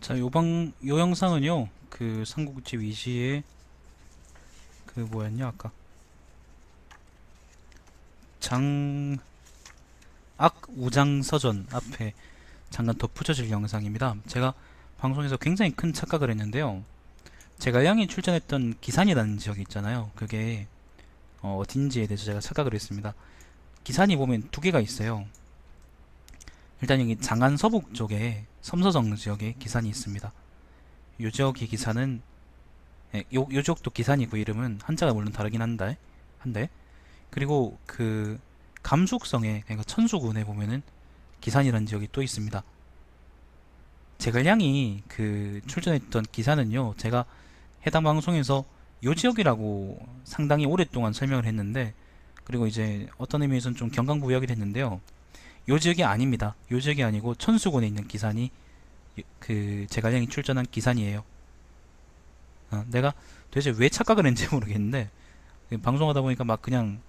자, 요 영상은요, 그 삼국지 위시의 그 뭐였냐, 아까. 장악 우장서전 앞에 잠깐 덧붙여질 영상입니다. 제가 방송에서 굉장히 큰 착각을 했는데요. 제가 양이 출전했던 기산이라는 지역이 있잖아요. 그게 어딘지에 대해서 제가 착각을 했습니다. 기산이 보면 두 개가 있어요. 일단 여기 장안 서북 쪽에 섬서정 지역에 기산이 있습니다. 요 지역의 기산은 요 지역도 기산이고 이름은 한자가 물론 다르긴 한데 그리고 그 감숙성에 그러니까 천수군에 보면은 기산이라는 지역이 또 있습니다. 제갈량이 그 출전했던 기산은요, 제가 해당 방송에서 요 지역이라고 상당히 오랫동안 설명을 했는데, 그리고 이제 어떤 의미에서는 좀 경강부여하기도 했는데요. 요 지역이 아닙니다. 요 지역이 아니고 천수군에 있는 기산이 그 제갈량이 출전한 기산이에요. 내가 도대체 왜 착각을 했는지 모르겠는데 방송하다 보니까 막 그냥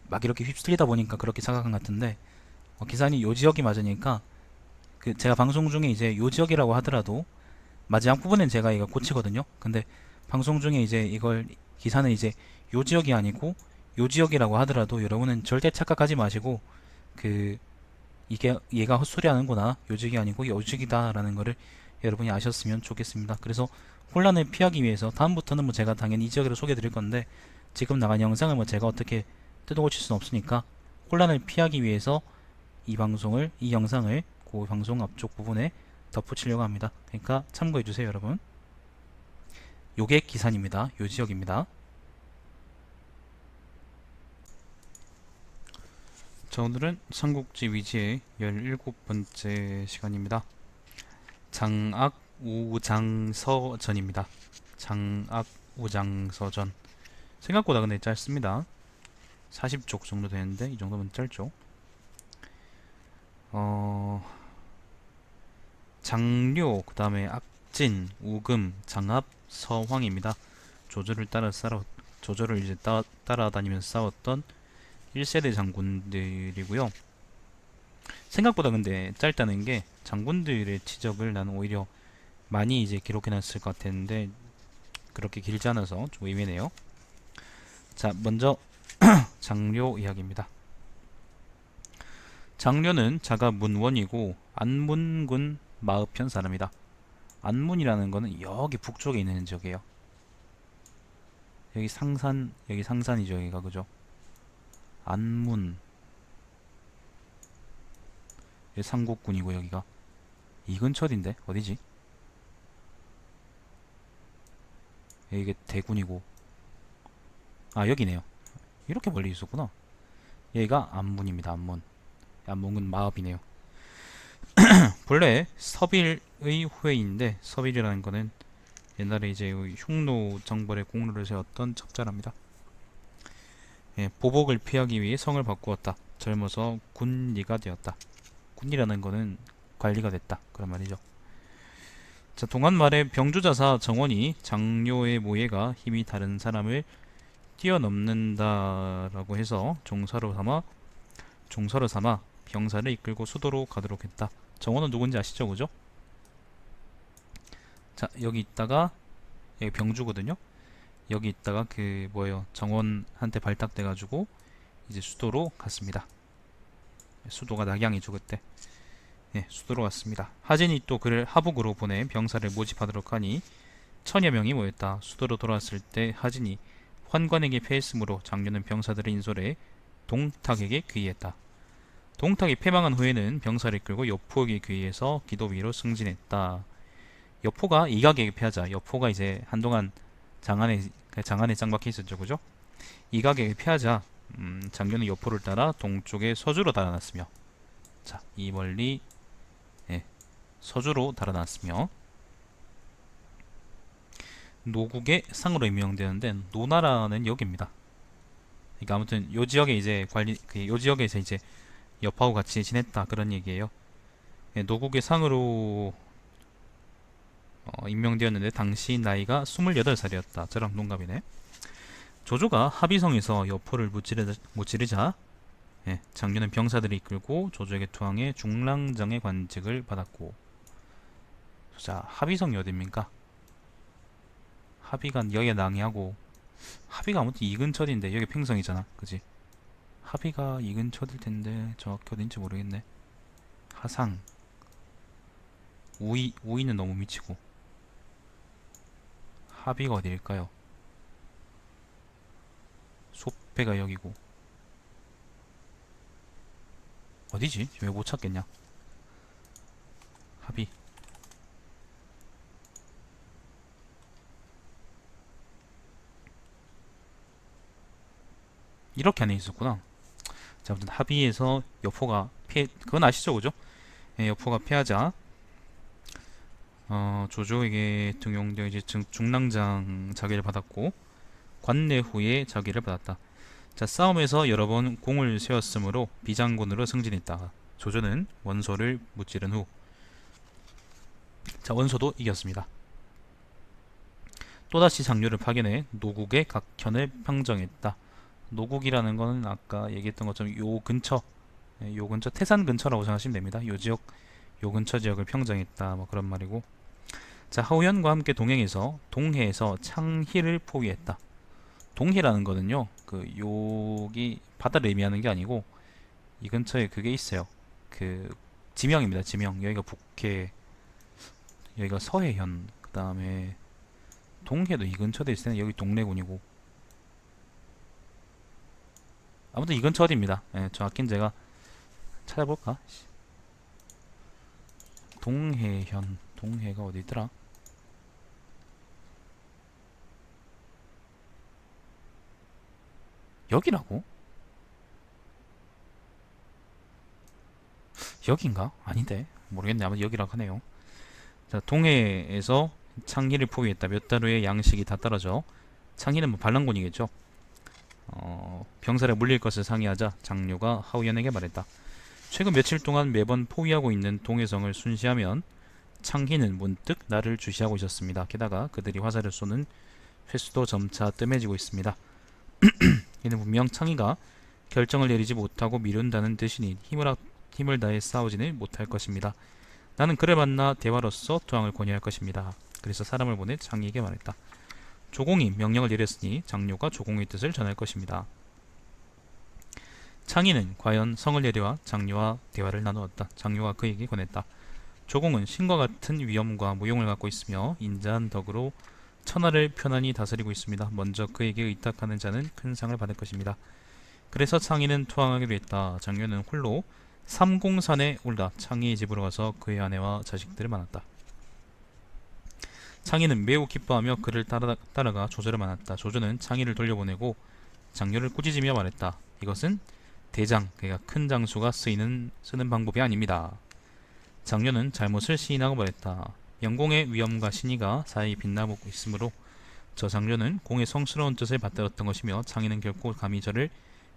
막 이렇게 휩쓸리다 보니까 그렇게 착각한 것 같은데, 기산이 요 지역이 맞으니까 그 제가 방송 중에 이제 요 지역이라고 하더라도 마지막 부분엔 제가 이거 고치거든요. 근데 방송 중에 이제 이걸 기사는 이제 요 지역이 아니고 요 지역이라고 하더라도 여러분은 절대 착각하지 마시고 그 이게 얘가 헛소리 하는구나, 요 지역이 아니고 요 지역이다 라는 거를 여러분이 아셨으면 좋겠습니다. 그래서 혼란을 피하기 위해서 다음부터는 뭐 제가 당연히 이 지역으로 소개해 드릴 건데, 지금 나간 영상을 뭐 제가 어떻게 뜯어 고칠 수는 없으니까 혼란을 피하기 위해서 이 영상을 그 방송 앞쪽 부분에 덧붙이려고 합니다. 그러니까 참고해 주세요, 여러분. 요게 기산입니다. 요 지역입니다. 자, 오늘은 삼국지 위지의 17번째 시간입니다. 장악우장서전입니다. 장악우장서전. 생각보다 근데 짧습니다. 40쪽 정도 되는데 이 정도면 짧죠. 장료, 그 다음에 악진, 우금, 장합, 서황입니다. 조조를 이제 따라다니면서 싸웠던 1세대 장군들이고요. 생각보다 근데 짧다는 게 장군들의 지적을 나는 오히려 많이 이제 기록해놨을 것 같았는데 그렇게 길지 않아서 좀 의외네요. 자, 먼저 장료 이야기입니다. 장료는 자가 문원이고 안문군 마읍현 사람이다. 안문이라는 거는 여기 북쪽에 있는 지역이에요. 여기 상산이죠, 여기가. 그죠? 안문. 여기 삼국군이고 여기가 이 근처 어딘데? 어디지? 이게 대군이고, 아, 여기네요. 이렇게 멀리 있었구나. 여기가 안문입니다. 안문군 마읍이네요. 본래 서빌의 후예인데, 서빌이라는 거는 옛날에 이제 흉노 정벌의 공로를 세웠던 첩자랍니다. 보복을 피하기 위해 성을 바꾸었다. 젊어서 군리가 되었다. 군리라는 거는 관리가 됐다, 그런 말이죠. 자, 동안 말에 병주자사 정원이 장료의 모예가 힘이 다른 사람을 뛰어넘는다라고 해서 종사로 삼아 병사를 이끌고 수도로 가도록 했다. 정원은 누군지 아시죠? 그죠? 자, 여기 있다가 여기 병주거든요. 여기 있다가 그 뭐예요, 정원한테 발탁돼 가지고 이제 수도로 갔습니다. 수도가 낙양이죠 그때. 수도로 갔습니다. 하진이 또 그를 하북으로 보내 병사를 모집하도록 하니 1000여 명이 모였다. 수도로 돌아왔을 때 하진이 환관에게 패했으므로 장료는 병사들의 인솔에 동탁에게 귀의했다. 동탁이 패망한 후에는 병사를 이끌고 여포에게 귀의해서 기도 위로 승진했다. 여포가 이각에게 패하자, 여포가 이제 한동안 장안에 짱박혀 있었죠, 그죠? 이각에게 패하자 장교는 여포를 따라 동쪽의 서주로 달아났으며, 자, 이 멀리 서주로 달아났으며, 노국의 상으로 임명되는데 노나라는 여기입니다. 그러니까 아무튼 요 지역에 이제 요 지역에서 이제 여포하고 같이 지냈다, 그런 얘기예요. 노국의 상으로 임명되었는데 당시 나이가 28살이었다. 저랑 동갑이네. 조조가 합의성에서 여포를 무찌르자 장교는 병사들이 이끌고 조조에게 투항해 중랑장의 관직을 받았고, 자, 합의성이 어딥니까? 합의가 여기에 낭이하고, 합의가 아무튼 이 근처인데 여기 팽성이잖아, 그지? 합의가 이 근처일 텐데 정확히 어딘지 모르겠네. 하상, 우이는 너무 미치고. 합의가 어디일까요? 소패가 여기고. 어디지? 왜 못 찾겠냐? 합의. 이렇게 안에 있었구나. 자, 아무튼 합의에서 여포가 피해, 그건 아시죠, 그죠? 예, 여포가 피하자 조조에게 등용되어 이제 중랑장 자기를 받았고 관내 후에 자기를 받았다. 자, 싸움에서 여러 번 공을 세웠으므로 비장군으로 승진했다. 조조는 원소를 무찌른 후, 자, 원소도 이겼습니다. 또다시 장류를 파견해 노국의 각현을 평정했다. 노국이라는 거는 아까 얘기했던 것처럼 요 근처, 예, 요 근처 태산 근처라고 생각하시면 됩니다. 요 지역, 요 근처 지역을 평정했다, 뭐 그런 말이고. 자, 하우현과 함께 동행해서 동해에서 창희를 포위했다. 동해라는 거는요, 그 여기 바다를 의미하는 게 아니고 이 근처에 그게 있어요. 그 지명입니다. 지명. 여기가 북해, 여기가 서해현, 그 다음에 동해도 이 근처에 있을 때는 여기 동래군이고. 아무튼 이 근처 어디입니다. 예, 정확히는 제가 찾아볼까? 동해현, 동해가 어디더라? 여기라고? 여긴가? 아닌데 모르겠네. 아무튼 여기라고 하네요. 자, 동해에서 창희를 포위했다. 몇 달 후에 양식이 다 떨어져 창희는 뭐 반란군이겠죠. 병사를 물릴 것을 상의하자 장료가 하우연에게 말했다. 최근 며칠 동안 매번 포위하고 있는 동해성을 순시하면 창희는 문득 나를 주시하고 있었습니다. 게다가 그들이 화살을 쏘는 횟수도 점차 뜸해지고 있습니다. 이는 분명 창희가 결정을 내리지 못하고 미룬다는 뜻이니 힘을 다해 싸우지는 못할 것입니다. 나는 그를 만나 대화로서 투항을 권유할 것입니다. 그래서 사람을 보내 창희에게 말했다. 조공이 명령을 내렸으니 장료가 조공의 뜻을 전할 것입니다. 창희는 과연 성을 내려와 장료와 대화를 나누었다. 장료가 그에게 권했다. 조공은 신과 같은 위엄과 무용을 갖고 있으며 인자한 덕으로 천하를 편안히 다스리고 있습니다. 먼저 그에게 의탁하는 자는 큰 상을 받을 것입니다. 그래서 창희는 투항하기로 했다. 장료는 홀로 삼공산에 올라 창희의 집으로 가서 그의 아내와 자식들을 만났다. 창희는 매우 기뻐하며 그를 따라가 조조를 만났다. 조조는 창희를 돌려보내고 장료를 꾸짖으며 말했다. 이것은 대장, 그러니까 큰 장수가 쓰는 방법이 아닙니다. 장료는 잘못을 시인하고 말했다. 영공의 위엄과 신의가 사이 빛나고 있으므로 저 장료는 공의 성스러운 뜻을 받들었던 것이며 창희는 결코 감히 저를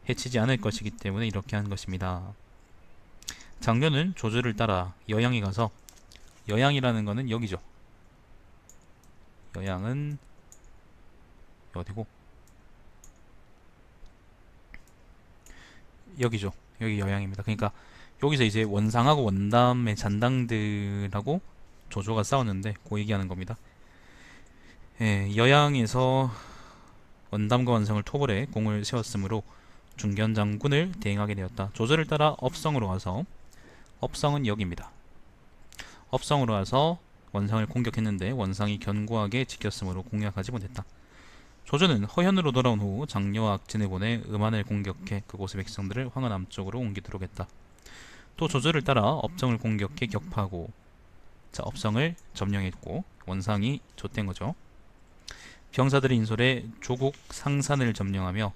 해치지 않을 것이기 때문에 이렇게 한 것입니다. 장료는 조조를 따라 여양에 가서, 여양이라는 거는 여기죠. 여양은 어디고? 여기죠. 여기 여양입니다. 그러니까 여기서 이제 원상하고 원담의 잔당들하고 조조가 싸웠는데 그 얘기하는 겁니다. 예, 여양에서 원담과 원상을 토벌해 공을 세웠으므로 중견 장군을 대행하게 되었다. 조조를 따라 업성으로 가서, 업성은 여기입니다. 업성으로 가서 원상을 공격했는데 원상이 견고하게 지켰으므로 공략하지 못했다. 조조는 허현으로 돌아온 후 장려와 악진을 보내 음안을 공격해 그곳의 백성들을 황하 남쪽으로 옮기도록 했다. 또 조조를 따라 업성을 공격해 격파하고, 자, 업성을 점령했고 원상이 좆된 거죠. 병사들의 인솔에 조국 상산을 점령하며,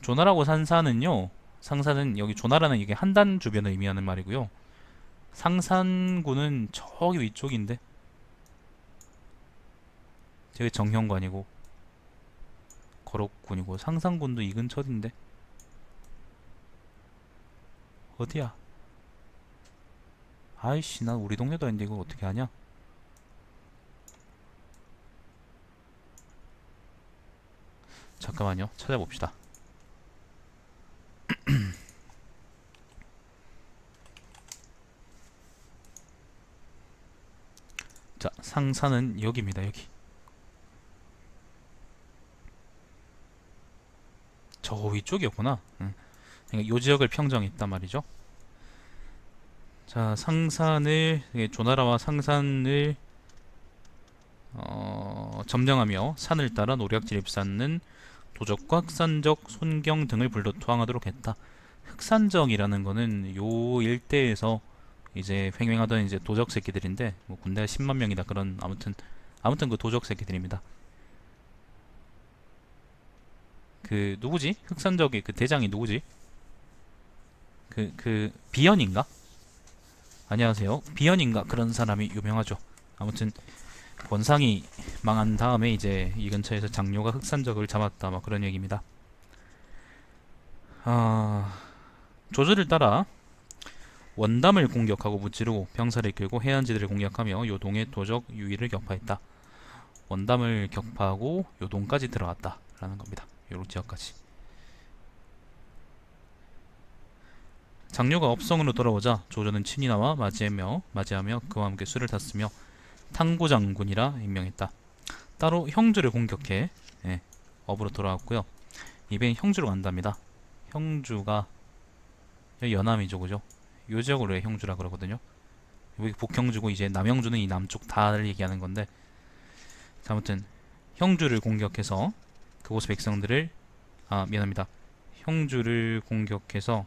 조나라고 산사는요, 상산은 여기 조나라는 이게 한단 주변을 의미하는 말이고요. 상산군은 저기 위쪽인데 저기 정형관이고 거록군이고, 상산군도 이 근처인데 어디야? 아이씨, 난 우리 동네도 아닌데 이걸 어떻게 하냐? 잠깐만요, 찾아봅시다. 자, 상산은 여기입니다. 여기. 저 위쪽이었구나. 그러니까 요 지역을 평정했단 말이죠. 자, 상산을 조나라와 상산을 점령하며 산을 따라 노략질 입산는 도적과 흑산적, 손경 등을 불러 투항하도록 했다. 흑산적이라는 거는 요 일대에서 이제 횡행하던 이제 도적 새끼들인데 뭐 군대가 10만 명이다 그런 아무튼 그 도적 새끼들입니다. 그 누구지? 흑산적의 그 대장이 누구지? 그 비연인가? 안녕하세요. 비연인가 그런 사람이 유명하죠. 아무튼 원상이 망한 다음에 이제 이 근처에서 장료가 흑산적을 잡았다 막 그런 얘기입니다. 조조를 따라 원담을 공격하고 무찌르고 병사를 이끌고 해안지대를 공략하며 요동의 도적 유의를 격파했다. 원담을 격파하고 요동까지 들어갔다 라는 겁니다. 요런 지역까지. 장료가 업성으로 돌아오자 조조는 친히 나와 맞이하며 그와 함께 술을 탔으며 탕구장군이라 임명했다. 따로 형주를 공격해 업으로 돌아왔고요. 이번엔 형주로 간답니다. 형주가 여기 연암이죠, 그죠? 요 지역으로 형주라 그러거든요. 여기 북형주고 이제 남형주는 이 남쪽 다를 얘기하는 건데, 자, 아무튼 형주를 공격해서 그곳의 백성들을 미안합니다. 형주를 공격해서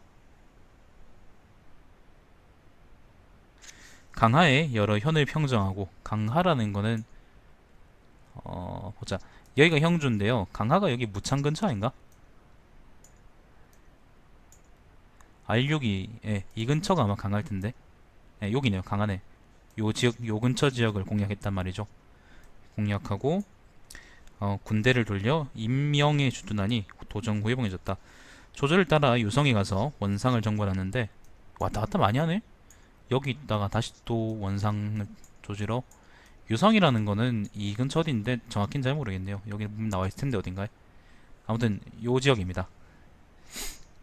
강하에 여러 현을 평정하고, 강하라는 거는 보자. 여기가 형주인데요. 강하가 여기 무창 근처 아닌가? R6이 이 근처가 아마 강할 텐데. 여기네요. 강하네. 요 지역, 요 근처 지역을 공략했단 말이죠. 공략하고 군대를 돌려 임명에 주둔하니 도정 후회봉해졌다. 조조를 따라 유성에 가서 원상을 정벌하는데 왔다 갔다 많이 하네. 여기 있다가 다시 또 원상을 조지러. 유성이라는 거는 이 근처 어딘데 정확히는 잘 모르겠네요. 여기 나와 있을 텐데 어딘가에. 아무튼 요 지역입니다.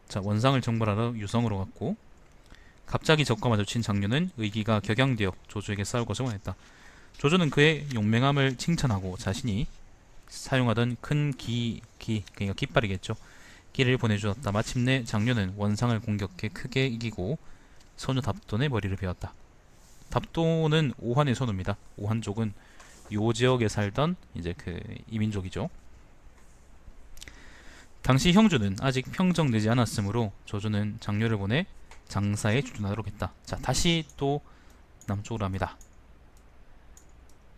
자, 원상을 정벌하러 유성으로 갔고, 갑자기 적과 마주친 장류는 의기가 격양되어 조조에게 싸울 것을 원했다. 조조는 그의 용맹함을 칭찬하고 자신이 사용하던 큰 그러니까 깃발이겠죠. 기를 보내주었다. 마침내 장류는 원상을 공격해 크게 이기고 소녀 답돈의 머리를 베었다. 답돈은 오한의 소녀입니다. 오한족은 요 지역에 살던 이제 그 이민족이죠. 당시 형주는 아직 평정되지 않았으므로 조조는 장료를 보내 장사에 주둔하도록 했다. 자, 다시 또 남쪽으로 합니다.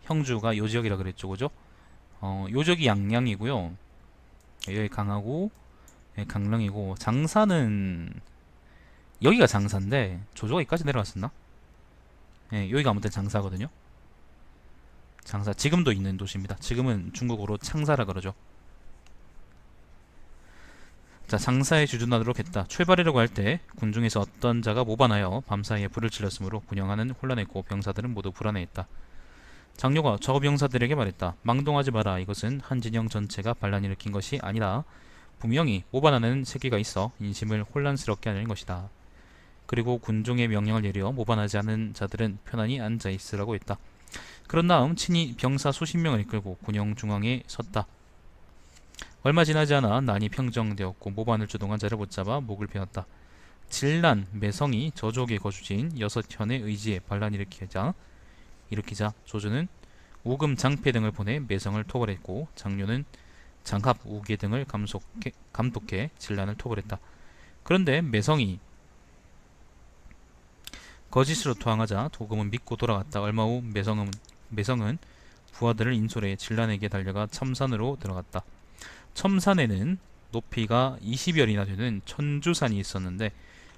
형주가 요 지역이라 그랬죠, 그죠? 요 지역이 양양이고요. 여기 강하고 강릉이고, 장사는 여기가 장사인데 조조가 여기까지 내려왔었나? 여기가 아무튼 장사거든요. 장사 지금도 있는 도시입니다. 지금은 중국어로 창사라 그러죠. 자, 장사에 주둔하도록 했다. 출발이라고 할 때 군중에서 어떤 자가 모반하여 밤사이에 불을 질렀으므로 군영하는 혼란했고 병사들은 모두 불안해했다. 장료가 저 병사들에게 말했다. 망동하지 마라. 이것은 한 진영 전체가 반란 일으킨 것이 아니라 분명히 모반하는 새끼가 있어 인심을 혼란스럽게 하는 것이다. 그리고 군중의 명령을 내려 모반하지 않은 자들은 편안히 앉아 있으라고 했다. 그런 다음 친히 병사 수십 명을 이끌고 군영 중앙에 섰다. 얼마 지나지 않아 난이 평정되었고 모반을 주동한 자를 붙잡아 목을 베었다. 질란, 매성이 저족의 거주지인 6현의 의지에 반란 일으키자 조조는 우금, 장패 등을 보내 매성을 토벌했고 장료는 장합, 우계 등을 감독해 질란을 토벌했다. 그런데 매성이 거짓으로 투항하자 도금은 믿고 돌아갔다. 얼마 후 매성은 부하들을 인솔해 질란에게 달려가 첨산으로 들어갔다. 첨산에는 높이가 20열이나 되는 천주산이 있었는데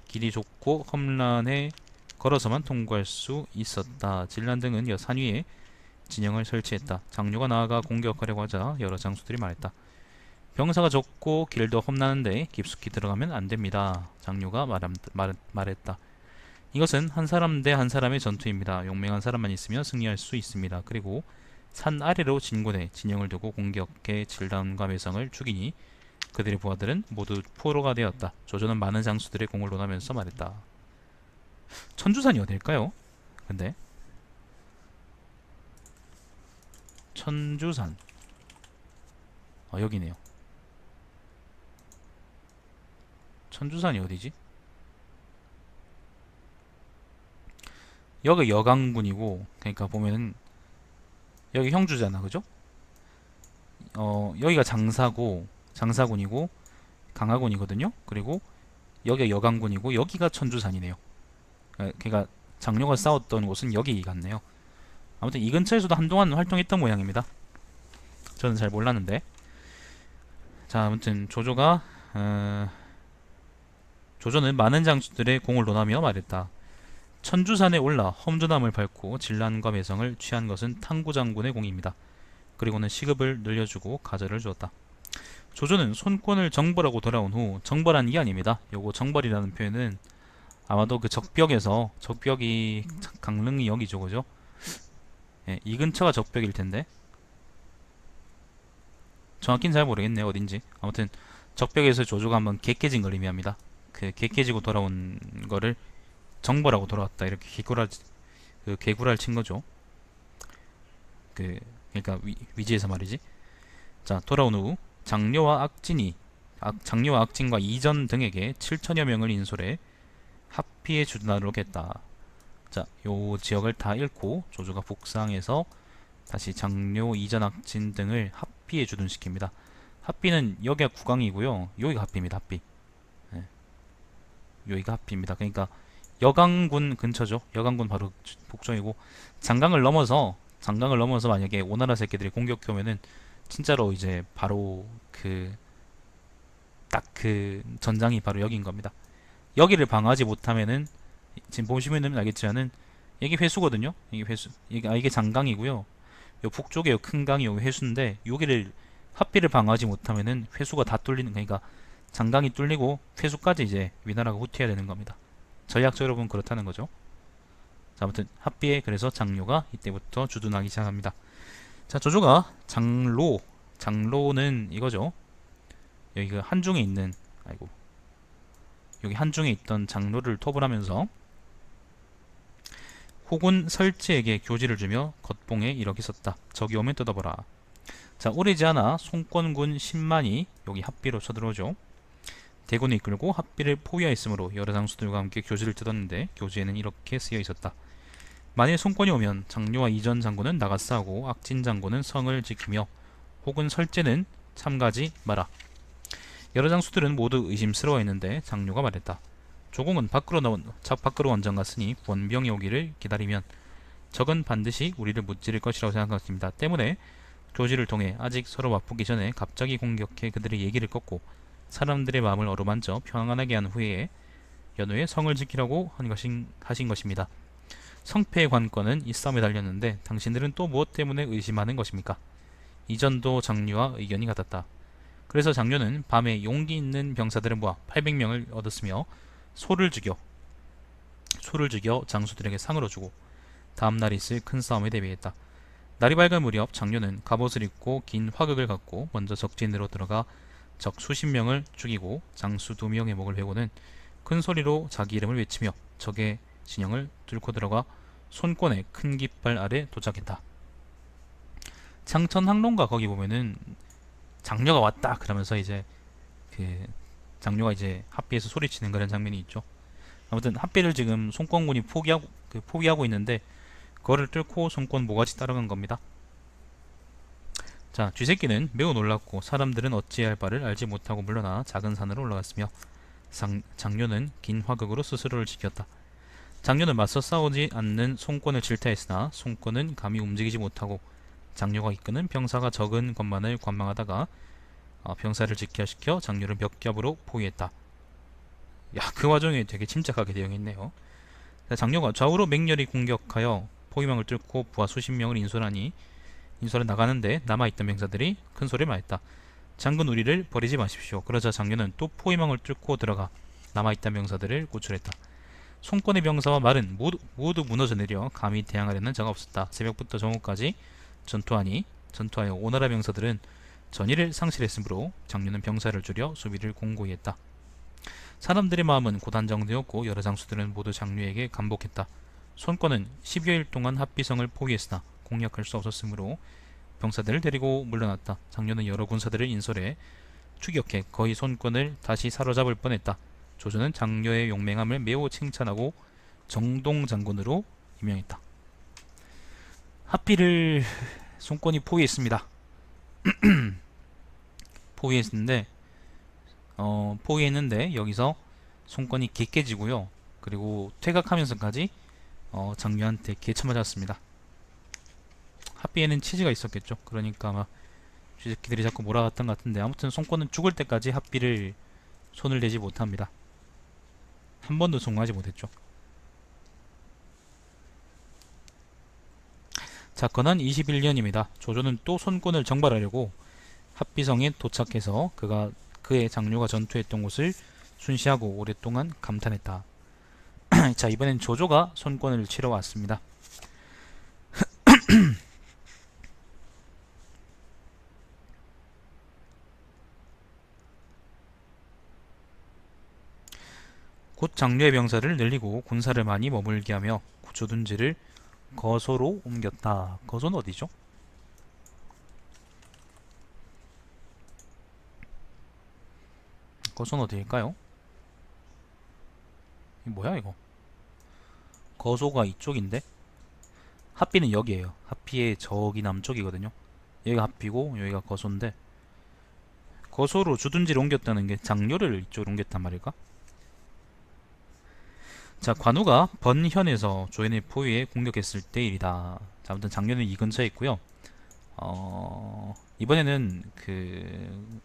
길이 좁고 험난해 걸어서만 통과할 수 있었다. 질란 등은 산 위에 진영을 설치했다. 장료가 나아가 공격하려고 하자 여러 장수들이 말했다. 병사가 적고 길도 험난한데 깊숙이 들어가면 안됩니다. 장료가 말했다. 이것은 한 사람 대 한 사람의 전투입니다. 용맹한 사람만 있으면 승리할 수 있습니다. 그리고 산 아래로 진군해 진영을 두고 공격해 질란과 매성을 죽이니 그들의 부하들은 모두 포로가 되었다. 조조는 많은 장수들의 공을 논하면서 말했다. 천주산이 어딜까요? 근데 천주산. 여기네요. 천주산이 어디지? 여기 여강군이고, 그러니까 보면은 여기 형주잖아, 그죠? 여기가 장사군이고 강화군이거든요. 그리고 여기가 여강군이고 여기가 천주산이네요. 그러니까 장녀가 싸웠던 곳은 여기 같네요. 아무튼 이 근처에서도 한동안 활동했던 모양입니다. 저는 잘 몰랐는데. 자, 아무튼 조조는 많은 장수들의 공을 논하며 말했다. 천주산에 올라 험준함을 밟고 진란과 매성을 취한 것은 탕구 장군의 공입니다. 그리고는 시급을 늘려주고 가절을 주었다. 조조는 손권을 정벌하고 돌아온 후, 정벌한 게 아닙니다. 요거 정벌이라는 표현은 아마도 그 적벽이 강릉이 여기죠, 그죠? 예, 이 근처가 적벽일 텐데 정확히는 잘 모르겠네요, 어딘지. 아무튼 적벽에서 조조가 한번 개깨진 걸 의미합니다. 그 개깨지고 돌아온 거를 정벌하고 돌아왔다, 이렇게 개구랄 친 거죠. 그러니까 위지에서 말이지. 자, 돌아온 후 장려와 악진과 이전 등에게 7천여 명을 인솔해 합피에 주둔하도록 했다. 자, 요 지역을 다 잃고 조조가 북상해서 다시 장려, 이전, 악진 등을 합피에 주둔시킵니다. 합피는 여기가 국왕이고요. 여기가 합피입니다. 합피. 네. 여기가 합피입니다. 그러니까 여강군 근처죠. 여강군 바로 북쪽이고, 장강을 넘어서 만약에 오나라 새끼들이 공격해 오면은 진짜로 이제 바로 딱 그 전장이 바로 여기인 겁니다. 여기를 방어하지 못하면은 지금 보시면은 알겠지만은 이게 회수거든요. 이게 장강이고요. 요 북쪽에 요 큰 강이 여기 회수인데, 여기를 합비를 방어하지 못하면은 회수가 다 뚫리는, 그러니까 장강이 뚫리고 회수까지 이제 위나라가 후퇴해야 되는 겁니다. 전략적으로 보면 그렇다는 거죠. 자, 아무튼 합비에 그래서 장료가 이때부터 주둔하기 시작합니다. 자, 조조가 장로는 이거죠. 여기 그 한중에 있는, 여기 한중에 있던 장로를 톱을 하면서 호군 설치에게 교지를 주며 겉봉에 이렇게 썼다. 적이 오면 뜯어보라. 자, 오래지 않아 송권군 10만이 여기 합비로 쳐들어오죠. 대군을 이끌고 합비를 포위하였으므로 여러 장수들과 함께 교지를 뜯었는데 교지에는 이렇게 쓰여 있었다. 만일 송권이 오면 장료와 이전 장군은 나가 싸우고 악진 장군은 성을 지키며 혹은 설제는 참가지 마라. 여러 장수들은 모두 의심스러워했는데 장료가 말했다. 조공은 밖으로 원정 갔으니 원병이 오기를 기다리면 적은 반드시 우리를 무찌를 것이라고 생각했습니다. 때문에 교지를 통해 아직 서로 맞붙기 전에 갑자기 공격해 그들의 얘기를 꺾고 사람들의 마음을 어루만져 평안하게 한 후에 연후에 성을 지키라고 하신 것입니다. 성패의 관건은 이 싸움에 달렸는데 당신들은 또 무엇 때문에 의심하는 것입니까? 이전도 장류와 의견이 같았다. 그래서 장류는 밤에 용기 있는 병사들을 모아 800명을 얻었으며 소를 죽여 장수들에게 상으로 주고 다음날 있을 큰 싸움에 대비했다. 날이 밝은 무렵 장류는 갑옷을 입고 긴 화극을 갖고 먼저 적진으로 들어가 적 수십 명을 죽이고 장수 2명의 목을 베고는 큰 소리로 자기 이름을 외치며 적의 진영을 뚫고 들어가 손권의 큰 깃발 아래 도착했다. 창천항론가 거기 보면은 장녀가 왔다 그러면서 이제 장녀가 이제 합비에서 소리치는 그런 장면이 있죠. 아무튼 합비를 지금 송권군이 포위하고 있는데 그거를 뚫고 송권 모가지 따라간 겁니다. 자, 쥐새끼는 매우 놀랐고 사람들은 어찌해야 할 바를 알지 못하고 물러나 작은 산으로 올라갔으며 장녀는 긴 화극으로 스스로를 지켰다. 장녀는 맞서 싸우지 않는 송권을 질타했으나 송권은 감히 움직이지 못하고 장녀가 이끄는 병사가 적은 것만을 관망하다가 병사를 직결시켜 장녀를 몇 겹으로 포위했다. 야, 그 와중에 되게 침착하게 대응했네요. 장녀가 좌우로 맹렬히 공격하여 포위망을 뚫고 부하 수십 명을 인솔해 나가는데 남아있던 병사들이 큰 소리를 말했다. 장군, 우리를 버리지 마십시오. 그러자 장녀는 또 포위망을 뚫고 들어가 남아있던 병사들을 구출했다. 송권의 병사와 말은 모두 무너져 내려 감히 대항하려는 자가 없었다. 새벽부터 정오까지 전투하여 오나라 병사들은 전의를 상실했으므로 장녀는 병사를 줄여 수비를 공고히 했다. 사람들의 마음은 곧 안정되었고 여러 장수들은 모두 장류에게 감복했다. 손권은 10여일 동안 합비성을 포위했으나 공략할 수 없었으므로 병사들을 데리고 물러났다. 장료는 여러 군사들을 인솔해 추격해 거의 손권을 다시 사로잡을 뻔했다. 조조는 장료의 용맹함을 매우 칭찬하고 정동 장군으로 임명했다. 합비를 손권이 포위했습니다. 포위했는데 포위했는데 여기서 손권이 개 깨지고요. 그리고 퇴각하면서까지 장료한테 개쳐 맞았습니다. 합비에는 치즈가 있었겠죠. 그러니까 막 쥐새끼들이 자꾸 몰아갔던 것 같은데, 아무튼 손권은 죽을 때까지 합비를 손을 대지 못합니다. 한 번도 성공하지 못했죠. 자, 건한 21년입니다. 조조는 또 손권을 정발하려고 합비성에 도착해서 그의 장료가 전투했던 곳을 순시하고 오랫동안 감탄했다. 자, 이번엔 조조가 손권을 치러 왔습니다. 곧 장료의 병사를 늘리고 군사를 많이 머물게 하며 주둔지를 거소로 옮겼다. 거소는 어디죠? 거소는 어디일까요? 이 뭐야 이거? 거소가 이쪽인데 합비는 여기에요. 합비의 저기 남쪽이거든요. 여기가 합비고 여기가 거소인데, 거소로 주둔지를 옮겼다는 게 장료를 이쪽으로 옮겼단 말일까? 자, 관우가 번현에서 조연의 포위에 공격했을 때 일이다. 자, 아무튼 장료는 이 근처에 있고요. 이번에는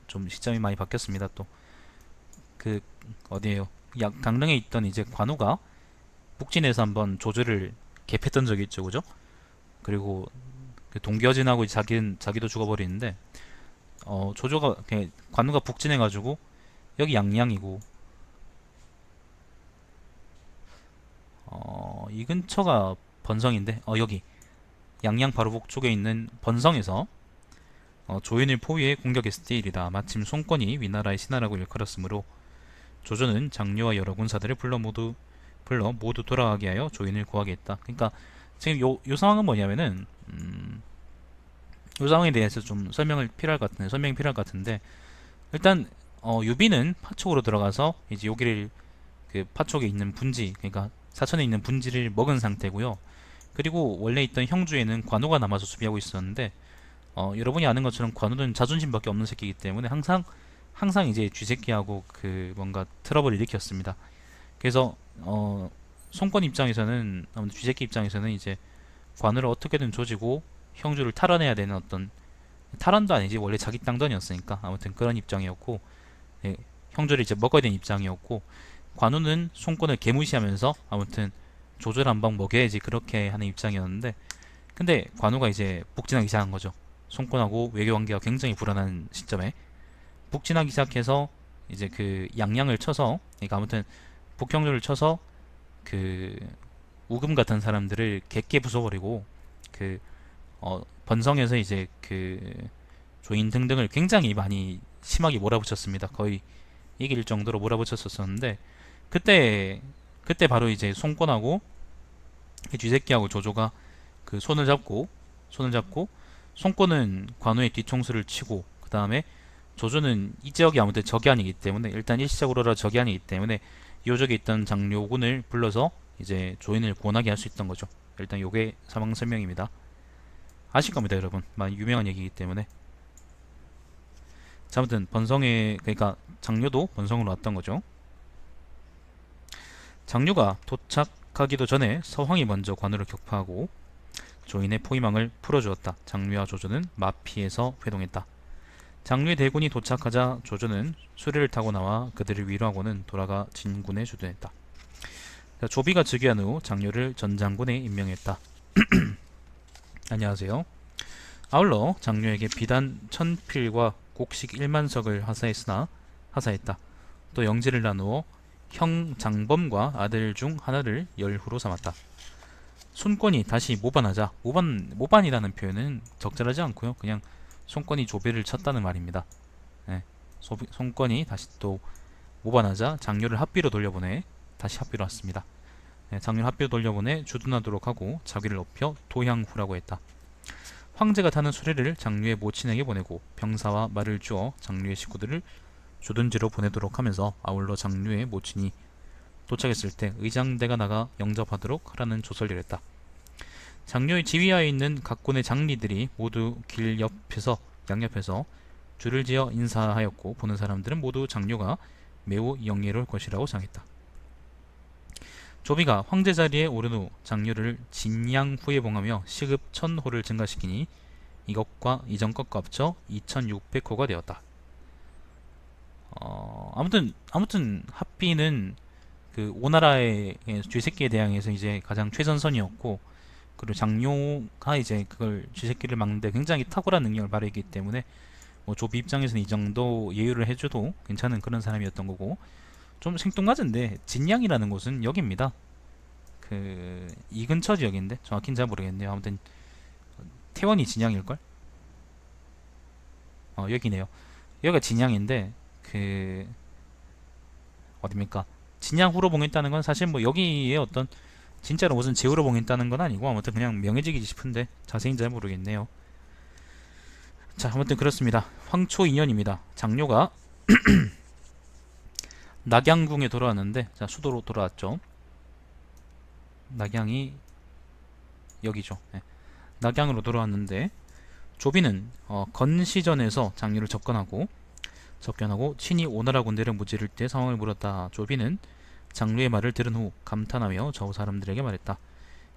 좀 시점이 많이 바뀌었습니다. 또 어디에요? 강릉에 있던 이제 관우가 북진에서 한번 조조를 개패했던 적이 있죠, 그죠? 그리고 동겨진하고 자기도 죽어버리는데, 조조가 관우가 북진해가지고 여기 양양이고, 이 근처가 번성인데, 여기 양양 바로 북쪽에 있는 번성에서 조연을 포위해 공격했을 때 일이다. 마침 손권이 위나라의 신하라고 일컬었으므로 조조는 장료와 여러 군사들을 불러 모두 돌아가게 하여 조연을 구하게 했다. 그러니까 지금 요 상황은 뭐냐면은 요 상황에 대해서 좀 설명이 필요할 것 같은데, 일단 유비는 파촉으로 들어가서 이제 여기를 파촉에 있는 분지, 그러니까 사천에 있는 분지를 먹은 상태고요. 그리고 원래 있던 형주에는 관우가 남아서 수비하고 있었는데, 여러분이 아는 것처럼 관우는 자존심밖에 없는 새끼이기 때문에 항상 이제 쥐새끼하고 뭔가 트러블을 일으켰습니다. 그래서 손권 입장에서는, 쥐새끼 입장에서는 이제 관우를 어떻게든 조지고 형주를 탈환해야 되는 어떤, 탈환도 아니지 원래 자기 땅던이었으니까 아무튼 그런 입장이었고, 예, 형주를 이제 먹어야 되는 입장이었고, 관우는 손권을 개무시하면서 아무튼 조조를 한 방 먹여야지 그렇게 하는 입장이었는데, 근데 관우가 이제 북진하기 시작한 거죠. 손권하고 외교관계가 굉장히 불안한 시점에 북진하기 시작해서 이제 양양을 쳐서, 그러니까 아무튼 북형조를 쳐서 우금 같은 사람들을 객게 부숴버리고, 번성에서 이제 조인 등등을 굉장히 많이 심하게 몰아붙였습니다. 거의 이길 정도로 몰아붙였었는데, 그때 바로 이제 손권하고 쥐새끼하고 조조가 손을 잡고 손권은 관우의 뒤통수를 치고, 그 다음에 조조는 이 지역이 아무튼 적이 아니기 때문에, 일단 일시적으로라 적이 아니기 때문에 이 지역에 있던 장료군을 불러서 이제 조인을 구원하게 할 수 있던 거죠. 일단 요게 상황 설명입니다. 아실 겁니다, 여러분. 많이 유명한 얘기이기 때문에. 자, 아무튼 그러니까 장료도 번성으로 왔던 거죠. 장료가 도착하기도 전에 서황이 먼저 관우를 격파하고 조인의 포위망을 풀어주었다. 장료와 조조는 마피에서 회동했다. 장료의 대군이 도착하자 조조는 수레를 타고 나와 그들을 위로하고는 돌아가 진군에 주둔했다. 자, 조비가 즉위한 후 장료를 전장군에 임명했다. 안녕하세요. 아울러 장료에게 비단 1000필과 곡식 1만석을 하사했다. 또 영지를 나누어 형 장범과 아들 중 하나를 열후로 삼았다. 손권이 다시 모반하자, 모반이라는 표현은 적절하지 않고요. 그냥 손권이 조비를 쳤다는 말입니다. 네, 손권이 다시 또 모반하자 장료를 합비로 돌려보내 다시 합비로 왔습니다. 네, 장료를 합비로 돌려보내 주둔하도록 하고 자기를 높여 도향후라고 했다. 황제가 타는 수레를 장류의 모친에게 보내고 병사와 말을 주어 장류의 식구들을 주둔지로 보내도록 하면서 아울러 장류의 모친이 도착했을 때 의장대가 나가 영접하도록 하라는 조서를 했다. 장류의 지휘하에 있는 각군의 장리들이 모두 길 옆에서 양옆에서 줄을 지어 인사하였고 보는 사람들은 모두 장류가 매우 영예로울 것이라고 생각했다. 조비가 황제 자리에 오른 후 장류를 진양 후에 봉하며 시급 1000호를 증가시키니 이것과 이전 것과 합쳐 2600호가 되었다. 아무튼 합비는 그 오나라의 쥐새끼에 대항해서 이제 가장 최전선이었고, 그리고 장료가 이제 그걸 쥐새끼를 막는데 굉장히 탁월한 능력을 발휘했기 때문에 뭐 조비 입장에서는 이 정도 예유를 해줘도 괜찮은 그런 사람이었던 거고, 좀 생뚱맞은데 진양이라는 곳은 여기입니다. 그 이 근처 지역인데 정확히는 잘 모르겠네요. 아무튼 태원이 진양일걸? 여기네요. 여기가 진양인데 그 어딥니까? 진양 후로 봉했다는 건 사실 뭐 여기에 어떤 진짜로 무슨 제후로 봉했다는 건 아니고 아무튼 그냥 명예직이지 싶은데 자세히는 잘 모르겠네요. 자, 아무튼 그렇습니다. 황초 2년입니다. 장료가 낙양궁에 돌아왔는데, 자, 수도로 돌아왔죠. 낙양이 여기죠. 네. 낙양으로 돌아왔는데 조비는 건시전에서 장류를 접견하고 친히 오나라 군대를 무찌를 때 상황을 물었다. 조비는 장류의 말을 들은 후 감탄하며 좌우 사람들에게 말했다.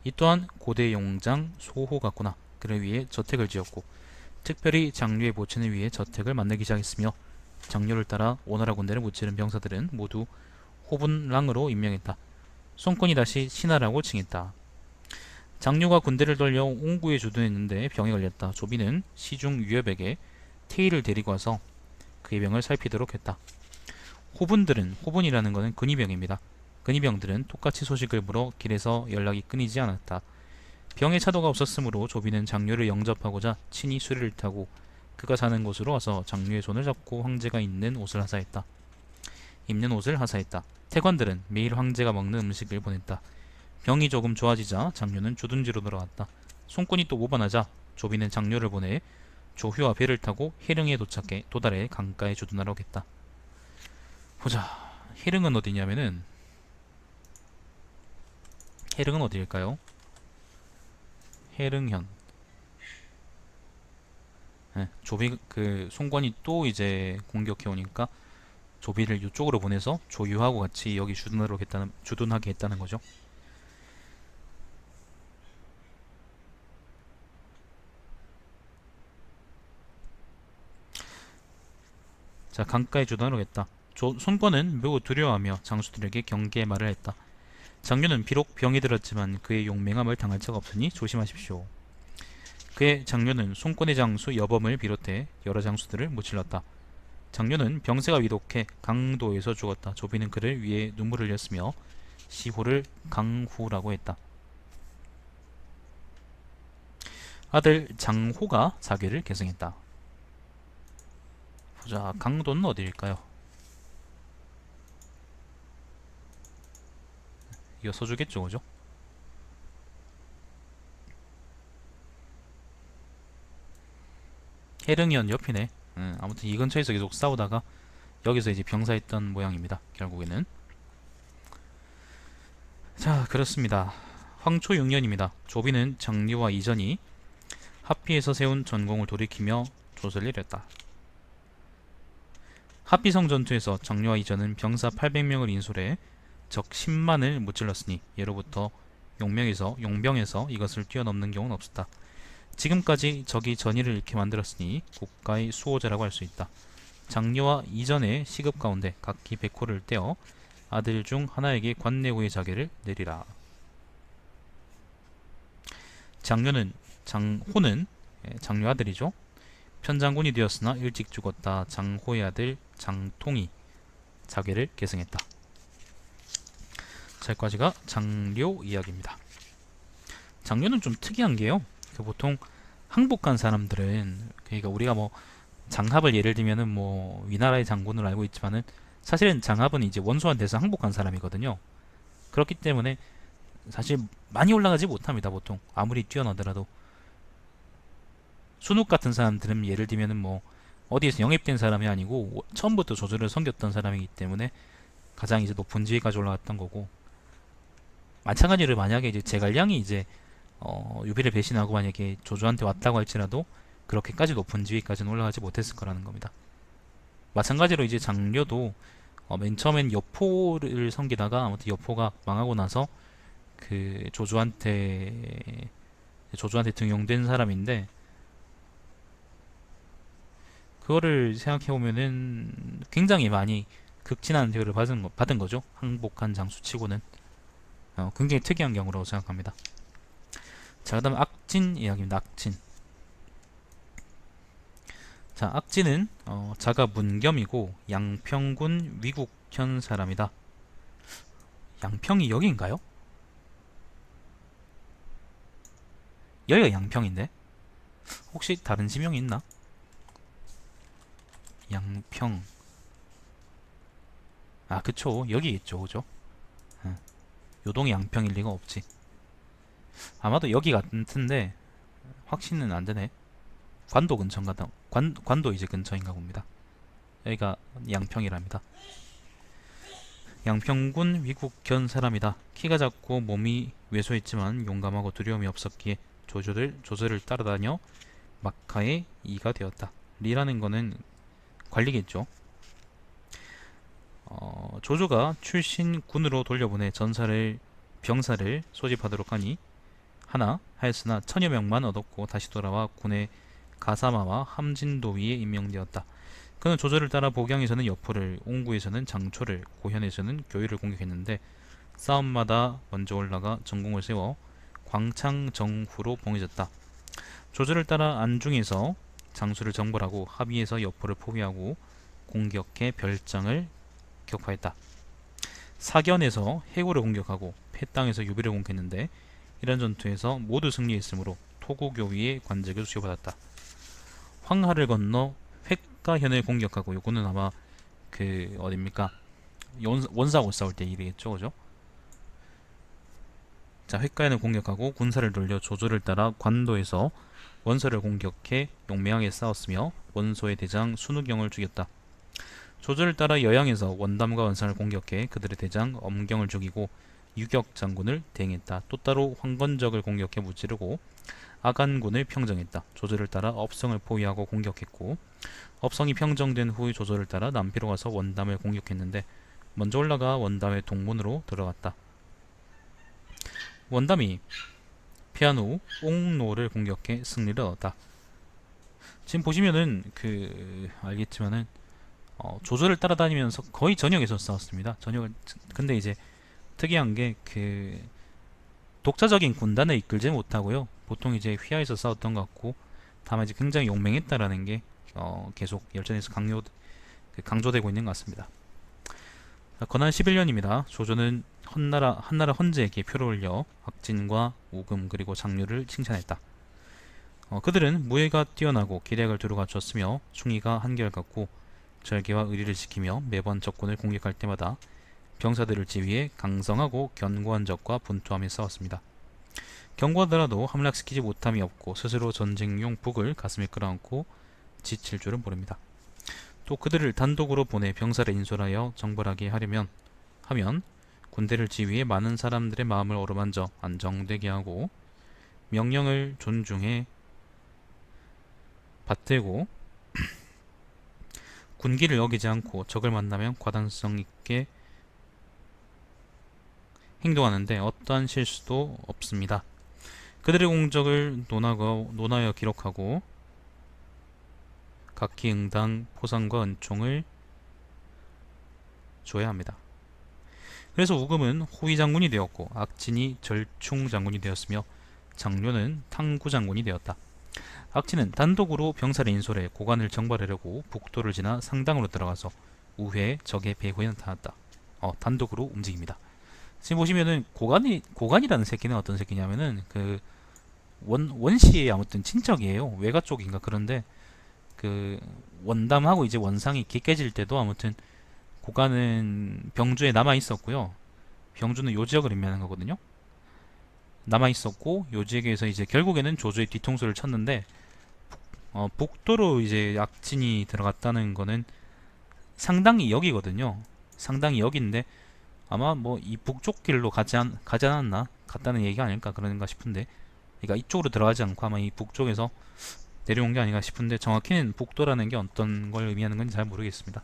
이 또한 고대 용장 소호 같구나. 그를 위해 저택을 지었고 특별히 장류의 모친을 위해 저택을 만들기 시작했으며 장류를 따라 오나라 군대를 무찌른 병사들은 모두 호분랑으로 임명했다. 손권이 다시 신하라고 칭했다. 장류가 군대를 돌려 옹구에 주둔했는데 병에 걸렸다. 조비는 시중 유협에게 태희를 데리고 와서 그의 병을 살피도록 했다. 호분이라는 것은 근위병입니다. 근위병들은 똑같이 소식을 물어 길에서 연락이 끊이지 않았다. 병에 차도가 없었으므로 조비는 장류를 영접하고자 친히 수레를 타고 그가 사는 곳으로 와서 장류의 손을 잡고 황제가 입는 옷을 하사했다. 태관들은 매일 황제가 먹는 음식을 보냈다. 병이 조금 좋아지자 장류는 주둔지로 돌아왔다. 손권이 또 모반하자 조비는 장류를 보내 조휴와 배를 타고 해릉에 도달해 강가에 주둔하라고 했다. 보자. 해릉은 어디냐면은 해릉은 어디일까요? 해릉현. 네, 조비 그 손권이 또 이제 공격해 오니까 조비를 이쪽으로 보내서 조유하고 같이 여기 주둔하게 했다는 거죠. 자, 강가에 주둔하려고 했다. 손권은 매우 두려워하며 장수들에게 경계의 말을 했다. 장류는 비록 병이 들었지만 그의 용맹함을 당할 자가 없으니 조심하십시오. 그의 장류는 손권의 장수 여범을 비롯해 여러 장수들을 무찔렀다. 장류는 병세가 위독해 강도에서 죽었다. 조비는 그를 위해 눈물을 흘렸으며 시호를 강후라고 했다. 아들 장호가 사계를 계승했다. 보자, 강도는 어디일까요? 이거 서주겠죠, 그죠? 해릉현 옆이네. 아무튼 이 근처에서 계속 싸우다가 여기서 이제 병사했던 모양입니다. 결국에는. 자, 그렇습니다. 황초 6년입니다. 조비는 장류와 이전이 합비에서 세운 전공을 돌이키며 조서를 이뤘다. 합비성 전투에서 장류와 이전은 병사 800명을 인솔해 적 10만을 무찔렀으니 예로부터 용병에서 이것을 뛰어넘는 경우는 없었다. 지금까지 적이 전의를 잃게 만들었으니 국가의 수호자라고 할 수 있다. 장류와 이전의 시급 가운데 각기 100호를 떼어 아들 중 하나에게 관내후의 자계를 내리라. 장류는 장호는 장류 아들이죠. 편장군이 되었으나 일찍 죽었다. 장호의 아들 장통이 자계를 계승했다. 자, 여기까지가 장료 이야기입니다. 장료는 좀 특이한 게요. 보통 항복한 사람들은, 그러니까 우리가 뭐 장합을 예를 들면은 뭐 위나라의 장군을 알고 있지만은 사실은 장합은 이제 원소한테서 항복한 사람이거든요. 그렇기 때문에 사실 많이 올라가지 못합니다. 보통 아무리 뛰어나더라도. 순욱 같은 사람들은 예를 들면은 뭐 어디에서 영입된 사람이 아니고 처음부터 조조를 섬겼던 사람이기 때문에 가장 이제 높은 지위까지 올라갔던 거고, 마찬가지로 만약에 이제 제갈량이 이제 유비를 배신하고 만약에 조조한테 왔다고 할지라도 그렇게까지 높은 지위까지는 올라가지 못했을 거라는 겁니다. 마찬가지로 이제 장려도 맨 처음엔 여포를 섬기다가 아무튼 여포가 망하고 나서 그 조조한테 등용된 사람인데, 그거를 생각해 보면은 굉장히 많이 극진한 대우를 받은 거죠. 항복한 장수치고는 굉장히 특이한 경우라고 생각합니다. 자, 그다음 악진 이야기입니다. 악진. 자, 악진은 자가 문겸이고 양평군 위국현 사람이다. 양평이 여기인가요? 여기가 양평인데 혹시 다른 지명이 있나? 양평. 아, 그쵸. 여기 있죠, 그죠? 응. 요동이 양평일 리가 없지. 아마도 여기 같은데 확신은 안 되네. 관도 근처인가, 관도 이제 근처인가 봅니다. 여기가 양평이랍니다. 양평군 위국견 사람이다. 키가 작고 몸이 왜소했지만 용감하고 두려움이 없었기에 조조를 따라다녀 막하의 이가 되었다. 리라는 거는 관리겠죠. 조조가 출신 군으로 돌려보내 병사를 소집하도록 하나 하였으나 천여 명만 얻었고 다시 돌아와 군의 가사마와 함진도위에 임명되었다. 그는 조조를 따라 복양에서는 여포를, 옹구에서는 장초를, 고현에서는 교유를 공격했는데 싸움마다 먼저 올라가 전공을 세워 광창정후로 봉해졌다. 조조를 따라 안중에서 장수를 정벌하고 합의에서 여포를 포위하고 공격해 별장을 격파했다. 사견에서 해고를 공격하고 패땅에서 유비를 공격했는데 이런 전투에서 모두 승리했으므로 토구교위의 관직을 수여받았다. 황하를 건너 획가현을 공격하고, 요거는 아마 그 어딥니까? 원사하고 싸울 때 일이겠죠, 그죠? 자, 획가현을 공격하고 군사를 돌려 조조를 따라 관도에서 원서를 공격해 용맹하게 싸웠으며 원소의 대장 순우경을 죽였다. 조조를 따라 여양에서 원담과 원산을 공격해 그들의 대장 엄경을 죽이고 유격 장군을 대행했다. 또 따로 황건적을 공격해 무찌르고 아간군을 평정했다. 조조를 따라 업성을 포위하고 공격했고, 업성이 평정된 후 조조를 따라 남피로 가서 원담을 공격했는데 먼저 올라가 원담의 동문으로 들어갔다. 원담이 피한 후 옥노를 공격해 승리를 얻었다. 지금 보시면은 알겠지만은 조조를 따라다니면서 거의 전역에서 싸웠습니다. 근데 이제 특이한 게 독자적인 군단을 이끌지 못하고요. 보통 이제 휘하에서 싸웠던 것 같고, 다만 이제 굉장히 용맹했다라는 게 계속 열전에서 강조되고 있는 것 같습니다. 건한 11년입니다. 조조는 한나라 헌제에게 표를 올려 악진과 우금 그리고 장류를 칭찬했다. 그들은 무예가 뛰어나고 기략을 두루 갖췄으며 충의가 한결같고 절개와 의리를 지키며 매번 적군을 공격할 때마다 병사들을 지휘해 강성하고 견고한 적과 분투하며 싸웠습니다. 경고하더라도 함락시키지 못함이 없고 스스로 전쟁용 북을 가슴에 끌어안고 지칠 줄은 모릅니다. 또 그들을 단독으로 보내 병사를 인솔하여 정벌하게 하면 군대를 지휘해 많은 사람들의 마음을 어루만져 안정되게 하고 명령을 존중해 받들고 군기를 어기지 않고 적을 만나면 과단성 있게 행동하는데 어떠한 실수도 없습니다. 그들의 공적을 논하여 기록하고 각기 응당 포상과 은총을 줘야 합니다. 그래서 우금은 호위 장군이 되었고 악진이 절충 장군이 되었으며 장료는 탕구 장군이 되었다. 악진은 단독으로 병사를 인솔해 고관을 정벌하려고 북도를 지나 상당으로 들어가서 우회 적의 배후에 나타났다. 단독으로 움직입니다. 지금 보시면은 고관이라는 새끼는 어떤 새끼냐면은 원시의 아무튼 친척이에요. 외가 쪽인가. 그런데 원담하고 이제 원상이 깨질 때도 아무튼 고관은 병주에 남아 있었고요. 병주는 요 지역을 의미하는 거거든요. 남아 있었고 요 지역에서 이제 결국에는 조조의 뒤통수를 쳤는데 북도로 이제 악진이 들어갔다는 거는 상당히 역이거든요. 상당히 역인데 아마 뭐 이 북쪽 길로 가지 않았나? 갔다는 얘기가 아닐까 그런가 싶은데, 그러니까 이쪽으로 들어가지 않고 아마 이 북쪽에서 내려온 게 아닌가 싶은데, 정확히는 북도라는 게 어떤 걸 의미하는 건지 잘 모르겠습니다.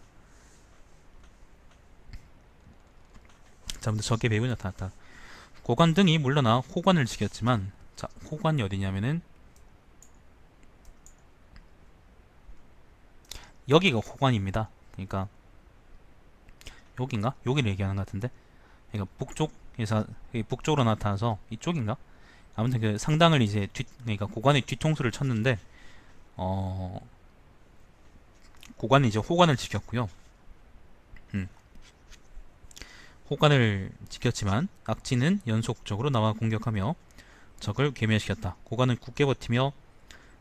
자, 근데 저게 배우 나타났다. 고관 등이 물러나 호관을 지켰지만, 자, 호관이 어디냐면은 여기가 호관입니다. 그러니까 여긴가? 여기를 얘기하는 것 같은데, 그러니까 북쪽에서 북쪽으로 나타나서 이쪽인가? 아무튼 그 상당을 이제 그러니까 고관의 뒤통수를 쳤는데, 어 고관이 이제 호관을 지켰고요. 음, 호관을 지켰지만 악진은 연속적으로 나와 공격하며 적을 괴멸시켰다. 고관은 굳게 버티며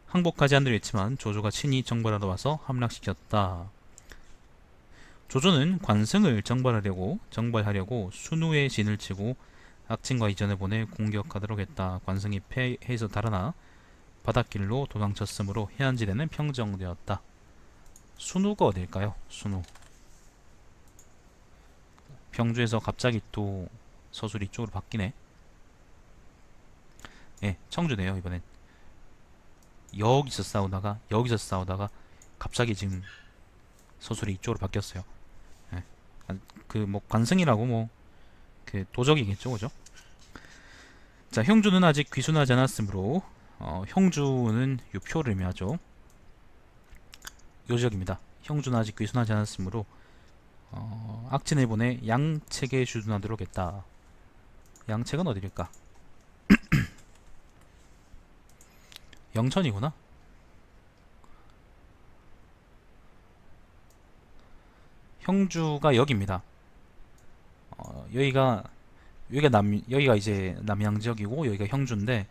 항복하지 않으려 했지만 조조가 친히 정벌하러 와서 함락시켰다. 조조는 관승을 정벌하려고 순우의 진을 치고 악진과 이전을 보내 공격하도록 했다. 관승이 패해서 달아나 바닷길로 도망쳤으므로 해안지대는 평정되었다. 순우가 어딜까요? 순우. 병주에서 갑자기 또 서술이 이쪽으로 바뀌네. 예, 청주네요. 이번엔 여기서 싸우다가 갑자기 지금 서술이 이쪽으로 바뀌었어요. 예. 그 뭐 관승이라고 뭐 그 도적이겠죠, 그죠? 자, 형주는 아직 귀순하지 않았으므로 형주는 유표를 의미하죠. 요지역입니다. 형주는 아직 귀순하지 않았으므로 악진을 보내 양책에 주둔하도록 했다. 양책은 어디일까? 영천이구나. 형주가 여기입니다. 여기가 이제 남양 지역이고 여기가 형주인데,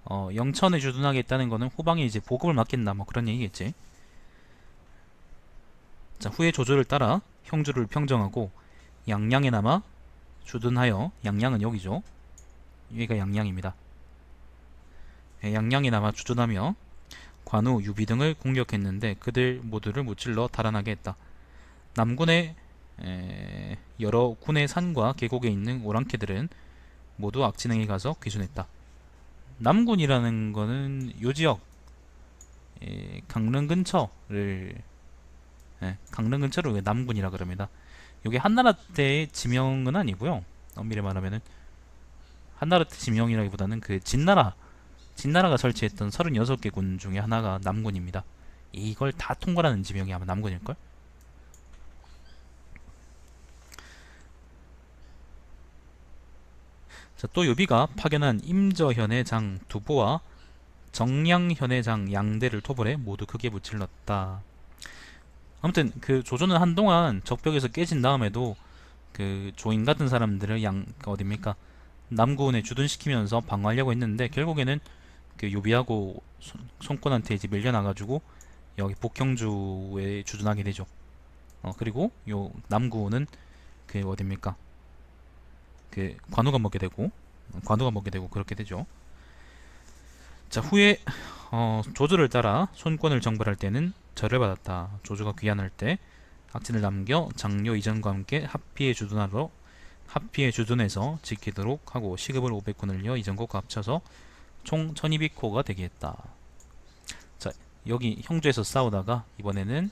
영천에 주둔하겠다는 거는 후방에 이제 보급을 맡긴다 뭐 그런 얘기겠지. 자, 후에 조조를 따라 형주를 평정하고 양양에 남아 주둔하여, 양양은 여기죠. 여기가 양양입니다. 예, 양양에 남아 주둔하며 관우, 유비 등을 공격했는데 그들 모두를 무찔러 달아나게 했다. 남군의 여러 군의 산과 계곡에 있는 오랑캐들은 모두 악진행에 가서 귀순했다. 남군이라는 거는 요 지역, 강릉 근처를 강릉 근처를 왜 남군이라 그럽니다. 이게 한나라 때의 지명은 아니고요. 엄밀히 말하면은 한나라 때 지명이라기보다는 그 진나라가 설치했던 36개 군 중에 하나가 남군입니다. 이걸 다 통과하는 지명이 아마 남군일걸? 자, 또 요비가 파견한 임저현의 장 두보와 정량현의 장 양대를 토벌해 모두 크게 무찔렀다. 아무튼 그 조조는 한동안 적벽에서 깨진 다음에도 그 조인 같은 사람들을 어딥니까? 남군에 주둔시키면서 방어하려고 했는데 결국에는 그 요비하고 손권한테 이제 밀려나가지고 여기 북형주에 주둔하게 되죠. 그리고 요 남구는 그 어딥니까? 그 관우가 먹게 되고 그렇게 되죠. 자, 후에 조조를 따라 손권을 정벌할 때는 절을 받았다. 조조가 귀환할 때 악진을 남겨 장료 이전과 함께 합피에 주둔해서 지키도록 하고 시급을 500군을려 이전과 합쳐서 총 1200호가 되게 했다. 자, 여기 형주에서 싸우다가 이번에는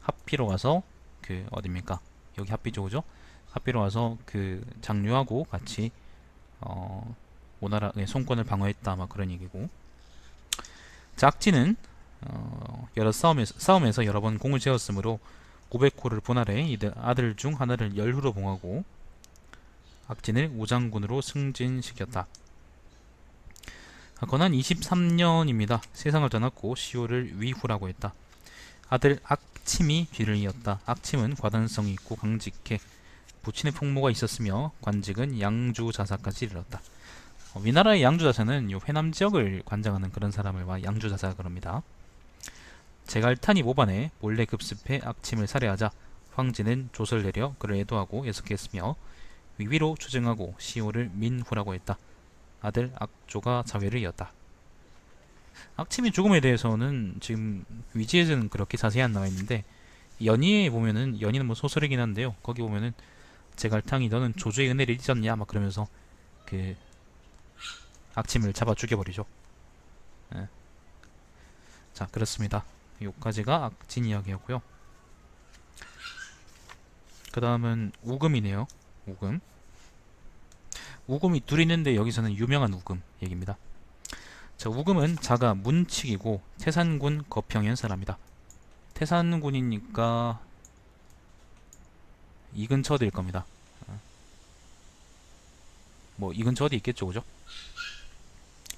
합피로 와서 그 어딥니까? 여기 합피죠, 그죠? 합피로 와서 그 장류하고 같이 오나라 손권을 방어했다, 막 그런 얘기고. 자, 악진은 여러 싸움에서 여러 번 공을 세웠으므로 500호를 분할해 이들 아들 중 하나를 열후로 봉하고 악진을 우장군으로 승진시켰다. 건한 23년입니다. 세상을 떠났고 시호를 위후라고 했다. 아들 악침이 뒤를 이었다. 악침은 과단성이 있고 강직해 부친의 풍모가 있었으며 관직은 양주자사까지 이르렀다. 위나라의 양주자사는 요 회남 지역을 관장하는 그런 사람을 양주자사가 그럽니다. 제갈탄이 모반에 몰래 급습해 악침을 살해하자 황제는 조서를 내려 그를 애도하고 예속했으며 위위로 추증하고 시호를 민후라고 했다. 아들 악조가 자회를 이었다. 악취미 죽음에 대해서는 지금 위지에서는 그렇게 자세히 안 나와 있는데 연희에 보면은, 연희는 뭐 소설이긴 한데요, 거기 보면은 제갈탕이 너는 조조의 은혜를 잊었냐 막 그러면서 그 악침을 잡아 죽여버리죠. 예. 자, 그렇습니다. 여기까지가 악진 이야기였고요. 그 다음은 우금이네요. 우금. 우금이 둘 있는데 여기서는 유명한 우금 얘기입니다. 자, 우금은 자가 문칙이고 태산군 거평현 사람이다. 태산군이니까 이 근처 어디일 겁니다. 뭐 이 근처 어디 있겠죠, 그죠?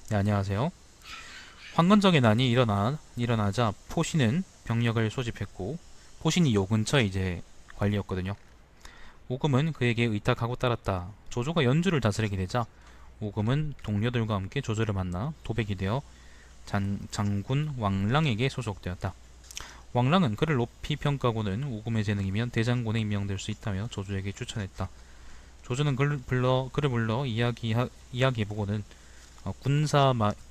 네, 안녕하세요. 황건적의 난이 일어나자 포신은 병력을 소집했고, 포신이 요 근처에 이제 관리였거든요. 오금은 그에게 의탁하고 따랐다. 조조가 연주를 다스리게 되자 오금은 동료들과 함께 조조를 만나 도백이 되어 장군 왕랑에게 소속되었다. 왕랑은 그를 높이 평가하고는 오금의 재능이면 대장군에 임명될 수 있다며 조조에게 추천했다. 조조는 그를 불러 이야기해보고는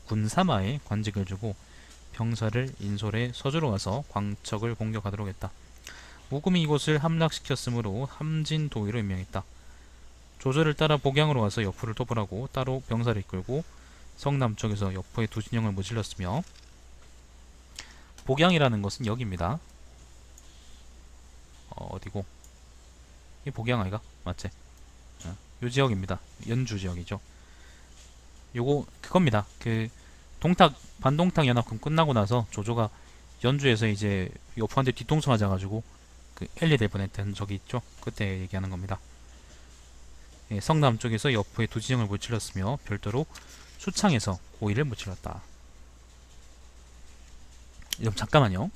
군사마에 관직을 주고 병사를 인솔해 서주로 가서 광척을 공격하도록 했다. 우금이 이곳을 함락시켰으므로 함진도위로 임명했다. 조조를 따라 복양으로 가서 여포를 토벌하고 따로 병사를 이끌고 성남쪽에서 여포의 두 진영을 무찔렀으며, 복양이라는 것은 여기입니다. 어디고? 이 복양 아이가? 맞지? 요 지역입니다. 연주 지역이죠. 요거 그겁니다. 그 반동탁 연합군 끝나고 나서 조조가 연주에서 이제 여포한테 뒤통수 맞아가지고 그 엘리 될 뻔했던 적이 있죠. 그때 얘기하는 겁니다. 예, 성남 쪽에서 여포의 두 진영을 무찔렀으며 별도로 수창에서 고의를 무찔렀다. 그럼 잠깐만요.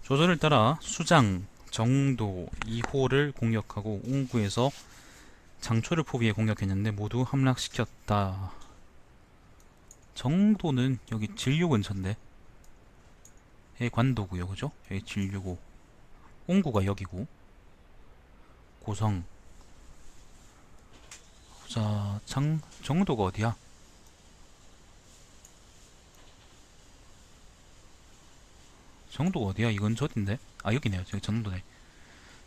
조조를 따라 수장, 정도, 이호를 공격하고 웅구에서 장초를 포위해 공격했는데 모두 함락시켰다. 정도는 여기 진류 근처인데 관도구요, 그죠? 여기 진류고, 웅구가 여기고, 고성. 자, 정도가 어디야? 정도가 어디야? 이 근처 어딘데? 아, 여기네요. 저기 정도네.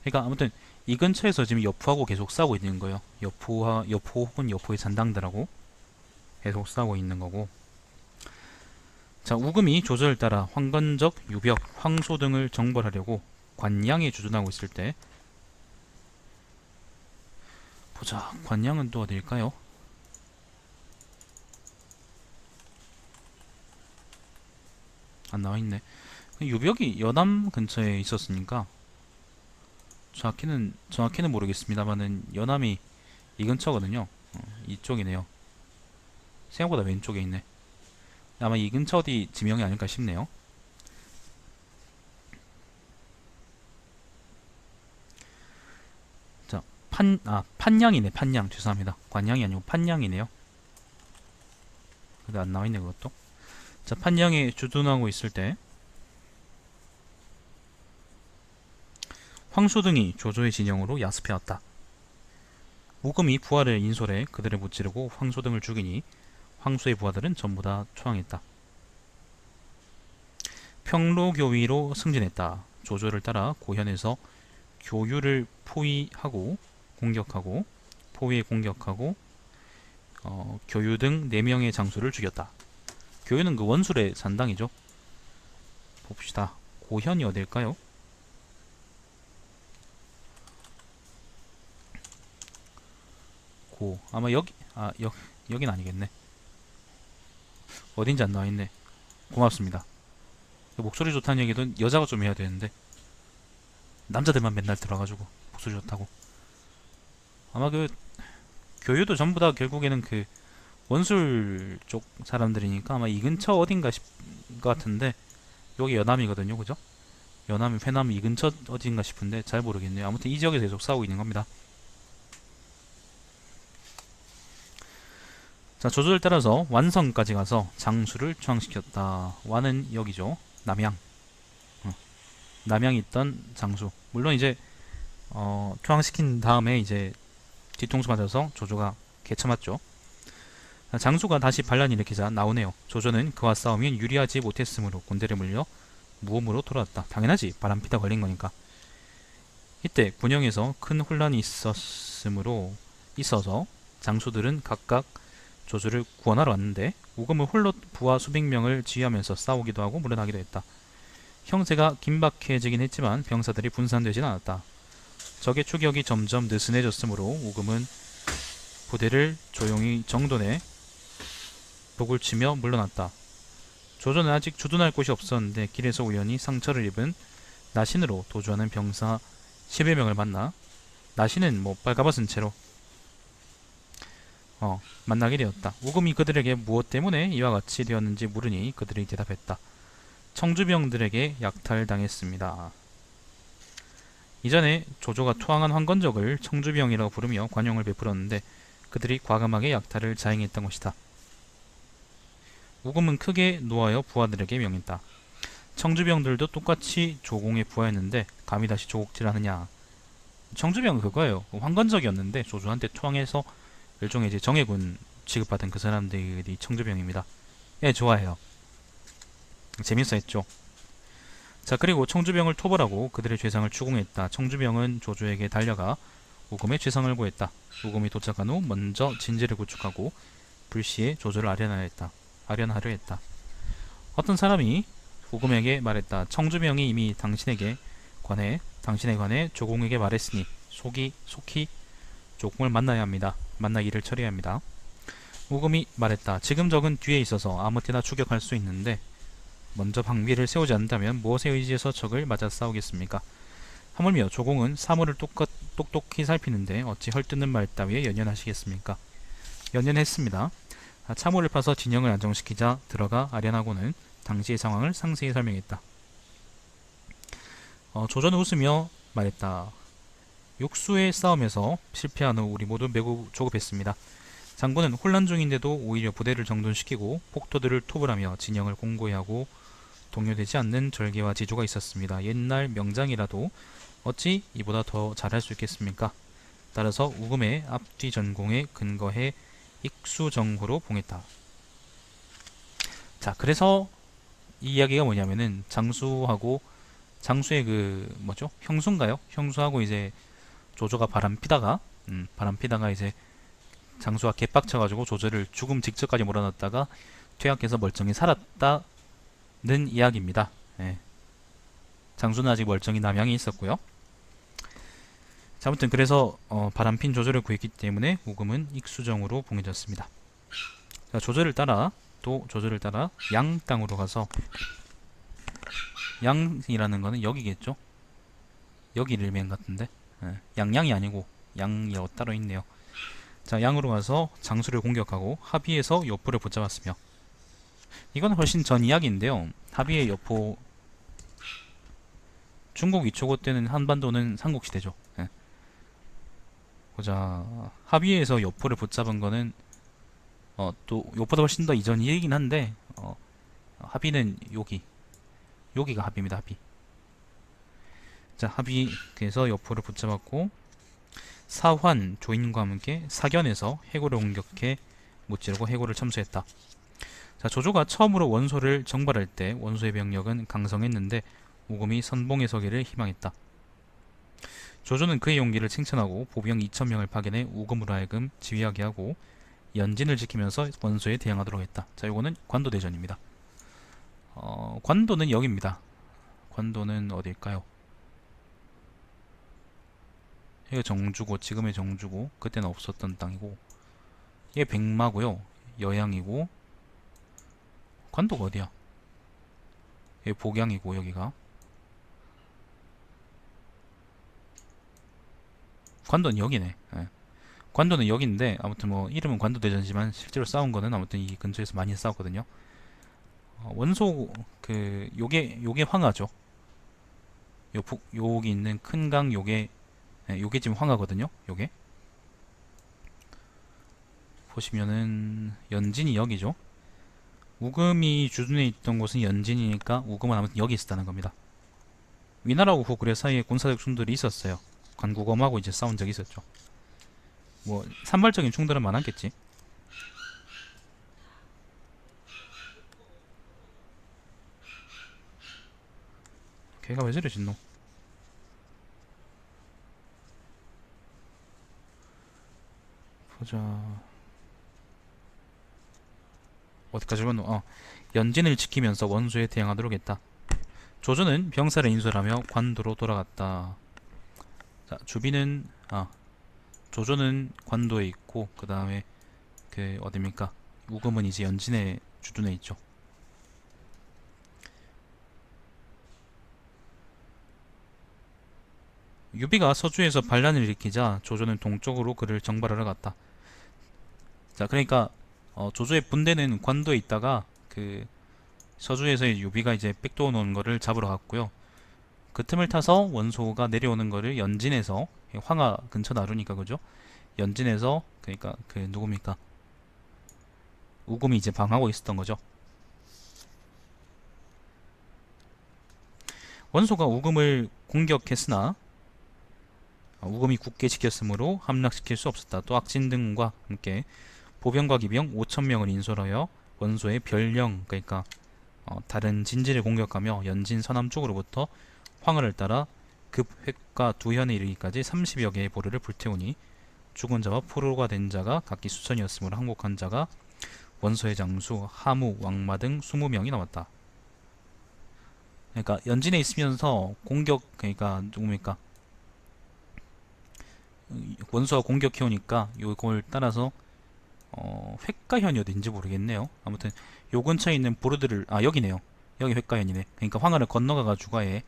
그러니까 아무튼 이 근처에서 지금 여포하고 계속 싸우고 있는 거예요. 여포 혹은 여포의 잔당들하고 계속 싸우고 있는 거고. 자, 우금이 조조를 따라 황건적, 유벽, 황소 등을 정벌하려고 관양에 주둔하고 있을 때, 보자. 관양은 또 어디일까요? 안 나와있네. 유벽이 연암 근처에 있었으니까 정확히는 모르겠습니다만은 연암이 이 근처거든요. 이쪽이네요. 생각보다 왼쪽에 있네. 아마 이 근처 어디 지명이 아닐까 싶네요. 자, 판양이네. 판양. 죄송합니다. 관양이 아니고 판양이네요. 근데 안 나와있네, 그것도. 자, 판양에 주둔하고 있을 때 황소 등이 조조의 진영으로 야습해왔다. 우금이 부하를 인솔해 그들을 무찌르고 황소 등을 죽이니 황소의 부하들은 전부 다 초항했다. 평로교위로 승진했다. 조조를 따라 고현에서 교유를 포위해 공격하고 교유 등 4명의 장수를 죽였다. 교유는 그 원술의 잔당이죠. 봅시다. 고현이 어딜까요? 아마 여긴 아니겠네. 어딘지 안 나와있네. 고맙습니다. 목소리 좋다는 얘기도 여자가 좀 해야 되는데 남자들만 맨날 들어가지고 목소리 좋다고. 아마 그 교유도 전부 다 결국에는 그 원술 쪽 사람들이니까 아마 이 근처 어딘가 싶은 것 같은데, 여기 연암이거든요, 그죠? 연암, 회남 이 근처 어딘가 싶은데 잘 모르겠네요. 아무튼 이 지역에서 계속 싸우고 있는 겁니다. 자, 조조를 따라서 완성까지 가서 장수를 투항시켰다. 완은 여기죠. 남양. 남양에 있던 장수. 물론 이제 투항시킨 다음에 이제 뒤통수 맞아서 조조가 개쳐맞죠. 장수가 다시 반란 일으키자 나오네요. 조조는 그와 싸우면 유리하지 못했으므로 군대를 물려 무음으로 돌아왔다. 당연하지. 바람피다 걸린 거니까. 이때 군영에서 큰 혼란이 있어서 장수들은 각각 조조를 구원하러 왔는데 우금은 홀로 부하 수백 명을 지휘하면서 싸우기도 하고 물러나기도 했다. 형세가 긴박해지긴 했지만 병사들이 분산되진 않았다. 적의 추격이 점점 느슨해졌으므로 우금은 부대를 조용히 정돈해 북을 치며 물러났다. 조조는 아직 주둔할 곳이 없었는데 길에서 우연히 상처를 입은 나신으로 도주하는 병사 10여 명을 만나 나신은 빨가벗은 채로 만나게 되었다. 우금이 그들에게 무엇 때문에 이와 같이 되었는지 물으니 그들이 대답했다. 청주병들에게 약탈당했습니다. 이전에 조조가 투항한 황건적을 청주병이라고 부르며 관용을 베풀었는데 그들이 과감하게 약탈을 자행했던 것이다. 우금은 크게 노하여 부하들에게 명했다. 청주병들도 똑같이 조공에 부하였는데 감히 다시 조국질하느냐. 청주병은 그거예요. 황건적이었는데 조조한테 투항해서 일종의 이제 정예군 취급받은 그 사람들이 청주병입니다. 예, 좋아해요. 재밌어 했죠. 자, 그리고 청주병을 토벌하고 그들의 죄상을 추궁했다. 청주병은 조조에게 달려가 우금의 죄상을 구했다. 우금이 도착한 후 먼저 진지를 구축하고 불시에 조조를 아련하려 했다. 어떤 사람이 우금에게 말했다. 청주병이 이미 당신에 관해 조공에게 말했으니 속히 조공을 만나야 합니다. 만나기를 처리해야 합니다. 우금이 말했다. 지금 적은 뒤에 있어서 아무 때나 추격할 수 있는데 먼저 방비를 세우지 않는다면 무엇에 의지해서 적을 맞아 싸우겠습니까? 하물며 조공은 사물을 똑똑히 살피는데 어찌 헐뜯는 말 따위에 연연하시겠습니까? 연연했습니다. 참호를 파서 진영을 안정시키자 들어가 아련하고는 당시의 상황을 상세히 설명했다. 조조는 웃으며 말했다. 육수의 싸움에서 실패한 후 우리 모두 매우 조급했습니다. 장군은 혼란 중인데도 오히려 부대를 정돈시키고 폭도들을 토벌하며 진영을 공고히 하고 동요되지 않는 절개와 지조가 있었습니다. 옛날 명장이라도 어찌 이보다 더 잘할 수 있겠습니까? 따라서 우금의 앞뒤 전공에 근거해 익수정후로 봉했다. 자, 그래서 이 이야기가 뭐냐면은 장수의 형수인가요? 형수하고 이제 조조가 바람피다가 이제 장수가 개빡쳐가지고 조조를 죽음 직전까지 몰아넣었다가 퇴학해서 멀쩡히 살았다는 이야기입니다. 예. 장수는 아직 멀쩡히 남양에 있었고요. 자, 아무튼 그래서 바람핀 조조를 구했기 때문에 우금은 익수정으로 봉해졌습니다. 자, 조조를 따라 양 땅으로 가서 양이라는 거는 여기겠죠? 여기 릴맨 같은데 양양이 아니고 양이라고 따로 있네요. 자, 양으로 가서 장수를 공격하고 합의에서 여포를 붙잡았으며 이건 훨씬 전 이야기인데요. 합의의 여포 중국 위초고 때는 한반도는 삼국시대죠. 예. 보자, 합의에서 여포를 붙잡은 거는 또 요보다 훨씬 더 이전 이야기긴 한데 합의는 여기가 합의입니다. 합의. 자, 합의에서 여포를 붙잡았고 사환 조인과 함께 사견에서 해고를 공격해 무찌르고 해고를 참수했다. 자, 조조가 처음으로 원소를 정발할 때 원소의 병력은 강성했는데 우금이 선봉에 서기를 희망했다. 조조는 그의 용기를 칭찬하고 보병 2,000명을 파견해 우금으로 하여금 지휘하게 하고 연진을 지키면서 원소에 대항하도록 했다. 자, 요거는 관도대전입니다. 관도는 여기입니다. 관도는 어딜까요? 여기가 정주고 지금의 정주고 그때는 없었던 땅이고 이게 백마고요. 여양이고 관도가 어디야? 여기 복양이고 여기가 관도는 여기네. 예. 관도는 여기인데 아무튼 이름은 관도대전이지만 실제로 싸운 거는 아무튼 이 근처에서 많이 싸웠거든요. 원소 요게 황하죠. 여기 있는 큰 강 요게 요게 지금 황하거든요. 요게 보시면은 연진이 여기죠. 우금이 주둔해 있던 곳은 연진이니까 우금은 아무튼 여기 있었다는 겁니다. 위나라하고 고구려 사이에 군사적 충돌이 있었어요. 관구검하고 이제 싸운 적이 있었죠. 뭐 산발적인 충돌은 많았겠지. 걔가 왜 저래 진노? 보자. 어디까지 봤노? 연진을 지키면서 원소에 대항하도록 했다. 조조는 병사를 인솔하며 관도로 돌아갔다. 자, 주비는 조조는 관도에 있고 그 다음에 그 어딥니까? 우금은 이제 연진에 주둔해 있죠. 유비가 서주에서 반란을 일으키자 조조는 동쪽으로 그를 정발하러 갔다. 자, 그러니까 조조의 분대는 관도에 있다가 그 서주에서 유비가 이제 백도어 놓은 거를 잡으러 갔고요. 그 틈을 타서 원소가 내려오는 거를 연진에서 황하 근처 나루니까 그죠? 연진에서 그러니까 그 누굽니까? 우금이 이제 방하고 있었던 거죠. 원소가 우금을 공격했으나 우금이 굳게 지켰으므로 함락시킬 수 없었다. 또 악진 등과 함께 보병과 기병 5,000명을 인솔하여 원소의 별령 그러니까 다른 진지를 공격하며 연진 서남 쪽으로부터 황하를 따라 급획과 두현에 이르기까지 30여 개의 보르를 불태우니 죽은 자와 포로가 된 자가 각기 수천이었으므로 항복한 자가 원소의 장수, 하무, 왕마 등 20명이 나왔다. 그러니까 연진에 있으면서 공격 그러니까 누굽니까? 원소가 공격해오니까 요걸 따라서 획가현이 어딘지 모르겠네요. 아무튼 요 근처에 있는 보르들을 여기네요. 여기 획가현이네. 그러니까 황하를 건너가가지고 아예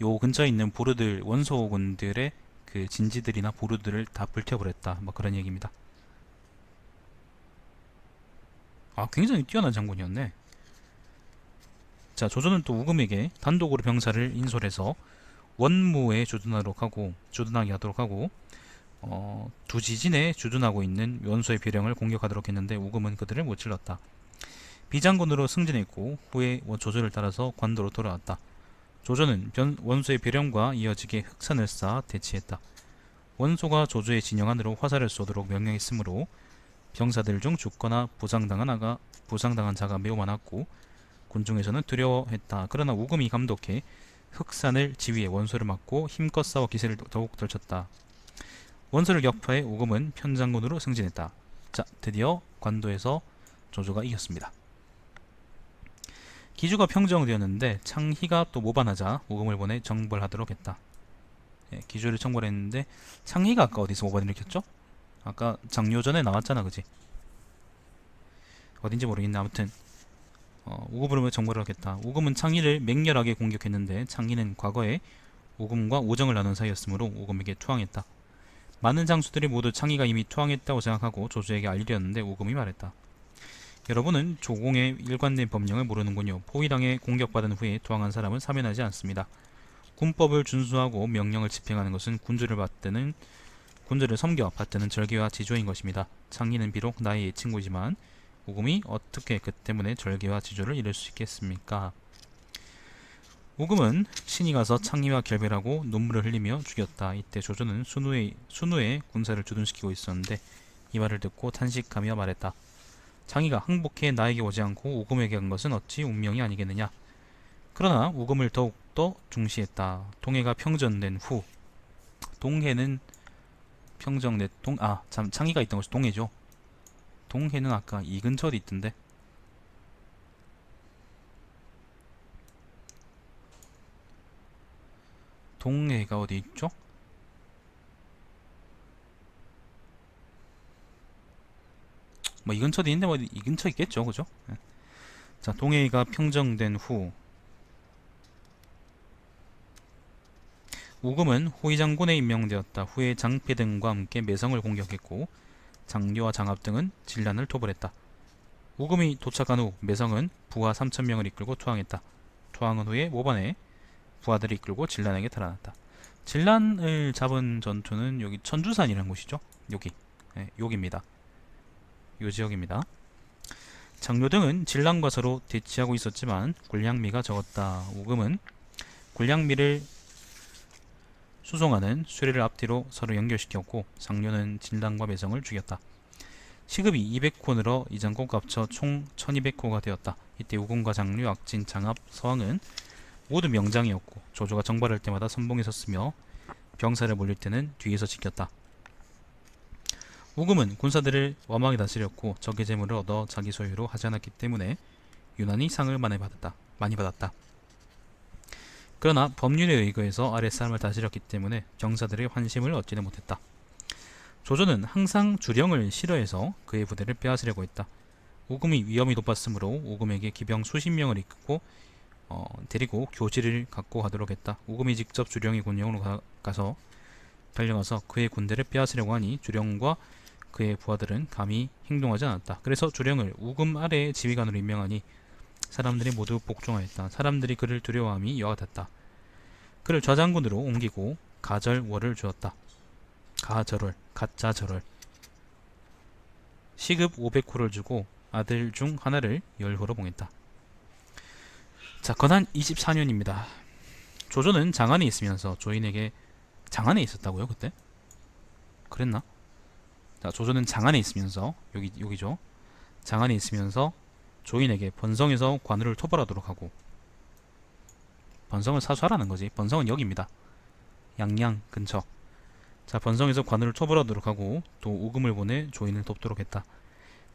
요 근처에 있는 보르들 원소군들의 그 진지들이나 보르들을 다 불태워버렸다. 뭐 그런 얘기입니다. 굉장히 뛰어난 장군이었네. 자, 조조는 또 우금에게 단독으로 병사를 인솔해서 원무에 주둔하게 하도록 하고 두 지진에 주둔하고 있는 원소의 비령을 공격하도록 했는데 우금은 그들을 못 질렀다. 비장군으로 승진했고 후에 조조를 따라서 관도로 돌아왔다. 조조는 원소의 비령과 이어지게 흑산을 쌓아 대치했다. 원소가 조조의 진영 안으로 화살을 쏘도록 명령했으므로 병사들 중 죽거나 부상당한 자가 매우 많았고 군중에서는 두려워했다. 그러나 우금이 감독해 흑산을 지휘해 원소를 막고 힘껏 싸워 기세를 더욱 떨쳤다. 원소를 격파해 우금은 편장군으로 승진했다. 자, 드디어 관도에서 조조가 이겼습니다. 기주가 평정되었는데 창희가 또 모반하자 우금을 보내 정벌하도록 했다. 기주를 청벌했는데 창희가 아까 어디서 모반을 일으켰죠? 아까 장요전에 나왔잖아, 그지? 어딘지 모르겠네. 아무튼 우금을 정벌을 하겠다. 우금은 창희를 맹렬하게 공격했는데 창희는 과거에 우금과 우정을 나눈 사이였으므로 우금에게 투항했다. 많은 장수들이 모두 창희가 이미 투항했다고 생각하고 조조에게 알리려는데 우금이 말했다. 여러분은 조공의 일관된 법령을 모르는군요. 포위당에 공격받은 후에 투항한 사람은 사면하지 않습니다. 군법을 준수하고 명령을 집행하는 것은 군주를 섬겨 받드는 절개와 지조인 것입니다. 창희는 비록 나의 친구이지만 우금이 어떻게 그 때문에 절개와 지조를 이룰 수 있겠습니까? 우금은 신이 가서 창희와 결별하고 눈물을 흘리며 죽였다. 이때 조조는 순우의 군사를 주둔시키고 있었는데 이 말을 듣고 탄식하며 말했다. 창희가 항복해 나에게 오지 않고 우금에게 간 것은 어찌 운명이 아니겠느냐. 그러나 우금을 더욱더 중시했다. 동해가 평전된 후 동해는 평정된 창희가 있던 곳이 동해죠. 동해는 아까 이 근처에 있던데. 동해가 어디 있죠? 뭐 이 근처도 있는데 뭐 이 근처 있겠죠, 그죠? 자, 동해가 평정된 후 우금은 호위 장군에 임명되었다. 후에 장패 등과 함께 매성을 공격했고 장려와 장압 등은 진란을 토벌했다. 우금이 도착한 후 매성은 부하 3,000명을 이끌고 투항했다. 투항한 후에 모반에 부하들을 이끌고 진란에게 달아났다. 진란을 잡은 전투는 여기 천주산이라는 곳이죠. 여기, 네, 여기입니다. 요 지역입니다. 장료등은 진란과 서로 대치하고 있었지만 군량미가 적었다. 우금은 군량미를 수송하는 수레를 앞뒤로 서로 연결시켰고 장료는 진란과 매성을 죽였다. 시급이 200호 늘어 이장고가 합쳐 총 1200호가 되었다. 이때 우금과 장류, 악진, 장압, 서왕은 모두 명장이었고 조조가 정발할 때마다 선봉에 섰으며 병사를 몰릴 때는 뒤에서 지켰다. 우금은 군사들을 엄하게 다스렸고 적의 재물을 얻어 자기 소유로 하지 않았기 때문에 유난히 상을 많이 받았다. 그러나 법률에 의거해서 아랫사람을 다스렸기 때문에 병사들의 환심을 얻지는 못했다. 조조는 항상 주령을 싫어해서 그의 부대를 빼앗으려고 했다. 우금이 위험이 높았으므로 우금에게 기병 수십 명을 이끌고 데리고 교지를 갖고 가도록 했다. 우금이 직접 주령의 군령으로 가서 달려가서 그의 군대를 빼앗으려고 하니 주령과 그의 부하들은 감히 행동하지 않았다. 그래서 주령을 우금 아래의 지휘관으로 임명하니 사람들이 모두 복종하였다. 사람들이 그를 두려워함이 이와 같았다. 그를 좌장군으로 옮기고 가절월을 주었다. 가짜절월. 시급 500호를 주고 아들 중 하나를 열호로 봉했다. 자, 건한 24년입니다. 조조는 장안에 있으면서 조인에게 장안에 있었다고요? 그때? 그랬나? 자, 조조는 장안에 있으면서 여기죠. 장안에 있으면서 조인에게 번성에서 관우를 토벌하도록 하고 번성을 사수하라는 거지. 번성은 여기입니다. 양양 근처. 자, 번성에서 관우를 토벌하도록 하고 또 우금을 보내 조인을 돕도록 했다.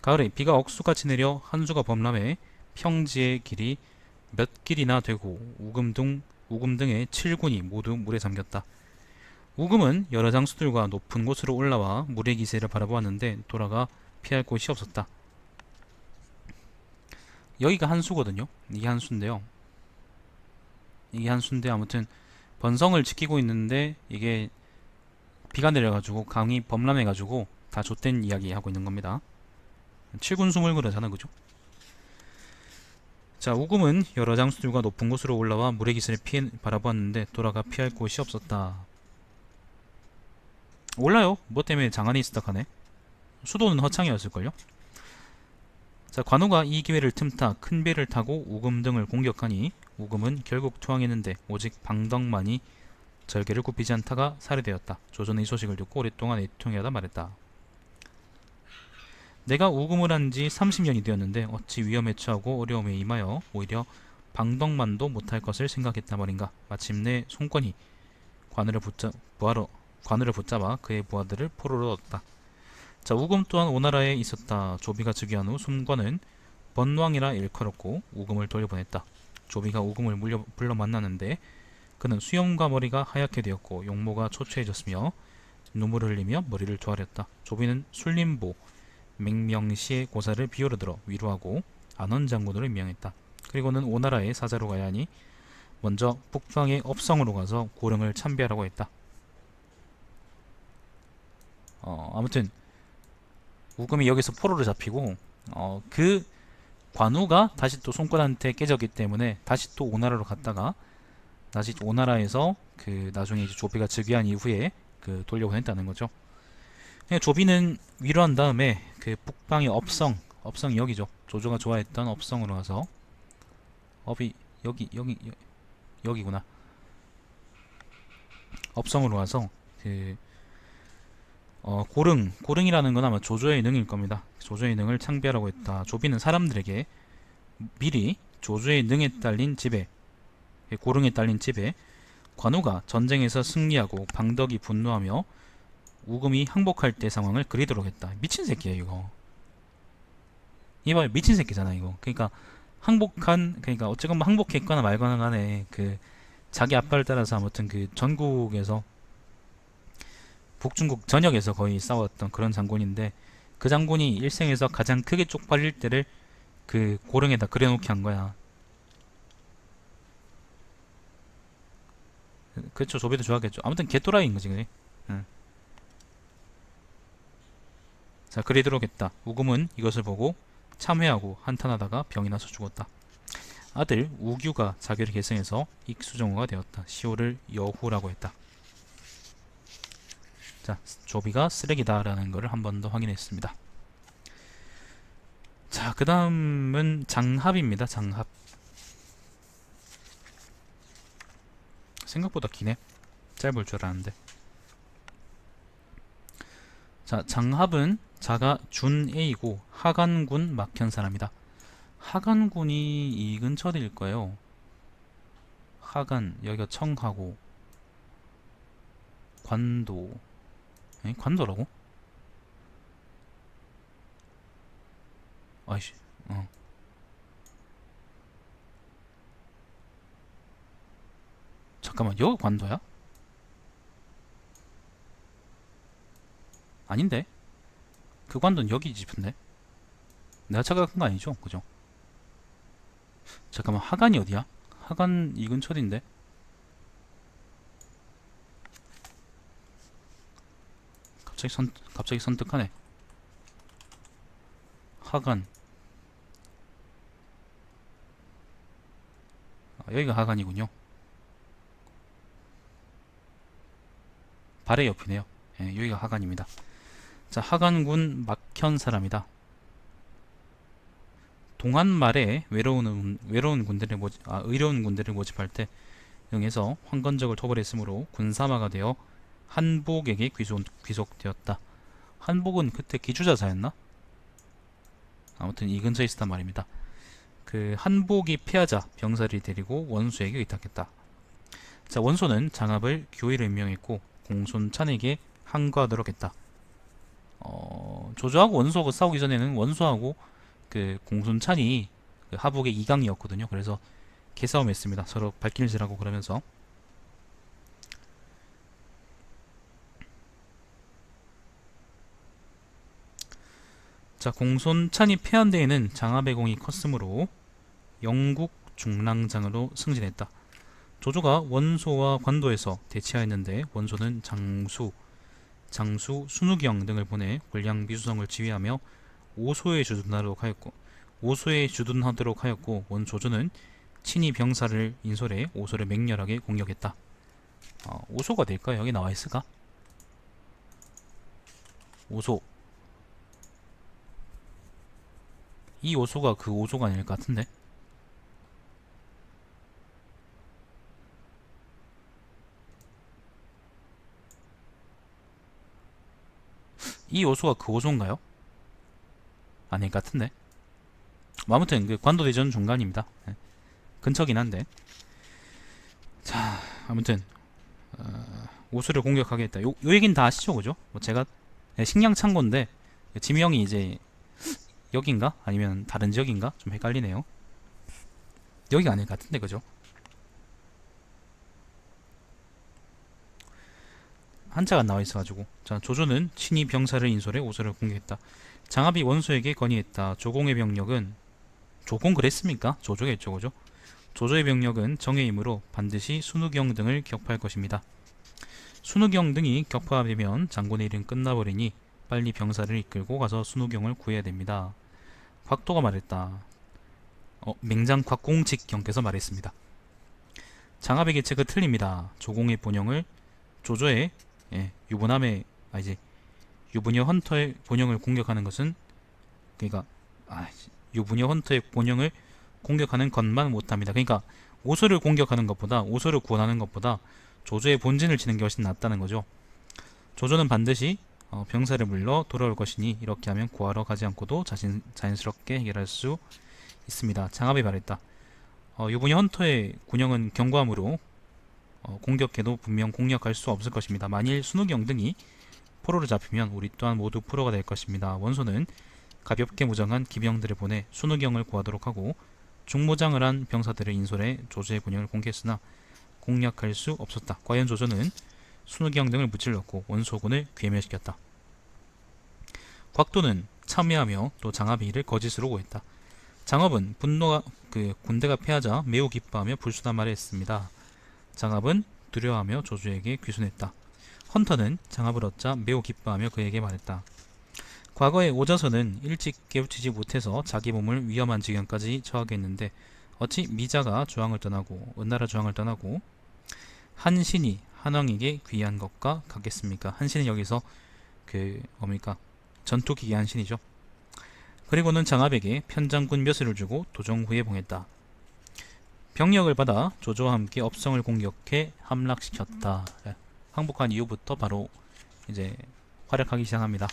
가을에 비가 억수같이 내려 한수가 범람해 평지의 길이 몇 길이나 되고 우금 등의 7군이 모두 물에 잠겼다. 우금은 여러 장수들과 높은 곳으로 올라와 물의 기세를 바라보았는데 돌아가 피할 곳이 없었다. 여기가 한수거든요. 이게 한수인데요. 아무튼 번성을 지키고 있는데 이게 비가 내려가지고 강이 범람해가지고 다 좆된 이야기 하고 있는 겁니다. 7군 스물그러잖아, 그죠? 자, 우금은 여러 장수들과 높은 곳으로 올라와 물의 기세를 바라보았는데 돌아가 피할 곳이 없었다. 몰라요. 뭐 때문에 장안에 있었다 하네. 수도는 허창이었을걸요. 자, 관우가 이 기회를 틈타 큰 배를 타고 우금 등을 공격하니 우금은 결국 투항했는데 오직 방덕만이 절개를 굽히지 않다가 살해되었다. 조조는 이 소식을 듣고 오랫동안 애통해하다 말했다. 내가 우금을 한 지 30년이 되었는데 어찌 위험에 처하고 어려움에 임하여 오히려 방덕만도 못할 것을 생각했단 말인가. 마침내 송권이 관우를 붙잡아 그의 부하들을 포로로 얻었다. 자, 우금 또한 오나라에 있었다. 조비가 즉위한 후 송권은 번왕이라 일컬었고 우금을 돌려보냈다. 조비가 우금을 불러 만났는데 그는 수염과 머리가 하얗게 되었고 용모가 초췌해졌으며 눈물을 흘리며 머리를 조아렸다. 조비는 술림보 맹명시의 고사를 비호로 들어 위로하고 안원장군으로 임명했다. 그리고는 오나라의 사자로 가야 하니 먼저 북방의 업성으로 가서 고령을 참배하라고 했다. 아무튼 우금이 여기서 포로를 잡히고 그 관우가 다시 또 송권한테 깨졌기 때문에 다시 또 오나라로 갔다가 다시 오나라에서 그 나중에 이제 조비가 즉위한 이후에 그 돌려보냈다는 거죠. 조비는 위로한 다음에 그 북방의 업성이 여기죠. 조조가 좋아했던 업성으로 가서 업이 여기구나. 업성으로 가서 그 고릉이라는 건 아마 조조의 능일 겁니다. 조조의 능을 창비하라고 했다. 조비는 사람들에게 미리 조조의 능에 딸린 집에 고릉에 딸린 집에 관우가 전쟁에서 승리하고 방덕이 분노하며 우금이 항복할 때 상황을 그리도록 했다. 미친 새끼야 이거. 이봐, 미친 새끼잖아 이거. 그러니까 어쨌건 뭐 항복했거나 말거나 간에 그 자기 아빠를 따라서 아무튼 그 전국에서 북중국 전역에서 거의 싸웠던 그런 장군인데 그 장군이 일생에서 가장 크게 쪽팔릴 때를 그 고릉에다 그려놓게 한 거야. 그렇죠. 조비도 좋아하겠죠. 아무튼 개또라이인 거지, 그래. 응. 자, 그리도록 했다. 우금은 이것을 보고 참회하고 한탄하다가 병이 나서 죽었다. 아들 우규가 자교를 계승해서 익수정후가 되었다. 시호를 여후라고 했다. 자, 조비가 쓰레기다라는 것을 한 번 더 확인했습니다. 자, 그 다음은 장합입니다. 장합. 생각보다 기네. 짧을 줄 알았는데. 자, 장합은 자가 준A이고 하간군 막현사랍니다. 하간군이 이 근처일 거예요. 하간, 여기가 청하고 관도. 관도라고? 아이씨. 잠깐만, 여기 관도야? 아닌데? 그 관도는 여기지 싶은데? 내가 착각한 거 아니죠? 그죠? 잠깐만, 하간이 어디야? 하간 이 근처인데? 갑자기 선택하네. 하간. 여기가 하간이군요. 발의 옆이네요. 여기가 하간입니다. 자, 하간군 막현사랍니다. 동한 말에 의로운 군대를 모집할 때 응해서 황건적을 토벌했으므로 군사마가 되어 한복에게 귀속되었다. 한복은 그때 기주자사였나? 아무튼 이 근처에 있었단 말입니다. 그 한복이 패하자 병사를 데리고 원소에게 의탁했다. 자, 원소는 장합을 교의로 임명했고 공손찬에게 항거하도록 했다. 조조하고 원소하고 싸우기 전에는 원소하고 그 공손찬이 그 하복의 이강이었거든요. 그래서 개싸움했습니다. 서로 발길질하고 그러면서. 자, 공손찬이 패한 데에는 장합의 공이 컸으므로 영국 중랑장으로 승진했다. 조조가 원소와 관도에서 대치하였는데 원소는 장수, 순우경 등을 보내 곤량 미수성을 지휘하며 오소에 주둔하도록 하였고 원조조는 친히 병사를 인솔해 오소를 맹렬하게 공격했다. 오소가 될까요? 여기 나와 있을까? 오소. 이 오소가 그 오소가 아닐 것 같은데. 이 오소가 그 오소인가요? 아닐 것 같은데. 아무튼 그 관도대전 중간입니다. 근처긴 한데. 자, 아무튼 오수를 공격하겠다. 요 얘기는 다 아시죠, 그죠? 뭐 제가 식량 창고인데 지명이 이제 여긴가? 아니면 다른 지역인가? 좀 헷갈리네요. 여기가 아닐 것 같은데, 그죠? 한자가 나와 있어가지고. 자, 조조는 친히 병사를 인솔해 오소를 공격했다. 장합이 원소에게 건의했다. 조공의 병력은 조공 그랬습니까? 조조겠죠, 그죠? 조조의 병력은 정의 힘으로 반드시 순우경 등을 격파할 것입니다. 순우경 등이 격파되면 장군의 일은 끝나버리니 빨리 병사를 이끌고 가서 순우경을 구해야 됩니다. 곽도가 말했다. 맹장 곽공직경께서 말했습니다. 장합의 계책은 틀립니다. 조공의 본영을 조조의 유부녀 헌터의 본영을 공격하는 것은 그러니까 유부녀 헌터의 본영을 공격하는 것만 못합니다. 그러니까 오소를 공격하는 것보다 오소를 구원하는 것보다 조조의 본진을 치는 게 훨씬 낫다는 거죠. 조조는 반드시 병사를 물러 돌아올 것이니 이렇게 하면 구하러 가지 않고도 자연스럽게 해결할 수 있습니다. 장합이 말했다. 유부녀 헌터의 군영은 견고함으로 공격해도 분명 공략할 수 없을 것입니다. 만일 순우경 등이 포로를 잡히면 우리 또한 모두 포로가 될 것입니다. 원소는 가볍게 무장한 기병들을 보내 순우경을 구하도록 하고 중무장을 한 병사들을 인솔해 조조의 군영을 공개했으나 공략할 수 없었다. 과연 조조는 순우경 등을 무찔렀고 원소군을 괴멸시켰다. 곽도는 참여하며 또 장합의 일을 거짓으로 고했다. 장합은 군대가 패하자 매우 기뻐하며 불수단말을 했습니다. 장합은 두려워하며 조조에게 귀순했다. 헌터는 장합을 얻자 매우 기뻐하며 그에게 말했다. 과거에 오자선은 일찍 깨우치지 못해서 자기 몸을 위험한 지경까지 처하게 했는데 어찌 미자가 주왕을 떠나고 은나라 주왕을 떠나고 한신이 한왕에게 귀한 것과 같겠습니까? 한신은 여기서 그 뭡니까? 전투기계 한신이죠. 그리고는 장압에게 편장군 몇을 주고 도정 후에 봉했다. 병력을 받아 조조와 함께 업성을 공격해 함락시켰다. 항복한 이후부터 바로 이제 활약하기 시작합니다.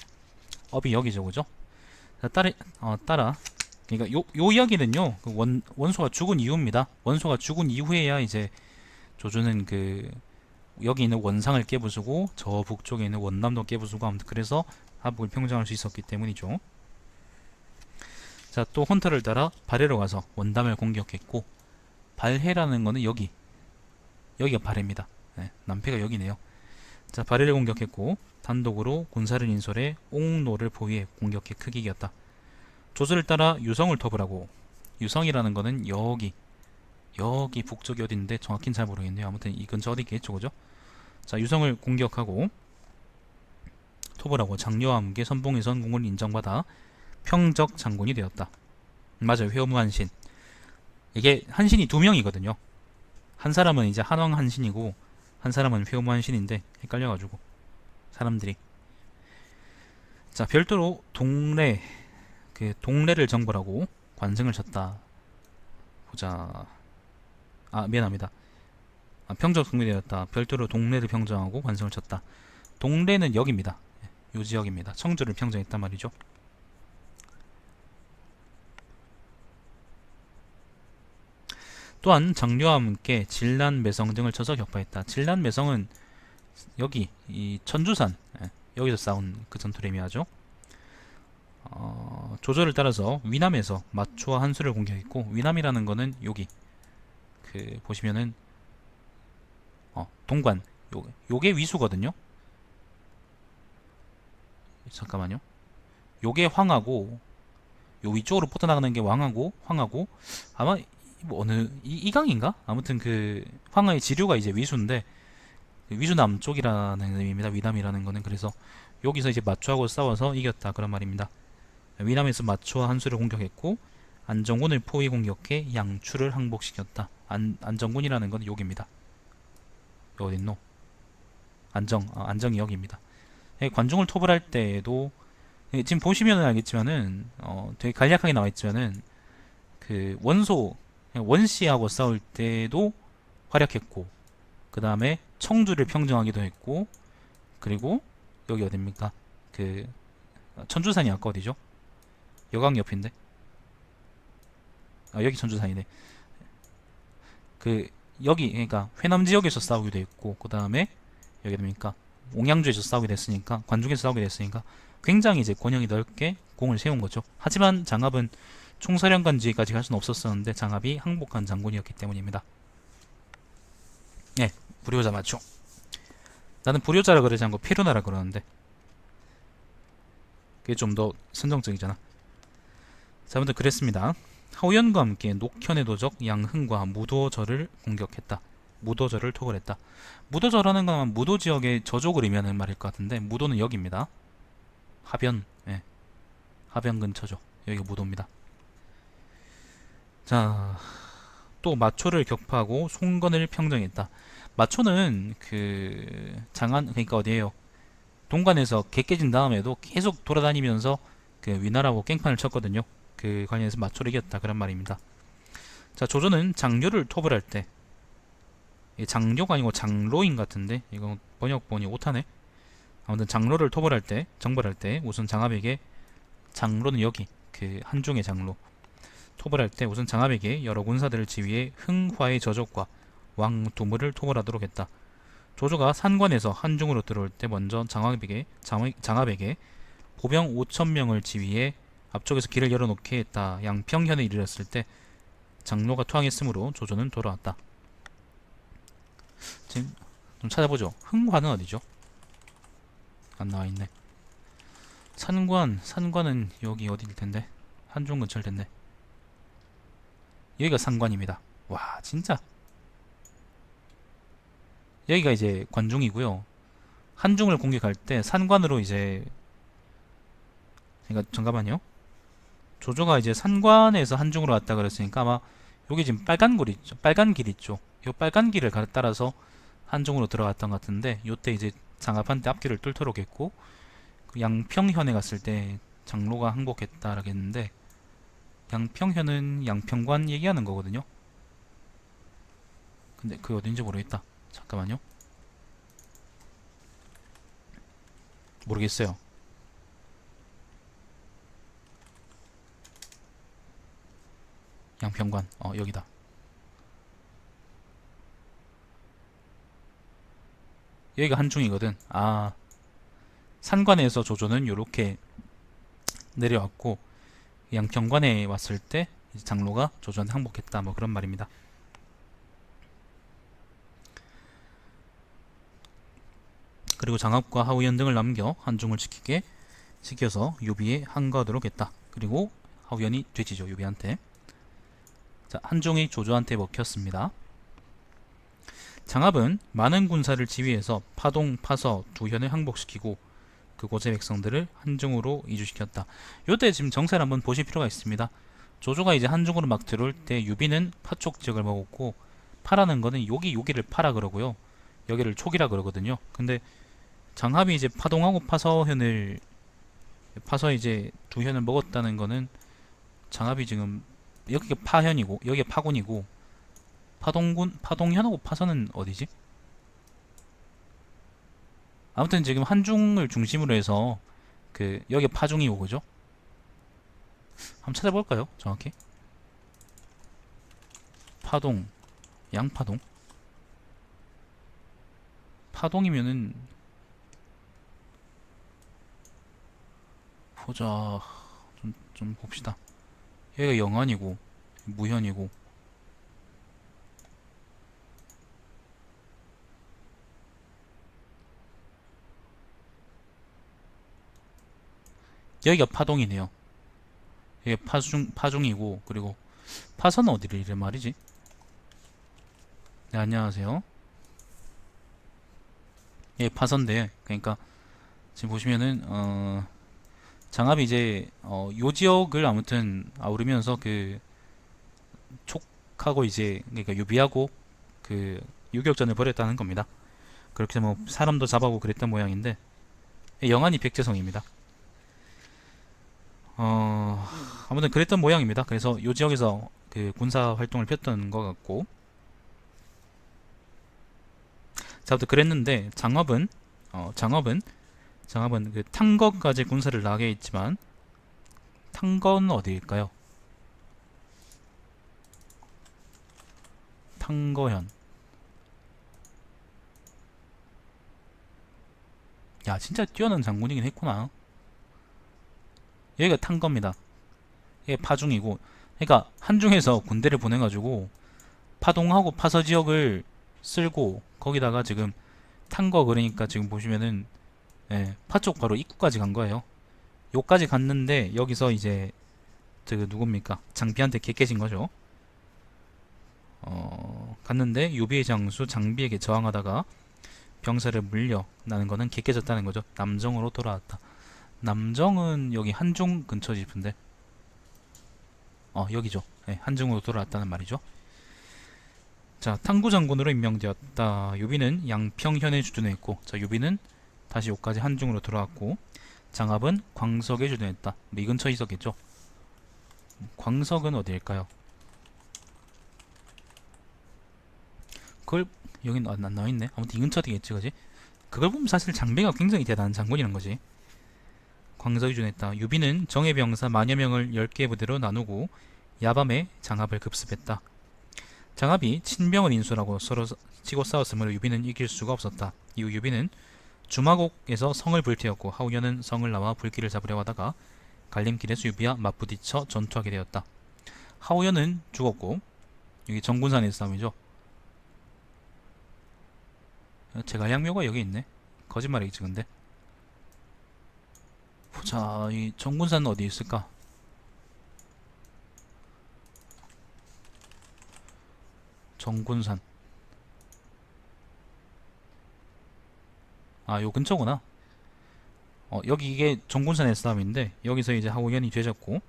업이 여기죠, 그죠? 자, 따라 그러니까 요 이야기는요, 그 원소가 죽은 이후입니다. 원소가 죽은 이후에야 이제 조조는 그 여기 있는 원상을 깨부수고 저 북쪽에 있는 원남도 깨부수고 아무튼 그래서 합국을 평정할 수 있었기 때문이죠. 자, 또 헌터를 따라 발해로 가서 원담을 공격했고, 발해라는 거는 여기가 발해입니다. 네, 남패가 여기네요. 자, 발해를 공격했고 단독으로 군사를 인솔해 옥노를 포위해 공격해 크게 이겼다. 조조를 따라 유성을 토벌하고, 유성이라는 거는 여기 북쪽이 어딘데 정확히는 잘 모르겠네요. 아무튼 이 근처 어디 있겠죠, 그죠? 자, 유성을 공격하고 토벌하고 장려와 함께 선봉의 전공을 인정받아 평적 장군이 되었다. 맞아요, 회오무 한신. 이게 한신이 두 명이거든요. 한 사람은 이제 한왕 한신이고 한 사람은 회오무 한신인데 헷갈려가지고 사람들이. 자, 별도로 동래를 정벌하고 관승을 쳤다. 보자. 미안합니다. 평적 승리 되었다. 별도로 동래를 평정하고 관승을 쳤다. 동래는 여기입니다. 요 지역입니다. 청주를 평정했단 말이죠. 또한 장려와 함께 진란, 매성 등을 쳐서 격파했다. 진란, 매성은 여기 이 천주산, 여기서 싸운 그 전투를 의미하죠. 조조를 따라서 위남에서 마초와 한수를 공격했고, 위남이라는 거는 여기 그 보시면은 동관, 요게 위수거든요. 잠깐만요. 요게 황하고 요 위쪽으로 뻗어나가는 게 황하고 아마 뭐 어느 이강인가? 아무튼 그 황하의 지류가 이제 위수인데 위수 남쪽이라는 의미입니다. 위남이라는 거는. 그래서 여기서 이제 마초하고 싸워서 이겼다 그런 말입니다. 위남에서 마초와 한수를 공격했고 안정군을 포위 공격해 양추를 항복시켰다. 안정군이라는 건 여기입니다. 여기 어딨노? 안정이 여기입니다. 관중을 토벌할 때에도 지금 보시면은 알겠지만은 되게 간략하게 나와 있지만은 그 원씨하고 싸울 때도 활약했고, 그 다음에 청주를 평정하기도 했고, 그리고 여기 어딥니까? 그 천주산이 아까 어디죠? 여강 옆인데. 여기 천주산이네. 그 여기 그러니까 회남 지역에서 싸우기도 했고, 그 다음에 여기 어딥니까? 옹양주에서 싸우게 됐으니까, 관중에서 싸우게 됐으니까 굉장히 이제 권역이 넓게 공을 세운 거죠. 하지만 장압은 총사령관지까지 갈 수는 없었었는데 장압이 항복한 장군이었기 때문입니다. 네, 불효자 맞죠? 나는 불효자라 그러지 않고 필요나라 그러는데 그게 좀 더 선정적이잖아. 자, 아무튼 그랬습니다. 하우연과 함께 녹현의 도적 양흥과 무도절을 공격했다. 무도절을 토벌했다. 무도절하는 건 아마 무도 지역의 저족을 의미하는 말일 것 같은데, 무도는 여기입니다. 하변, 하변 근처죠. 여기가 무도입니다. 자, 또 마초를 격파하고 송건을 평정했다. 마초는 그 장안, 그러니까 어디에요? 동관에서 개 깨진 다음에도 계속 돌아다니면서 그 위나라하고 깽판을 쳤거든요. 그 관련해서 마초를 이겼다 그런 말입니다. 자, 조조는 장료를 토벌할 때, 장료가 아니고 장로인 같은데 이거 번역본이 오타네. 아무튼 장로를 토벌할 때, 정벌할 때 우선 장압에게, 장로는 여기 그 한중의 장로, 토벌할 때 우선 장압에게 여러 군사들을 지휘해 흥화의 저족과 왕두무를 토벌하도록 했다. 조조가 산관에서 한중으로 들어올 때 먼저 장압에게 보병 5,000명을 지휘해 앞쪽에서 길을 열어놓게 했다. 양평현에 이르렀을 때 장로가 투항했으므로 조조는 돌아왔다. 지금 좀 찾아보죠. 흥화는 어디죠? 안 나와있네. 산관은 여기 어디일 텐데, 한중 근처일 텐데. 여기가 산관입니다. 와, 진짜 여기가 이제 관중이고요. 한중을 공격할 때 산관으로 이제, 그러니까 잠깐만요. 조조가 이제 산관에서 한중으로 왔다 그랬으니까 아마 여기 지금 빨간 길 있죠. 빨간 길 있죠. 요 빨간 길을 따라서 한중으로 들어갔던 것 같은데 요때 이제 장합한테 앞길을 뚫도록 했고 그 양평현에 갔을 때 장로가 항복했다라고 했는데 양평현은 양평관 얘기하는 거거든요. 근데 그게 어딘지 모르겠다. 잠깐만요. 모르겠어요. 양평관 여기다. 여기가 한중이거든. 아, 산관에서 조조는 요렇게 내려왔고 양평관에 왔을 때 이제 장로가 조조한테 항복했다 뭐 그런 말입니다. 그리고 장합과 하우연 등을 남겨 한중을 지켜서 유비에 항거하도록 했다. 그리고 하우연이 되지죠, 유비한테. 자, 한중이 조조한테 먹혔습니다. 장합은 많은 군사를 지휘해서 파동, 파서 두 현을 항복시키고 그곳의 백성들을 한중으로 이주시켰다. 요때 지금 정세를 한번 보실 필요가 있습니다. 조조가 이제 한중으로 막 들어올 때 유비는 파쪽 지역을 먹었고 파라는 거는 여기를 파라 그러고요. 여기를 촉이라 그러거든요. 근데 장합이 이제 파동하고 파서 이제 두 현을 먹었다는 거는 장합이 지금 여기가 파현이고 여기가 파군이고 파동현하고 파서는 어디지? 아무튼 지금 한중을 중심으로 해서 그 여기 파중이고 그죠? 한번 찾아볼까요? 정확히 파동 양파동 파동이면은 보자 좀 봅시다. 여기가 영안이고 무현이고 여기가 파동이네요. 여기 파중이고 그리고 파서는 어디를 이래 말이지? 네, 안녕하세요. 예, 파선데 그러니까 지금 보시면은 장합이 이제 요 지역을 아무튼 아우르면서 그 촉하고 이제 그러니까 유비하고 그 유격전을 벌였다는 겁니다. 그렇게 뭐 사람도 잡아오고 그랬던 모양인데 영안이 백제성입니다. 아무튼 그랬던 모양입니다. 그래서 요 지역에서 그 군사 활동을 폈던 것 같고 자, 아무튼 그랬는데 장업은 그 탕거까지 군사를 나게 했지만 탕거는 어디일까요? 탕거현. 야, 진짜 뛰어난 장군이긴 했구나. 여기가 탕거입니다. 이게 파중이고, 그러니까 한중에서 군대를 보내가지고 파동하고 파서 지역을 쓸고 거기다가 지금 탕거 그러니까 지금 보시면은 파쪽 바로 입구까지 간 거예요. 요까지 갔는데 여기서 이제 그 누굽니까? 장비한테 개깨진 거죠. 갔는데 유비의 장수 장비에게 저항하다가 병사를 물려 나는 거는 개깨졌다는 거죠. 남정으로 돌아왔다. 남정은 여기 한중 근처 싶은데 여기죠. 한중으로 돌아왔다는 말이죠. 자, 탕구 장군으로 임명되었다. 유비는 양평현에 주둔했고, 자, 유비는 다시 여기까지 한중으로 돌아왔고, 장합은 광석에 주둔했다. 이 근처에 있었겠죠. 광석은 어디일까요? 그걸 여기 안 나와있네. 아무튼 이 근처 되겠지, 그지? 그걸 보면 사실 장비가 굉장히 대단한 장군이란 거지. 광석에 주둔했다. 유비는 정예병사 만여 명을 10개 부대로 나누고 야밤에 장합을 급습했다. 장합이 친병을 인수하고 서로 치고 싸웠으므로 유비는 이길 수가 없었다. 이후 유비는 주마곡에서 성을 불태웠고 하우연은 성을 나와 불길을 잡으려 하다가 갈림길에서 유비와 맞부딪혀 전투하게 되었다. 하우연은 죽었고 여기 정군산의 싸움이죠. 제갈량묘가 여기 있네. 거짓말이겠지 근데. 보자, 이 정군산은 어디 있을까? 정군산. 요 근처구나. 여기 이게 정군산의 싸움인데 여기서 이제 하우연이 되졌고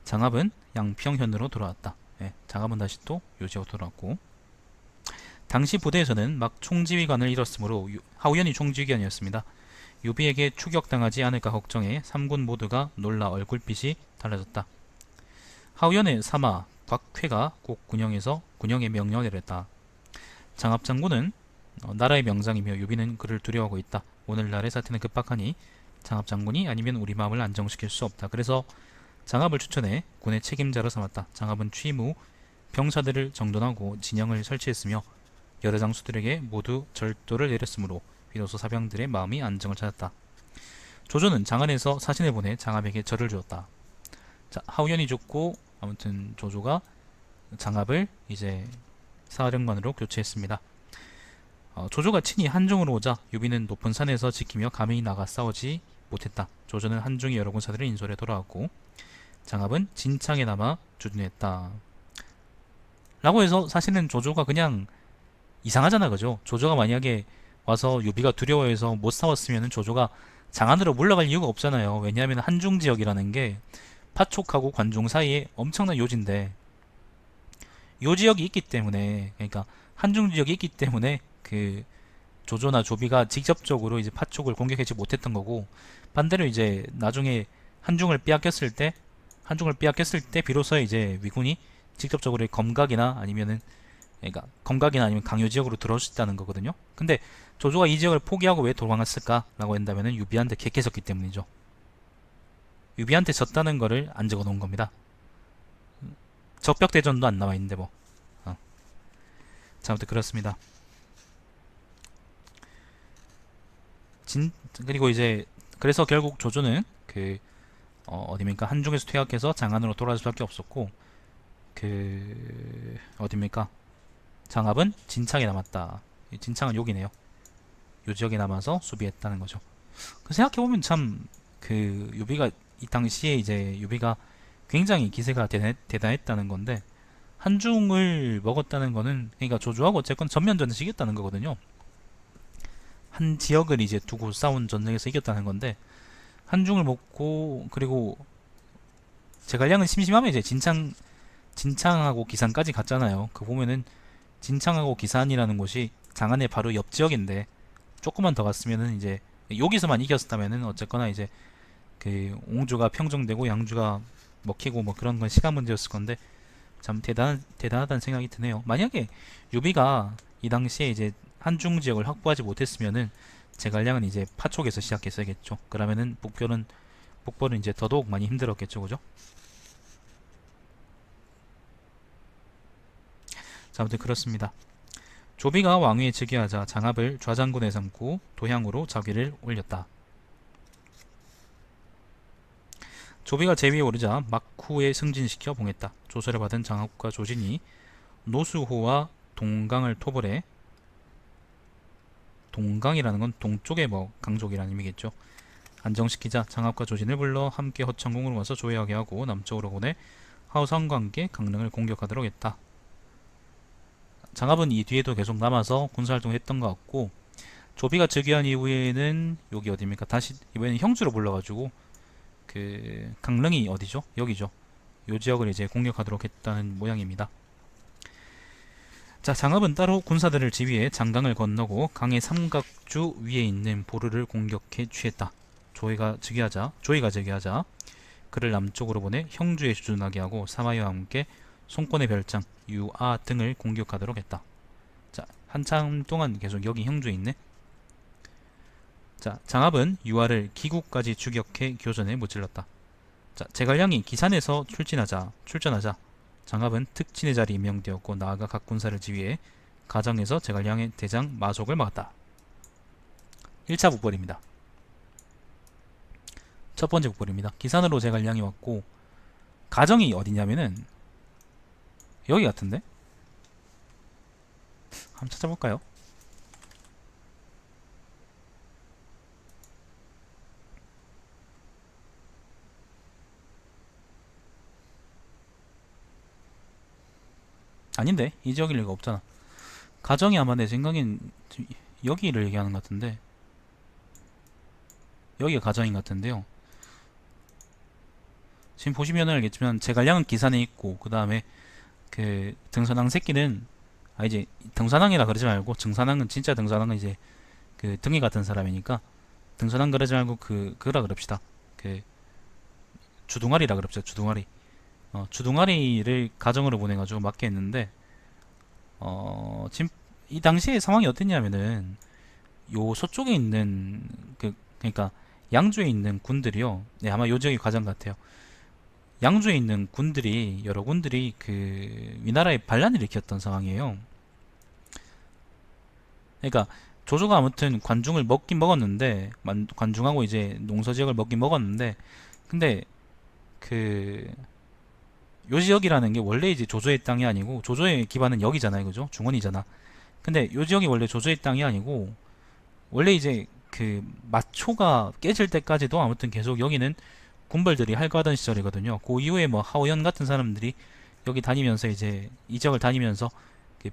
장합은 양평현으로 돌아왔다. 예, 장압은 다시 또 요지역 돌아왔고, 당시 부대에서는 막 총지휘관을 잃었으므로 하우연이 총지휘관이었습니다. 유비에게 추격당하지 않을까 걱정해 3군 모두가 놀라 얼굴빛이 달라졌다. 하우연의 사마 곽회가 꼭 군영에 명령을 내렸다. 장압 장군은 나라의 명장이며 유비는 그를 두려워하고 있다. 오늘날의 사태는 급박하니 장압 장군이 아니면 우리 마음을 안정시킬 수 없다. 그래서 장압을 추천해 군의 책임자로 삼았다. 장압은 취임 후 병사들을 정돈하고 진영을 설치했으며 여러 장수들에게 모두 절도를 내렸으므로 비로소 사병들의 마음이 안정을 찾았다. 조조는 장안에서 사신을 보내 장압에게 절을 주었다. 자, 하우연이 죽고 아무튼 조조가 장압을 이제 사령관으로 교체했습니다. 조조가 친히 한중으로 오자 유비는 높은 산에서 지키며 감히 나가 싸우지 못했다. 조조는 한중의 여러 군사들을 인솔해 돌아왔고 장압은 진창에 남아 주둔했다. 라고 해서 사실은 조조가 그냥 이상하잖아, 그죠? 조조가 만약에 와서 유비가 두려워해서 못 싸웠으면 조조가 장안으로 물러갈 이유가 없잖아요. 왜냐하면 한중 지역이라는 게 파촉하고 관중 사이에 엄청난 요지인데, 요 지역이 있기 때문에, 그러니까 한중 지역이 있기 때문에 그 조조나 조비가 직접적으로 이제 파촉을 공격하지 못했던 거고, 반대로 이제 나중에 한중을 빼앗겼을 때 비로소 이제 위군이 직접적으로 검각이나 아니면은, 그러니까 검각이나 아니면 강요 지역으로 들어올 수 있다는 거거든요. 근데 조조가 이 지역을 포기하고 왜 도망갔을까라고 한다면은 유비한테 개캐졌기 때문이죠. 유비한테 졌다는 거를 안 적어 놓은 겁니다. 적벽대전도 안 나와 있는데 뭐. 자, 아무튼 그렇습니다. 그리고 이제 그래서 결국 조조는 그 어디입니까? 한중에서 퇴학해서 장안으로 돌아갈 수밖에 없었고, 그 어디입니까? 장압은 진창에 남았다. 진창은 여기네요. 요 지역에 남아서 수비했다는 거죠. 그 생각해보면 참 그 유비가 이 당시에 이제 유비가 굉장히 기세가 대단했다는 건데, 한중을 먹었다는 거는 그러니까 조조하고 어쨌건 전면전에서 이겼다는 거거든요. 한 지역을 이제 두고 싸운 전쟁에서 이겼다는 건데, 한중을 먹고 그리고 제갈량은 심심하면 이제 진창하고 기산까지 갔잖아요. 그 보면은 진창하고 기산이라는 곳이 장안의 바로 옆 지역인데, 조금만 더 갔으면은 이제 여기서만 이겼다면은 어쨌거나 이제 그 옹주가 평정되고 양주가 먹히고 뭐 그런 건 시간 문제였을 건데, 참 대단하다는 생각이 드네요. 만약에 유비가 이 당시에 이제 한중 지역을 확보하지 못했으면은 제갈량은 이제 파촉에서 시작했어야겠죠. 그러면은 북벌은 이제 더더욱 많이 힘들었겠죠, 그죠? 자, 아무튼 그렇습니다. 조비가 왕위에 즉위하자 장압을 좌장군에 삼고 도향으로 자위를 올렸다. 조비가 제위에 오르자 막후에 승진시켜 봉했다. 조서를 받은 장압과 조진이 노수호와 동강을 토벌해, 동강이라는 건 동쪽의 뭐 강족이라는 의미겠죠. 안정시키자 장압과 조진을 불러 함께 허천궁으로 와서 조회하게 하고 남쪽으로 보내 하우상과 함께 강릉을 공격하도록 했다. 장압은 이 뒤에도 계속 남아서 군사활동을 했던 것 같고, 조비가 즉위한 이후에는 여기 어디입니까? 다시 이번에는 형주로 불러가지고 그 강릉이 어디죠? 여기죠. 요 지역을 이제 공격하도록 했다는 모양입니다. 자, 장압은 따로 군사들을 지휘해 장강을 건너고 강의 삼각주 위에 있는 보르를 공격해 취했다. 조이가 즉위하자 그를 남쪽으로 보내 형주에 주둔하게 하고 사마이와 함께 송권의 별장 유아 등을 공격하도록 했다. 자, 한참 동안 계속 여기 형주에 있네. 자, 장압은 유아를 기구까지 추격해 교전에 무찔렀다. 자, 제갈량이 기산에서 출전하자 장압은 특친의 자리에 임명되었고 나아가 각 군사를 지휘해 가정에서 제갈량의 대장 마속을 막았다. 1차 북벌입니다. 첫 번째 북벌입니다. 기산으로 제갈량이 왔고, 가정이 어디냐면은 여기 같은데? 한번 찾아볼까요? 아닌데? 이 지역일 리가 없잖아. 가정이 아마 내 생각엔 여기를 얘기하는 것 같은데, 여기가 가정인 것 같은데요. 지금 보시면 알겠지만 제갈량은 기산에 있고, 그 다음에 그 등산왕 새끼는 이제 등산왕이라 그러지 말고 정산왕은 진짜 등산왕은 이제 그 등이 같은 사람이니까 등산왕 그러지 말고 그라 그럽시다. 그 주둥아리라 그럽시다. 주둥아리. 주둥아리를 가정으로 보내가지고 맞게 했는데 지금 이 당시에 상황이 어땠냐면은 요 서쪽에 있는 그러니까 양주에 있는 군들이요. 네, 아마 요 지역이 가장 같아요. 양주에 있는 군들이 여러 군들이 그 위나라에 반란을 일으켰던 상황이에요. 그러니까 조조가 아무튼 관중을 먹긴 먹었는데 관중하고 이제 농서 지역을 먹긴 먹었는데 근데 그 요 지역이라는 게 원래 이제 조조의 땅이 아니고 조조의 기반은 여기잖아요, 그죠? 중원이잖아. 근데 요 지역이 원래 조조의 땅이 아니고 원래 이제 그 마초가 깨질 때까지도 아무튼 계속 여기는 군벌들이 활거하던 시절이거든요. 그 이후에 뭐 하오연 같은 사람들이 여기 다니면서 이제 이 지역을 다니면서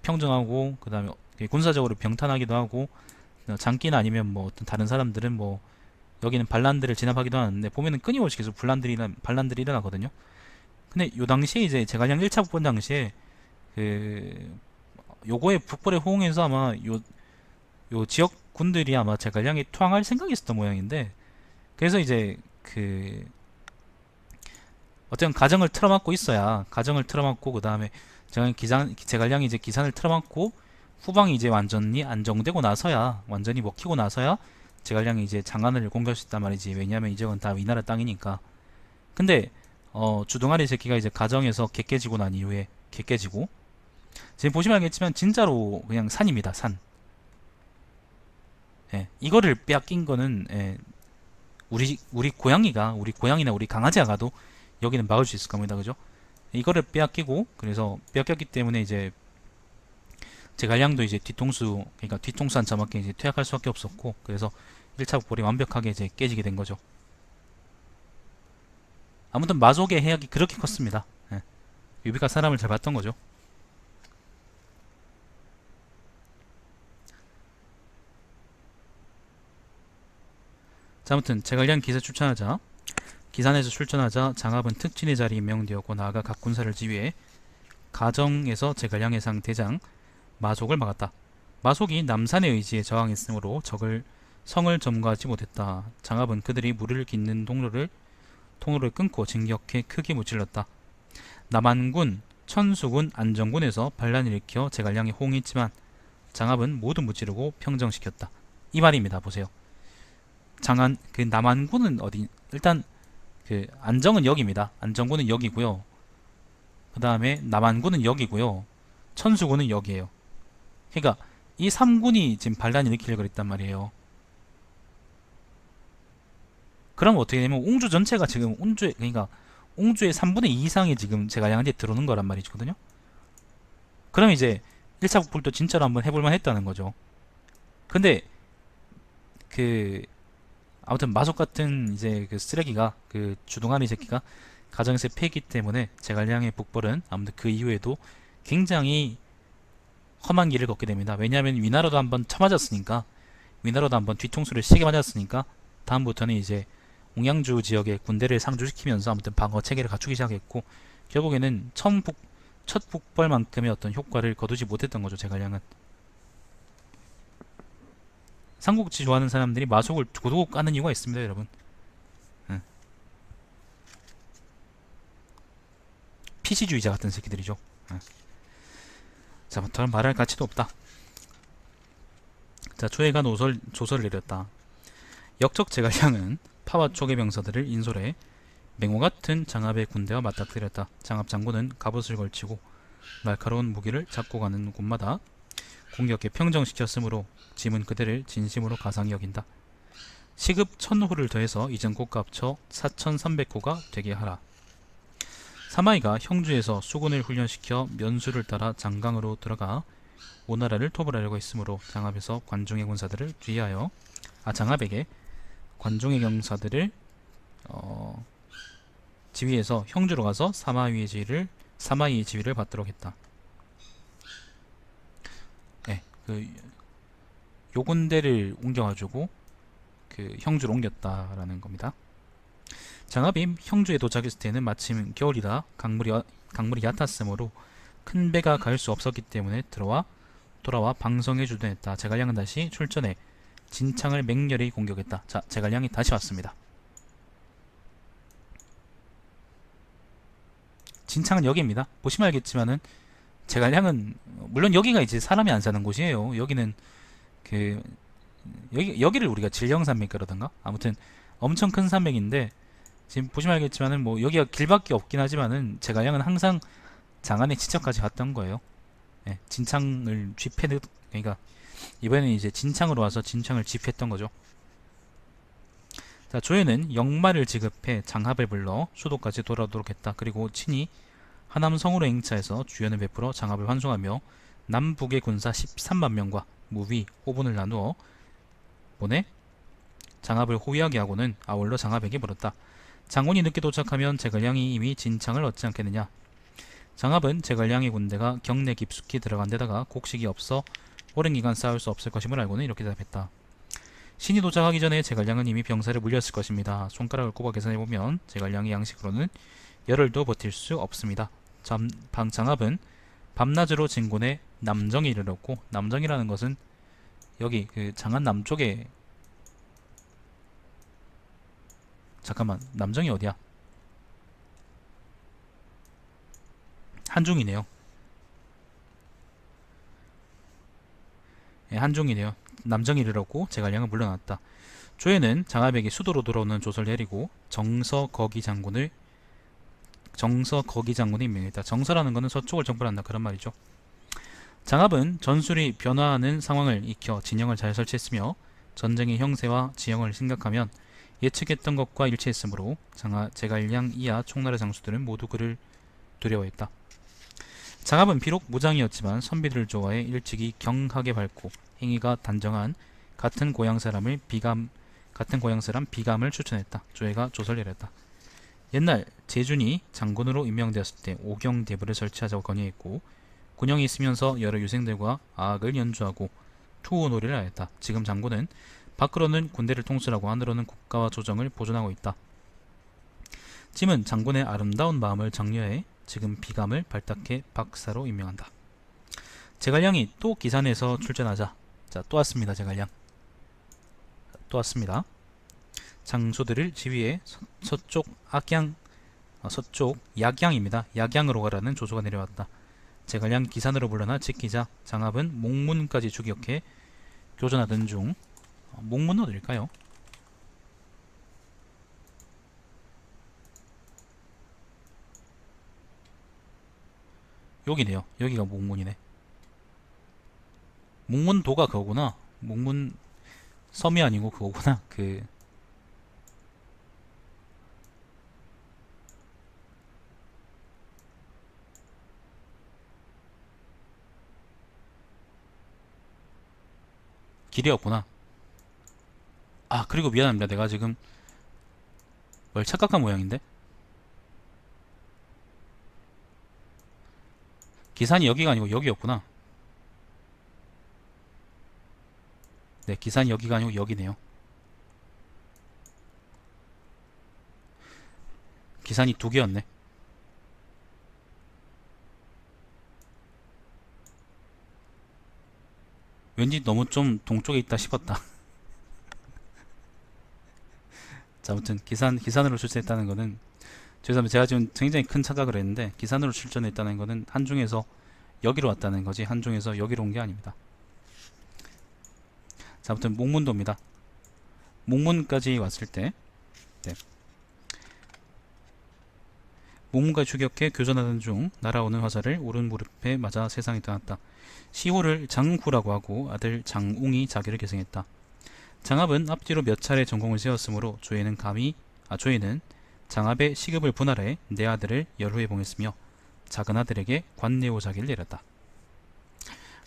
평정하고 그다음에 군사적으로 병탄하기도 하고 장기나 아니면 뭐 어떤 다른 사람들은 뭐 여기는 반란들을 진압하기도 하는데 보면은 끊임없이 계속 반란들이 일어나거든요. 근데 요 당시에 이제 제갈량 1차 북번 당시에 그 요거에 북벌에 호응해서 아마 요 지역 군들이 아마 제갈량에 투항할 생각이 있었던 모양인데 그래서 이제 그 어쨌든 가정을 틀어막고 있어야 가정을 틀어막고 그 다음에 제갈량이 이제 기산을 틀어막고 후방이 이제 완전히 안정되고 나서야 완전히 먹히고 나서야 제갈량이 이제 장안을 공격할 수 있단 말이지. 왜냐하면 이 지역은 다 위나라 땅이니까. 근데 주둥아리 새끼가 이제 가정에서 개 깨지고 난 이후에 개 깨지고 지금 보시면 알겠지만 진짜로 그냥 산입니다. 산. 예, 이거를 빼앗긴 거는 우리 고양이나 우리 강아지가 가도 여기는 막을 수 있을 겁니다. 그죠? 이거를 빼앗기고 그래서 빼앗겼기 때문에 이제 제갈량도 이제 그러니까 뒤통수 한 차맞게 이제 퇴학할 수밖에 없었고 그래서 1차 북벌이 완벽하게 이제 깨지게 된 거죠. 아무튼 마족의 해악이 그렇게 컸습니다. 예. 유비가 사람을 잘 봤던 거죠. 자, 아무튼 제갈량 기산에서 출전하자 장합은 특진의 자리에 임명되었고 나아가 각 군사를 지휘해 가정에서 제갈량의 상 대장 마속을 막았다. 마속이 남산의 의지에 저항했으므로 성을 점거하지 못했다. 장합은 그들이 물을 깃는 통로를 끊고 진격해 크게 무찔렀다. 남한군, 천수군, 안정군에서 반란을 일으켜 제갈량에 호응했지만 장합은 모두 무찌르고 평정시켰다. 이 말입니다. 보세요. 남한군은 어디? 일단 그 안정은 여기입니다. 안정군은 여기고요. 그 다음에 남한군은 여기고요. 천수군은 여기에요. 그러니까 이 3군이 지금 반란을 일으키려고 그랬단 말이에요. 그럼 어떻게 되냐면 옹주 전체가 지금 그러니까 옹주의 3분의 2 이상이 지금 제갈량한테 들어오는 거란 말이거든요. 그럼 이제 1차 북불도 진짜로 한번 해볼만 했다는 거죠. 근데 그 아무튼 마속 같은 이제 그 쓰레기가 그 주둥아리 새끼가 가정에서 패기 때문에 제갈량의 북벌은 아무튼 그 이후에도 굉장히 험한 길을 걷게 됩니다. 왜냐하면 위나라도 한번 쳐맞았으니까 위나라도 한번 뒤통수를 세게 맞았으니까 다음부터는 이제 옹양주 지역의 군대를 상주시키면서 아무튼 방어 체계를 갖추기 시작했고 결국에는 첫 북벌만큼의 어떤 효과를 거두지 못했던 거죠. 제갈량은 삼국지 좋아하는 사람들이 마속을 두고두고 까는 이유가 있습니다, 여러분. 응. 피시주의자 같은 새끼들이죠. 응. 자, 더 말할 가치도 없다. 자, 초해가 조서를 내렸다. 역적 제갈량은 파와 촉의 병사들을 인솔해 맹호 같은 장합의 군대와 맞닥뜨렸다. 장합 장군은 갑옷을 걸치고 날카로운 무기를 잡고 가는 곳마다 공격해 평정시켰으므로 짐은 그대를 진심으로 가상히 여긴다. 시급 1000호를 더해서 이전곡과 합쳐 4300호가 되게 하라. 사마이가 형주에서 수군을 훈련시켜 면수를 따라 장강으로 들어가 오나라를 토벌하려고 했으므로 장합에서 관중의 군사들을 장합에게 관중의 경사들을 지휘해서 형주로 가서 사마이의 지위를 받도록 했다. 네, 요 군대를 옮겨가지고 그 형주로 옮겼다라는 겁니다. 장합이 형주에 도착했을 때는 마침 겨울이라 강물이 얕았으므로 큰 배가 갈 수 없었기 때문에 돌아와 방성에 주둔했다. 제갈량은 다시 출전해 진창을 맹렬히 공격했다. 자, 제갈량이 다시 왔습니다. 진창은 여기입니다. 보시면 알겠지만은 제갈량은 물론 여기가 이제 사람이 안 사는 곳이에요. 여기는 그 여기를 우리가 질령산맥 그러던가 아무튼 엄청 큰 산맥인데 지금 보시면 알겠지만은 뭐 여기가 길밖에 없긴 하지만은 제갈량은 항상 장안의 지척까지 갔던 거예요. 예, 진창을 그러니까 이번에는 이제 진창으로 와서 진창을 집했던 거죠. 자, 조연은 역마를 지급해 장합을 불러 수도까지 돌아오도록 했다. 그리고 친히 하남성으로 행차해서 주연을 베풀어 장합을 환송하며 남북의 군사 13만 명과 무위 호분을 나누어 보내 장합을 호위하게 하고는 아울러 장합에게 물었다. 장군이 늦게 도착하면 제갈량이 이미 진창을 얻지 않겠느냐. 장합은 제갈량의 군대가 경내 깊숙이 들어간 데다가 곡식이 없어 오랜 기간 싸울 수 없을 것임을 알고는 이렇게 대답했다. 신이 도착하기 전에 제갈량은 이미 병사를 물렸을 것입니다. 손가락을 꼽아 계산해보면 제갈량의 양식으로는 열흘도 버틸 수 없습니다. 장합은 밤낮으로 진군해 남정에 이르렀고, 남정이라는 것은 여기 그 장안 남쪽에, 잠깐만, 남정이 어디야? 한중이네요. 예, 한중이네요. 남정이 이르렀고 제갈량은 물러났다. 조연은 장합에게 수도로 돌아오는 조서를 내리고 정서거기 장군이 임명했다. 정서라는 것은 서쪽을 정벌한다 그런 말이죠. 장합은 전술이 변화하는 상황을 익혀 진영을 잘 설치했으며 전쟁의 형세와 지형을 생각하면 예측했던 것과 일치했으므로 제갈량 이하 총나라 장수들은 모두 그를 두려워했다. 장합은 비록 무장이었지만 선비들을 좋아해 일찍이 경하게 밝고 행위가 단정한 같은 고향 사람 비감을 추천했다. 조회가 조서를 내렸다. 옛날 제준이 장군으로 임명되었을 때 오경대부를 설치하자고 건의했고 군영이 있으면서 여러 유생들과 아악을 연주하고 투호놀이를 하였다. 지금 장군은 밖으로는 군대를 통솔하고 안으로는 국가와 조정을 보존하고 있다. 짐은 장군의 아름다운 마음을 장려해 지금 비감을 발탁해 박사로 임명한다. 제갈량이 또 기산에서 출전하자, 자, 또 왔습니다. 제갈량 또 왔습니다. 장수들을 지휘해 서쪽 약양입니다. 약양으로 가라는 조소가 내려왔다. 제갈량 기산으로 물러나 지키자 장합은 목문까지 추격해 교전하던 중, 목문은 어딜까요? 여기네요. 여기가 목문이네. 목문도가 그거구나. 목문 섬이 아니고 그거구나. 그 길이었구나. 아, 그리고 미안합니다. 내가 지금 뭘 착각한 모양인데? 기산이 여기가 아니고 여기였구나. 네, 기산이 여기가 아니고 여기네요. 기산이 두 개였네. 왠지 너무 좀 동쪽에 있다 싶었다. 자, 아무튼 기산으로 출전했다는 거는, 죄송합니다. 제가 지금 굉장히 큰 착각을 했는데 기산으로 출전했다는 거는 한중에서 여기로 왔다는 거지 한중에서 여기로 온 게 아닙니다. 자, 아무튼 목문도입니다. 목문까지 왔을 때, 네, 목문까지 추격해 교전하던 중 날아오는 화살을 오른 무릎에 맞아 세상에 떠났다. 시호를 장후라고 하고 아들 장웅이 자기를 계승했다. 장합은 앞뒤로 몇 차례 전공을 세웠으므로 조예는 장합의 시급을 분할해 네 아들을 열후에 봉했으며 작은 아들에게 관내오 자기를 내렸다.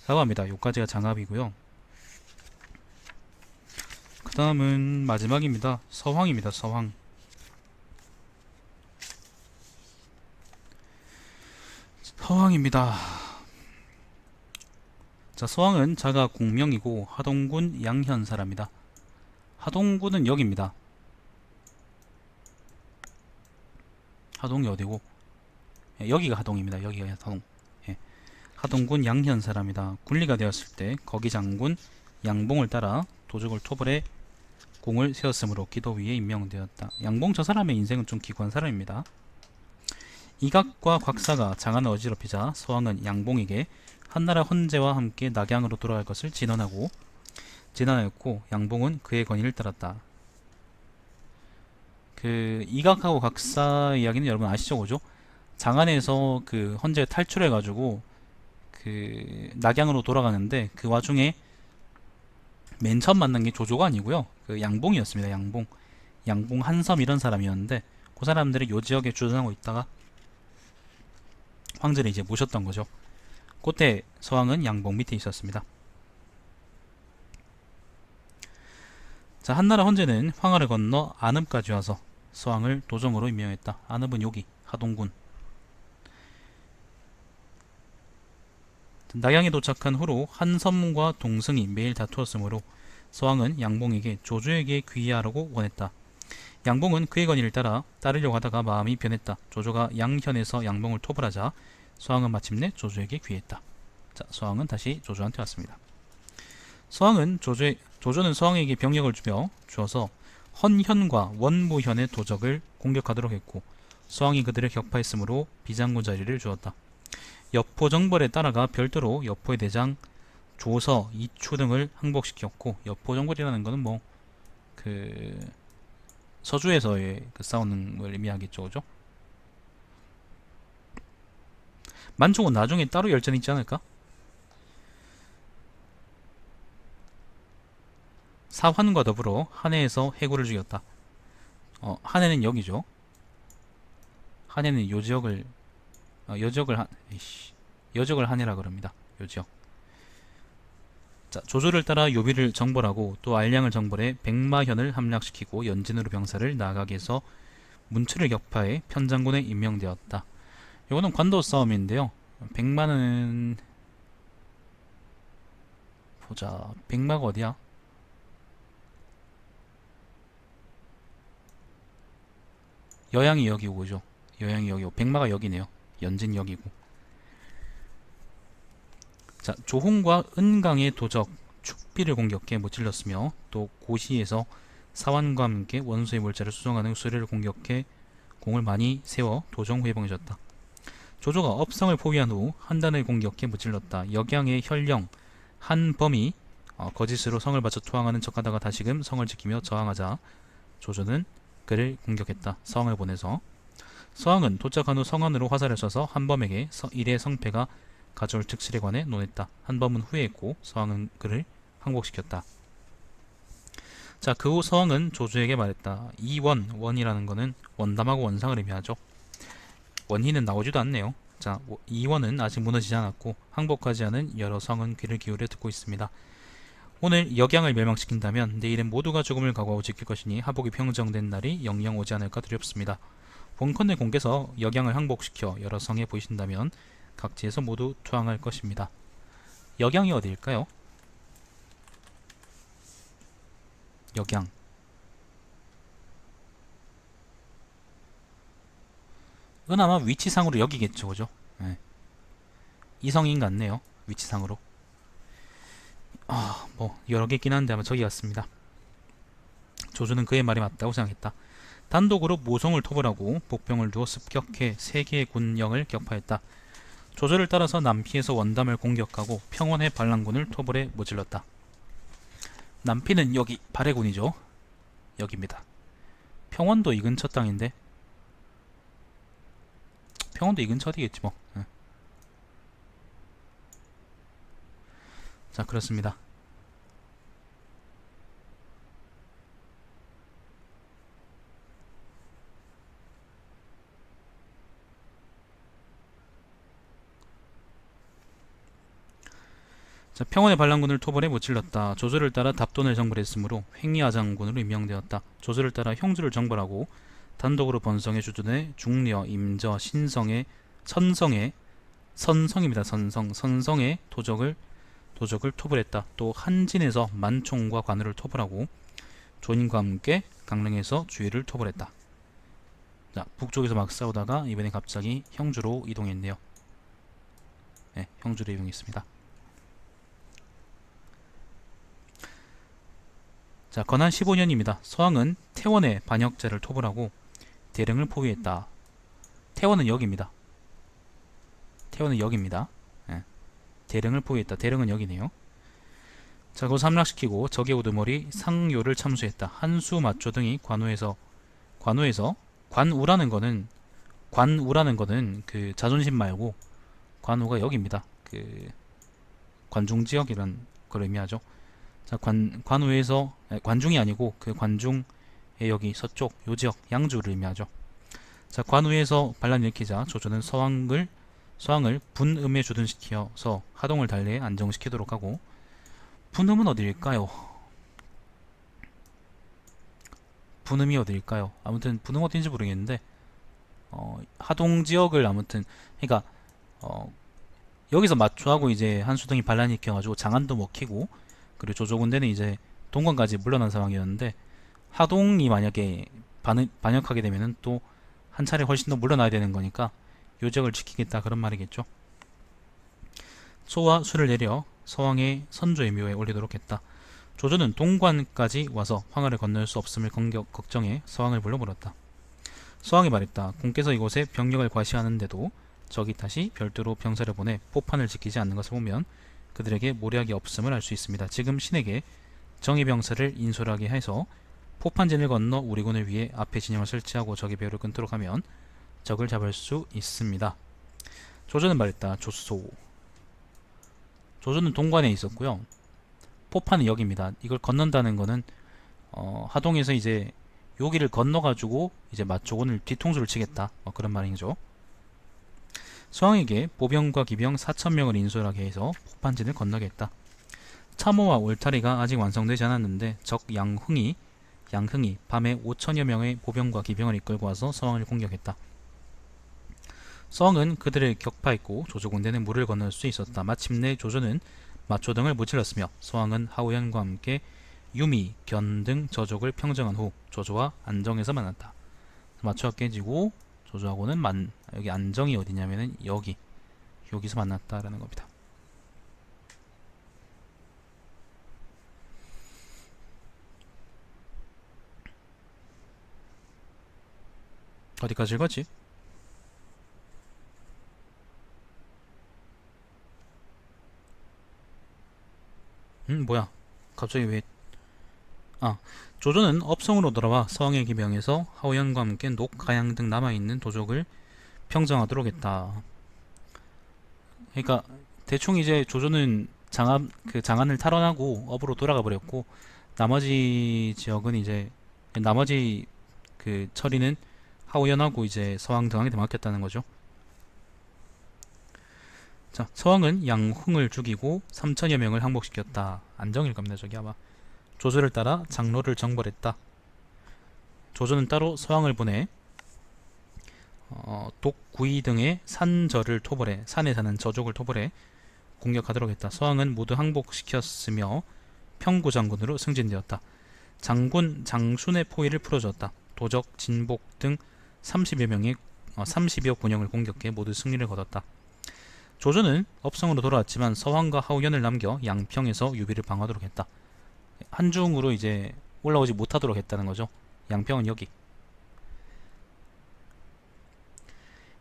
라고 합니다. 여기까지가 장합이고요. 그 다음은 마지막입니다. 서황입니다. 서황. 서황입니다. 자, 서황은 자가 공명이고 하동군 양현사랍니다. 하동군은 여기입니다. 하동이 어디고? 예, 여기가 하동입니다. 여기가 하동. 예. 하동군 양현 사람이다. 군리가 되었을 때 거기 장군 양봉을 따라 도적을 토벌해 공을 세웠으므로 기도위에 임명되었다. 양봉 저 사람의 인생은 좀 기구한 사람입니다. 이각과 곽사가 장안을 어지럽히자 서왕은 양봉에게 한나라 헌제와 함께 낙양으로 돌아갈 것을 진언하였고 양봉은 그의 건의를 따랐다. 그 이각하고 곽사 이야기는 여러분 아시죠, 그죠? 장안에서 그 헌제 탈출해가지고 그 낙양으로 돌아가는데 그 와중에 맨 처음 만난 게 조조가 아니고요. 그 양봉이었습니다. 양봉 한섬 이런 사람이었는데 그 사람들이 요 지역에 주둔하고 있다가 황제를 이제 모셨던 거죠. 그때 서왕은 양봉 밑에 있었습니다. 자, 한나라 헌제는 황하를 건너 안읍까지 와서 서왕을 도정으로 임명했다. 안읍은 여기 하동군. 낙양에 도착한 후로 한섬과 동승이 매일 다투었으므로 서왕은 양봉에게 조조에게 귀의하라고 원했다. 양봉은 그의 건의를 따라 따르려고 하다가 마음이 변했다. 조조가 양현에서 양봉을 토벌하자 서왕은 마침내 조조에게 귀의했다. 자, 서왕은 다시 조조한테 왔습니다. 조조는 서왕에게 병력을 주어서 헌현과 원무현의 도적을 공격하도록 했고 서왕이 그들을 격파했으므로 비장군 자리를 주었다. 여포 정벌에 따라가 별도로 여포의 대장 조서, 이추 등을 항복시켰고 여포 정벌이라는 것은 뭐 그 서주에서의 그 싸우는 걸 의미하겠죠, 그죠? 만총은 나중에 따로 열전이 있지 않을까? 사환과 더불어 한해에서 해구를 죽였다. 한해는 여기죠. 한해는 요 지역을 여적을 한해라 그럽니다. 요 지역. 자, 조조를 따라 요비를 정벌하고 또 알량을 정벌해 백마현을 함락시키고 연진으로 병사를 나가게 해서 문추를 격파해 편장군에 임명되었다. 이거는 관도 싸움인데요. 백마는 보자. 백마가 어디야? 여양이 여기고 그죠? 여양이 여기고 백마가 여기네요. 연진 여기고. 자, 조홍과 은강의 도적 축비를 공격해 못질렀으며 또 고시에서 사환과 함께 원수의 몰자를 수송하는 수레를 공격해 공을 많이 세워 도정 회봉해줬다. 조조가 업성을 포위한 후 한단을 공격해 무찔렀다. 역양의 혈령 한범이 거짓으로 성을 바쳐 투항하는 척하다가 다시금 성을 지키며 저항하자 조조는 그를 공격했다. 서왕을 보내서 서왕은 도착한 후 성 안으로 화살을 쏴서 한범에게 일의 성패가 가져올 특실에 관해 논했다. 한범은 후회했고 서왕은 그를 항복시켰다. 자, 그 후 서왕은 조조에게 말했다. 원이라는 거는 원담하고 원상을 의미하죠. 원희는 나오지도 않네요. 자, 이원은 아직 무너지지 않았고 항복하지 않은 여러 성은 귀를 기울여 듣고 있습니다. 오늘 역양을 멸망시킨다면 내일은 모두가 죽음을 각오하고 지킬 것이니 하복이 평정된 날이 영영 오지 않을까 두렵습니다. 본컨대 공께서 역양을 항복시켜 여러 성에 보이신다면 각지에서 모두 투항할 것입니다. 역양이 어디일까요? 역양. 이건 아마 위치상으로 여기겠죠, 그죠? 네. 이성인 같네요, 위치상으로. 뭐 여러 개 있긴 한데 아마 저기 같습니다. 조조는 그의 말이 맞다고 생각했다. 단독으로 모성을 토벌하고 복병을 두어 습격해 세 개의 군령을 격파했다. 조조를 따라서 남피에서 원담을 공격하고 평원의 반란군을 토벌해 무찔렀다. 남피는 여기 발해군이죠. 여기입니다. 평원도 이 근처 땅인데 평원도 이 근처 어디겠지 뭐. 자, 그렇습니다. 자, 평원의 반란군을 토벌해 무찔렀다. 조조를 따라 답돈을 정벌했으므로 횡리아장군으로 임명되었다. 조조를 따라 형주를 정벌하고 단독으로 번성에 주둔해 중려, 임저, 신성에, 선성입니다. 선성의 도적을 토벌했다. 또 한진에서 만총과 관우를 토벌하고 조인과 함께 강릉에서 주위를 토벌했다. 자, 북쪽에서 막 싸우다가 이번에 갑자기 형주로 이동했네요. 네, 형주를 이용했습니다. 자, 건한 15년입니다. 서왕은 태원의 반역자를 토벌하고 대릉을 포위했다. 태원은 여기입니다. 태원은 여기입니다. 예. 대릉을 포위했다. 대릉은 여기네요. 자, 그것을 함락시키고 적의 우두머리 상요를 참수했다. 한수 마초 등이 관우에서 관우라는 거는 그 자존심 말고 관우가 여기입니다. 그 관중지역이란 걸 의미하죠. 자, 관우에서 관중이 아니고 그 관중의 여기 서쪽 요 지역 양주를 의미하죠. 자, 관우에서 반란을 일으키자 조조는 서왕을 분음에 주둔시켜서 하동을 달리 안정시키도록 하고, 분음은 어디일까요? 분음이 어디일까요? 아무튼 분음 어딘지 모르겠는데 하동 지역을 아무튼 그러니까 여기서 마초하고 이제 한수등이 반란이 일으켜가지고 장안도 먹히고, 그리고 조조군대는 이제 동관까지 물러난 상황이었는데, 하동이 만약에 반역하게 되면은 또 한 차례 훨씬 더 물러나야 되는 거니까 요 지역을 지키겠다 그런 말이겠죠. 소와 수를 내려 서왕의 선조의 묘에 올리도록 했다. 조조는 동관까지 와서 황하를 건널 수 없음을 걱정해 서왕을 불러 물었다. 서왕이 말했다. 공께서 이곳에 병력을 과시하는데도 적이 다시 별도로 병사를 보내 포판을 지키지 않는 것을 보면 그들에게 모략이 없음을 알 수 있습니다. 지금 신에게 정예 병사를 인솔하게 해서 포판진을 건너 우리 군을 위해 앞에 진영을 설치하고 적의 배후를 끊도록 하면 적을 잡을 수 있습니다. 조조는 말했다. 조조는 동관에 있었고요. 포판은 여기입니다. 이걸 건넌다는 거는 하동에서 이제 여기를 건너가지고 이제 마초군을 뒤통수를 치겠다, 그런 말이죠. 서왕에게 보병과 기병 4,000명을 인솔하게 해서 포판진을 건너게 했다. 참호와 울타리가 아직 완성되지 않았는데 적 양흥이 밤에 5,000여 명의 보병과 기병을 이끌고 와서 서왕을 공격했다. 서왕은 그들을 격파했고 조조군대는 물을 건널 수 있었다. 마침내 조조는 마초 등을 무찔렀으며 서왕은 하우현과 함께 유미, 견 등 저족을 평정한 후 조조와 안정에서 만났다. 마초가 깨지고 조조하고는 여기 안정이 어디냐면은 여기서 만났다라는 겁니다. 어디까지 읽었지? 뭐야? 갑자기 왜? 조조는 업성으로 돌아와 서왕의 기병에서 하우현과 함께 녹, 가양 등 남아있는 도적을 평정하도록 했다. 그러니까 대충 이제 조조는 장안을 탈환하고 업으로 돌아가 버렸고, 나머지 지역은 이제 나머지 그 처리는 하우현하고 이제 서왕 등한테 맡겼다는 거죠. 자, 서왕은 양흥을 죽이고 3,000여 명을 항복시켰다. 안정일 겁니다. 저기 아마 조조를 따라 장로를 정벌했다. 조조는 따로 서왕을 보내 독구이 등의 산저를 토벌해 산에 사는 저족을 토벌해 공격하도록 했다. 서왕은 모두 항복시켰으며 평구 장군으로 승진되었다. 장순의 포위를 풀어줬다. 도적, 진복 등 30여 군영을 공격해 모두 승리를 거뒀다. 조조는 업성으로 돌아왔지만 서왕과 하우현을 남겨 양평에서 유비를 방어하도록 했다. 한중으로 이제 올라오지 못하도록 했다는 거죠. 양평은 여기.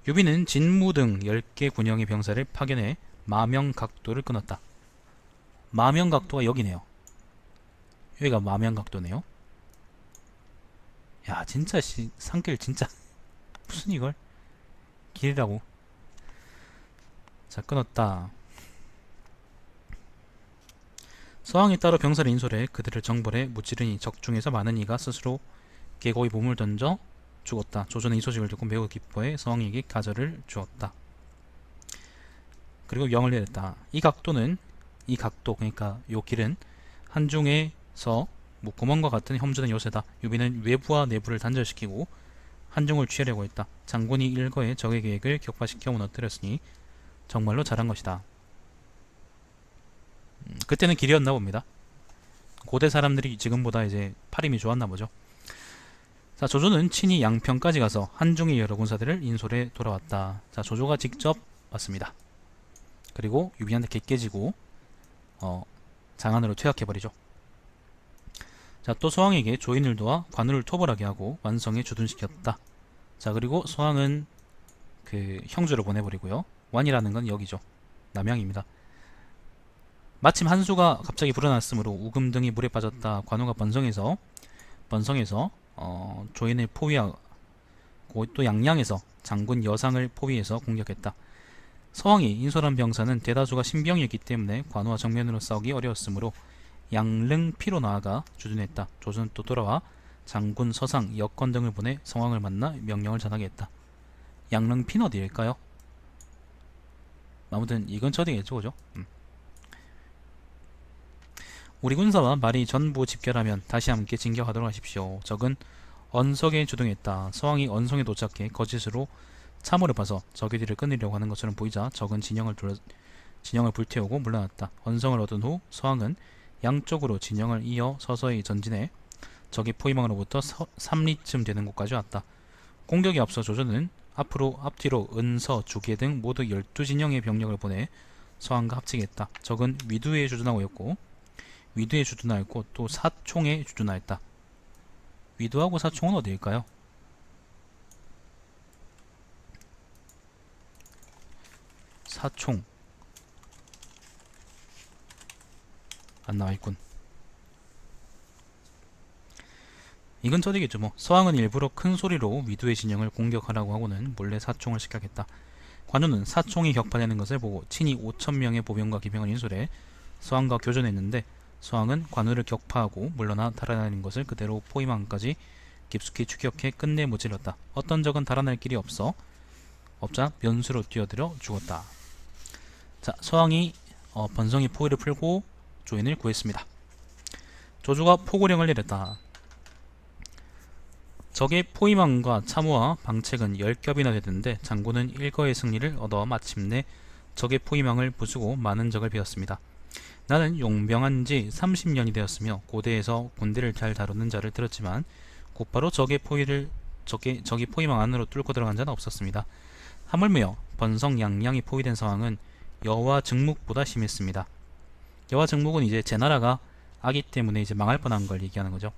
유비는 진무 등 10개 군영의 병사를 파견해 마명각도를 끊었다. 마명각도가 여기네요. 여기가 마명각도네요. 야, 진짜 산길 진짜 무슨 이걸 길이라고. 자, 끊었다. 서왕이 따로 병사를 인솔해 그들을 정벌해 무찌르니 적중에서 많은 이가 스스로 계곡에 몸을 던져 죽었다. 조조는 이 소식을 듣고 매우 기뻐해 서왕에게 가절을 주었다. 그리고 영을 내렸다. 이 각도 그러니까 요 길은 한중에서 고만과 같은 험준한 요새다. 유비는 외부와 내부를 단절시키고 한중을 취하려고 했다. 장군이 일거에 적의 계획을 격파시켜 무너뜨렸으니 정말로 잘한 것이다. 그때는 길이었나 봅니다. 고대 사람들이 지금보다 이제 팔힘이 좋았나 보죠. 자, 조조는 친히 양평까지 가서 한중의 여러 군사들을 인솔해 돌아왔다. 자, 조조가 직접 왔습니다. 그리고 유비한테 개깨지고 장안으로 퇴학해버리죠. 자, 또 서왕에게 조인을 도와 관우를 토벌하게 하고 완성에 주둔시켰다. 자, 그리고 서왕은 그 형주를 보내버리고요. 완이라는 건 여기죠. 남양입니다. 마침 한수가 갑자기 불어났으므로 우금 등이 물에 빠졌다. 관우가 번성에서 조인을 포위하고 또 양양에서 장군 여상을 포위해서 공격했다. 서왕이 인솔한 병사는 대다수가 신병이었기 때문에 관우와 정면으로 싸우기 어려웠으므로 양릉피로 나아가 주둔했다. 조선은 또 돌아와 장군 서상 여건 등을 보내 성왕을 만나 명령을 전하게 했다. 양릉피는 어디일까요? 아무튼 이 근처 어디겠죠, 그죠? 우리 군사와 말이 전부 집결하면 다시 함께 진격하도록 하십시오. 적은 언성에 주둔했다. 서왕이 언성에 도착해 거짓으로 참호를 봐서 적의들을 끊으려고 하는 것처럼 보이자 적은 진영을 불태우고 물러났다. 언성을 얻은 후 서왕은 양쪽으로 진영을 이어 서서히 전진해 적의 포위망으로부터 3리쯤 되는 곳까지 왔다. 공격에 앞서 조선은 앞뒤로 은서, 주계 등 모두 12진영의 병력을 보내 서왕과 합치겠다. 적은 위두에 주둔하고 또 사총에 주둔하였다. 위두하고 사총은 어디일까요? 사총 안 나와있군. 이 근처 어디겠죠 뭐. 서왕은 일부러 큰 소리로 위두의 진영을 공격하라고 하고는 몰래 사총을 시작했다. 관우는 사총이 격파되는 것을 보고 친히 5,000명의 보병과 기병을 인솔해 서왕과 교전했는데 서왕은 관우를 격파하고 물러나 달아나는 것을 그대로 포위망까지 깊숙이 추격해 끝내 무찔렀다. 어떤 적은 달아날 길이 없자 면수로 뛰어들어 죽었다. 자, 서왕이 번성이 포위를 풀고 조인을 구했습니다. 조조가 포고령을 내렸다. 적의 포위망과 참호와 방책은 10겹이나 되는데 장군은 일거의 승리를 얻어 마침내 적의 포위망을 부수고 많은 적을 베었습니다. 나는 용병한 지 30년이 되었으며 고대에서 군대를 잘 다루는 자를 들었지만 곧바로 적이 포위망 안으로 뚫고 들어간 자는 없었습니다. 하물며 번성 양양이 포위된 상황은 여와 증묵보다 심했습니다. 여와 증묵은 이제 제 나라가 아기 때문에 이제 망할 뻔한 걸 얘기하는 거죠.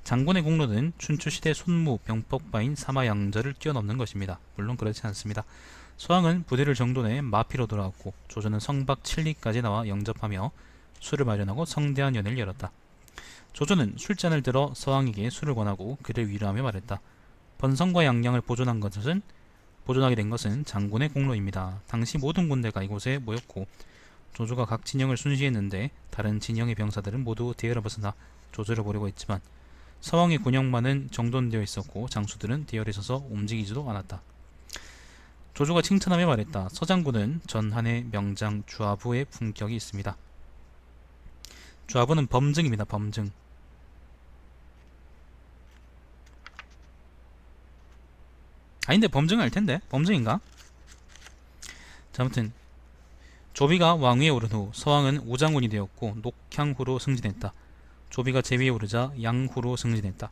장군의 공로는 춘추시대 손무 병법바인 사마양저를 뛰어넘는 것입니다. 물론 그렇지 않습니다. 서왕은 부대를 정돈해 마피로 돌아왔고 조조는 성박 7리까지 나와 영접하며 술을 마련하고 성대한 연회를 열었다. 조조는 술잔을 들어 서왕에게 술을 권하고 그를 위로하며 말했다. 번성과 양양을 보존하게 된 것은 장군의 공로입니다. 당시 모든 군대가 이곳에 모였고 조조가 각 진영을 순시했는데 다른 진영의 병사들은 모두 대열을 벗어나 조조를 보려고 했지만 서왕의 군영만은 정돈되어 있었고 장수들은 대열에 서서 움직이지도 않았다. 조조가 칭찬하며 말했다. 서장군은 전한의 명장 주하부의 품격이 있습니다. 주하부는 범증입니다. 범증. 아닌데 범증은 알텐데? 범증인가? 자, 아무튼 조비가 왕위에 오른 후 서왕은 우장군이 되었고 녹향후로 승진했다. 조비가 제위에 오르자 양후로 승진했다.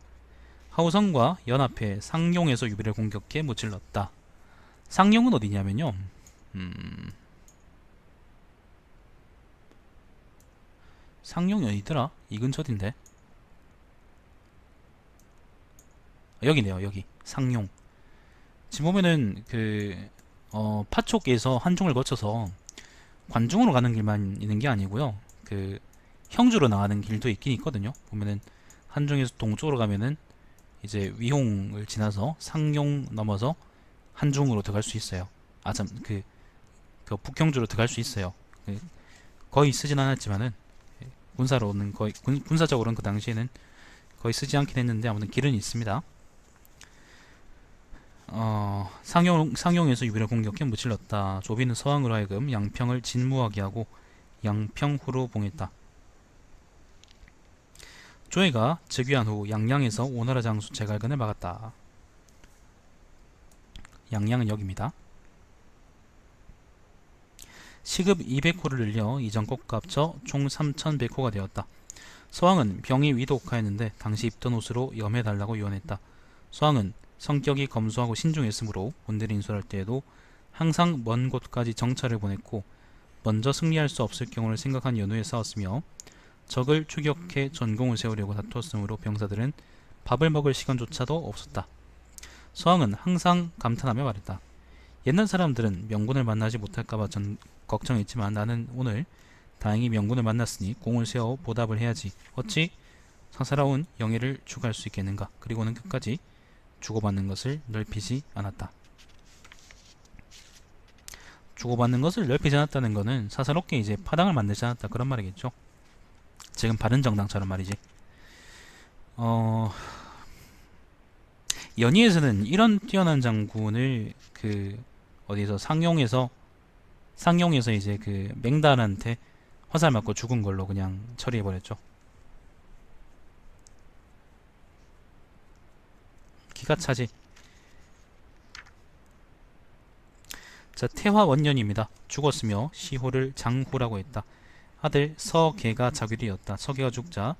하우성과 연합해 상용에서 유비를 공격해 무찔렀다. 상용은 어디냐면요, 상용이 어디더라? 이 근처 어딘데? 여기네요. 여기 상용. 지금 보면은 파촉에서 한중을 거쳐서 관중으로 가는 길만 있는 게 아니고요, 형주로 나가는 길도 있긴 있거든요. 보면은 한중에서 동쪽으로 가면은 이제 위홍을 지나서 상용 넘어서 한중으로 들어갈 수 있어요. 북형주로 들어갈 수 있어요. 거의 쓰진 않았지만은 군사로는 거의 군사적으로는 그 당시에는 거의 쓰지 않긴 했는데 아무튼 길은 있습니다. 상용에서 유비를 공격해 무찔렀다. 조비는 서왕으로 하여금 양평을 진무하게 하고 양평후로 봉했다. 조회가 즉위한 후 양양에서 오나라 장수 제갈근을 막았다. 양양은 여기입니다. 시급 200호를 늘려 이전것과 합쳐 총 3100호가 되었다. 서왕은 병이 위독하였는데 당시 입던 옷으로 염해달라고 요원했다. 서왕은 성격이 검소하고 신중했으므로 군대를 인솔할 때에도 항상 먼 곳까지 정찰을 보냈고 먼저 승리할 수 없을 경우를 생각한 연후에 싸웠으며 적을 추격해 전공을 세우려고 다투었으므로 병사들은 밥을 먹을 시간조차도 없었다. 서왕은 항상 감탄하며 말했다. 옛날 사람들은 명군을 만나지 못할까봐 걱정했지만 나는 오늘 다행히 명군을 만났으니 공을 세워 보답을 해야지. 어찌 사사로운 영예를 추구할 수 있겠는가. 그리고는 끝까지 주고받는 것을 넓히지 않았다. 주고받는 것을 넓히지 않았다는 것은 사사롭게 이제 파당을 만들지 않았다 그런 말이겠죠. 지금 바른정당처럼 말이지. 연희에서는 이런 뛰어난 장군을 그 어디서 상용에서 이제 그 맹단한테 화살 맞고 죽은 걸로 그냥 처리해버렸죠. 기가 차지. 자, 태화 원년입니다. 죽었으며 시호를 장후라고 했다. 아들 서계가 자귀를 이었다. 서계가 죽자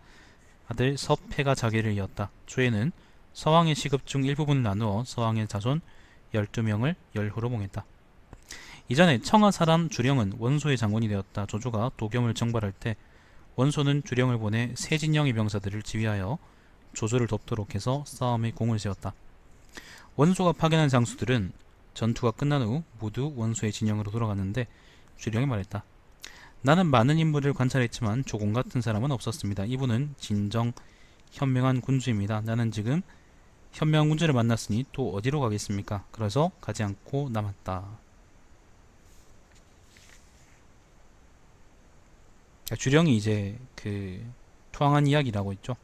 아들 서패가 자기를 이었다. 조에는 서왕의 시급 중 일부분을 나누어 서왕의 자손 12명을 열후로 봉했다. 이전에 청하 사람 주령은 원소의 장군이 되었다. 조조가 도겸을 정발할 때 원소는 주령을 보내 세진령의 병사들을 지휘하여 조조를 돕도록 해서 싸움에 공을 세웠다. 원소가 파견한 장수들은 전투가 끝난 후 모두 원소의 진영으로 돌아갔는데 주령이 말했다. 나는 많은 인물을 관찰했지만 조공 같은 사람은 없었습니다. 이분은 진정 현명한 군주입니다. 나는 지금 현명한 군주를 만났으니 또 어디로 가겠습니까? 그래서 가지 않고 남았다. 주령이 이제 그 투항한 이야기라고 있죠.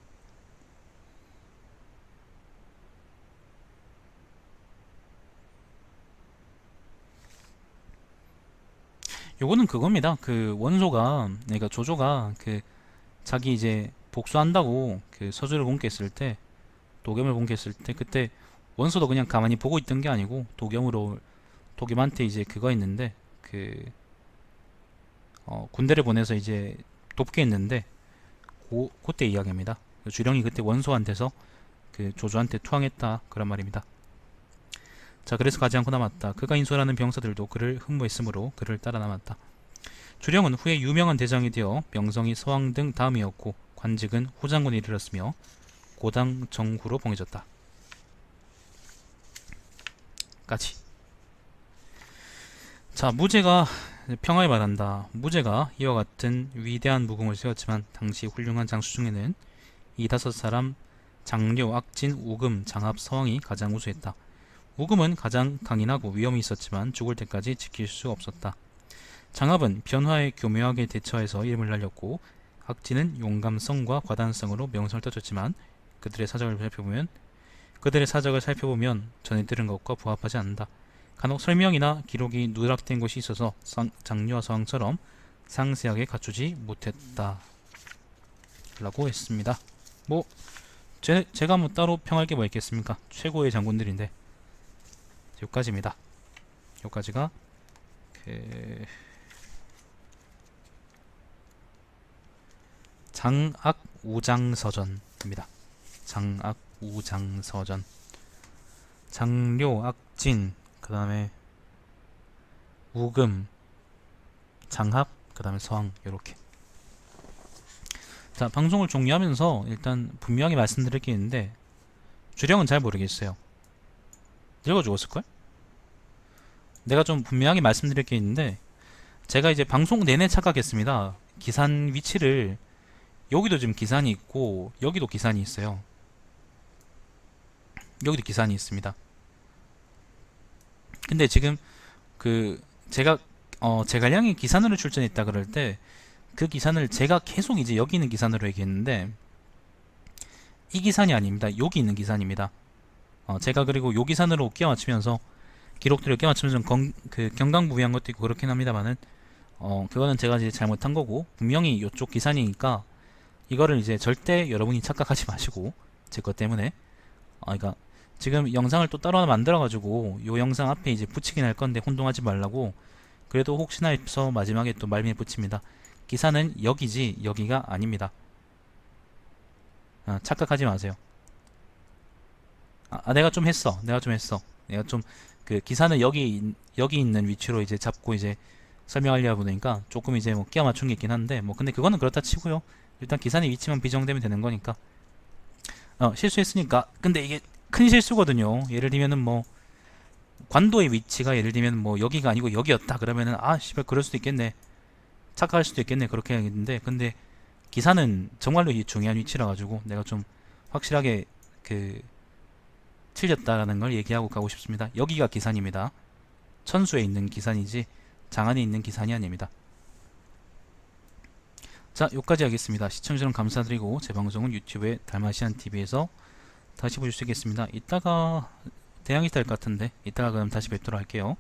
요거는 그겁니다. 그 원소가 그러니까 조조가 그 자기 이제 복수한다고 그 서주를 봉기했을 때 도겸을 봉기했을 때 그때 원소도 그냥 가만히 보고 있던 게 아니고 도겸한테 이제 그거 했는데 그 군대를 보내서 이제 돕게 했는데 그때 이야기입니다. 주령이 그때 원소한테서 그 조조한테 투항했다 그런 말입니다. 자, 그래서 가지 않고 남았다. 그가 인솔하는 병사들도 그를 흠모했으므로 그를 따라 남았다. 주령은 후에 유명한 대장이 되어 명성이 서왕 등 다음이었고 관직은 후장군에 이르렀으며 고당 정후로 봉해졌다. 까지. 자, 무제가 평화에 말한다. 무제가 이와 같은 위대한 무공을 세웠지만 당시 훌륭한 장수 중에는 이 5사람 장료, 악진, 우금, 장합, 서왕이 가장 우수했다. 우금은 가장 강인하고 위험이 있었지만 죽을 때까지 지킬 수 없었다. 장합은 변화에 교묘하게 대처해서 이름을 날렸고 악진은 용감성과 과단성으로 명성을 떨쳤지만 그들의 사적을 살펴보면 전에 들은 것과 부합하지 않는다. 간혹 설명이나 기록이 누락된 것이 있어서 장료와 서왕처럼 상세하게 갖추지 못했다 라고 했습니다. 뭐 제가 뭐 따로 평할 게 뭐 있겠습니까? 최고의 장군들인데 여기까지입니다. 여기까지가 그 장악우장서전입니다. 장악우장서전. 장료, 악진, 그 다음에 우금, 장합, 그 다음에 서왕 요렇게. 자, 방송을 종료하면서 일단 분명히 말씀드릴 게 있는데 주령은 잘 모르겠어요. 늙어 죽었을걸? 내가 좀 분명하게 말씀드릴 게 있는데 제가 이제 방송 내내 착각했습니다. 기산 위치를 여기도 지금 기산이 있고 여기도 기산이 있어요. 여기도 기산이 있습니다. 근데 지금 그 제가 제갈량이 기산으로 출전했다 그럴 때 그 기산을 제가 계속 이제 여기 있는 기산으로 얘기했는데 이 기산이 아닙니다. 여기 있는 기산입니다. 제가 그리고 요 기산으로 끼워 맞추면서 기록들을 끼워 맞추면서 그 경강부위한 것도 있고 그렇긴 합니다만은 그거는 제가 이제 잘못한 거고 분명히 요쪽 기산이니까 이거를 이제 절대 여러분이 착각하지 마시고 제 것 때문에 그러니까 지금 영상을 또 따로 하나 만들어 가지고 요 영상 앞에 이제 붙이긴 할 건데 혼동하지 말라고 그래도 혹시나 해서 마지막에 또 말미에 붙입니다. 기사는 여기지 여기가 아닙니다. 착각하지 마세요. 내가 좀 했어. 내가 좀 그 기사는 여기 있는 위치로 이제 잡고 이제 설명하려다 보니까 조금 이제 뭐 끼워 맞춘 게 있긴 한데 뭐 근데 그거는 그렇다 치고요. 일단 기사님 위치만 비정되면 되는 거니까. 실수했으니까. 근데 이게 큰 실수거든요. 예를 들면은 뭐 관도의 위치가 예를 들면 뭐 여기가 아니고 여기였다 그러면은 아 씨발 그럴 수도 있겠네, 착각할 수도 있겠네, 그렇게 하겠는데, 근데 기사는 정말로 이 중요한 위치라 가지고 내가 좀 확실하게 그 틀렸다라는 걸 얘기하고 가고 싶습니다. 여기가 기산입니다. 천수에 있는 기산이지 장안에 있는 기산이 아닙니다. 자, 여기까지 하겠습니다. 시청해 주셔서 감사드리고 제 방송은 유튜브에 달마시안TV에서 다시 보실 수 있겠습니다. 이따가 대항이 탈 것 같은데 이따가 그럼 다시 뵙도록 할게요.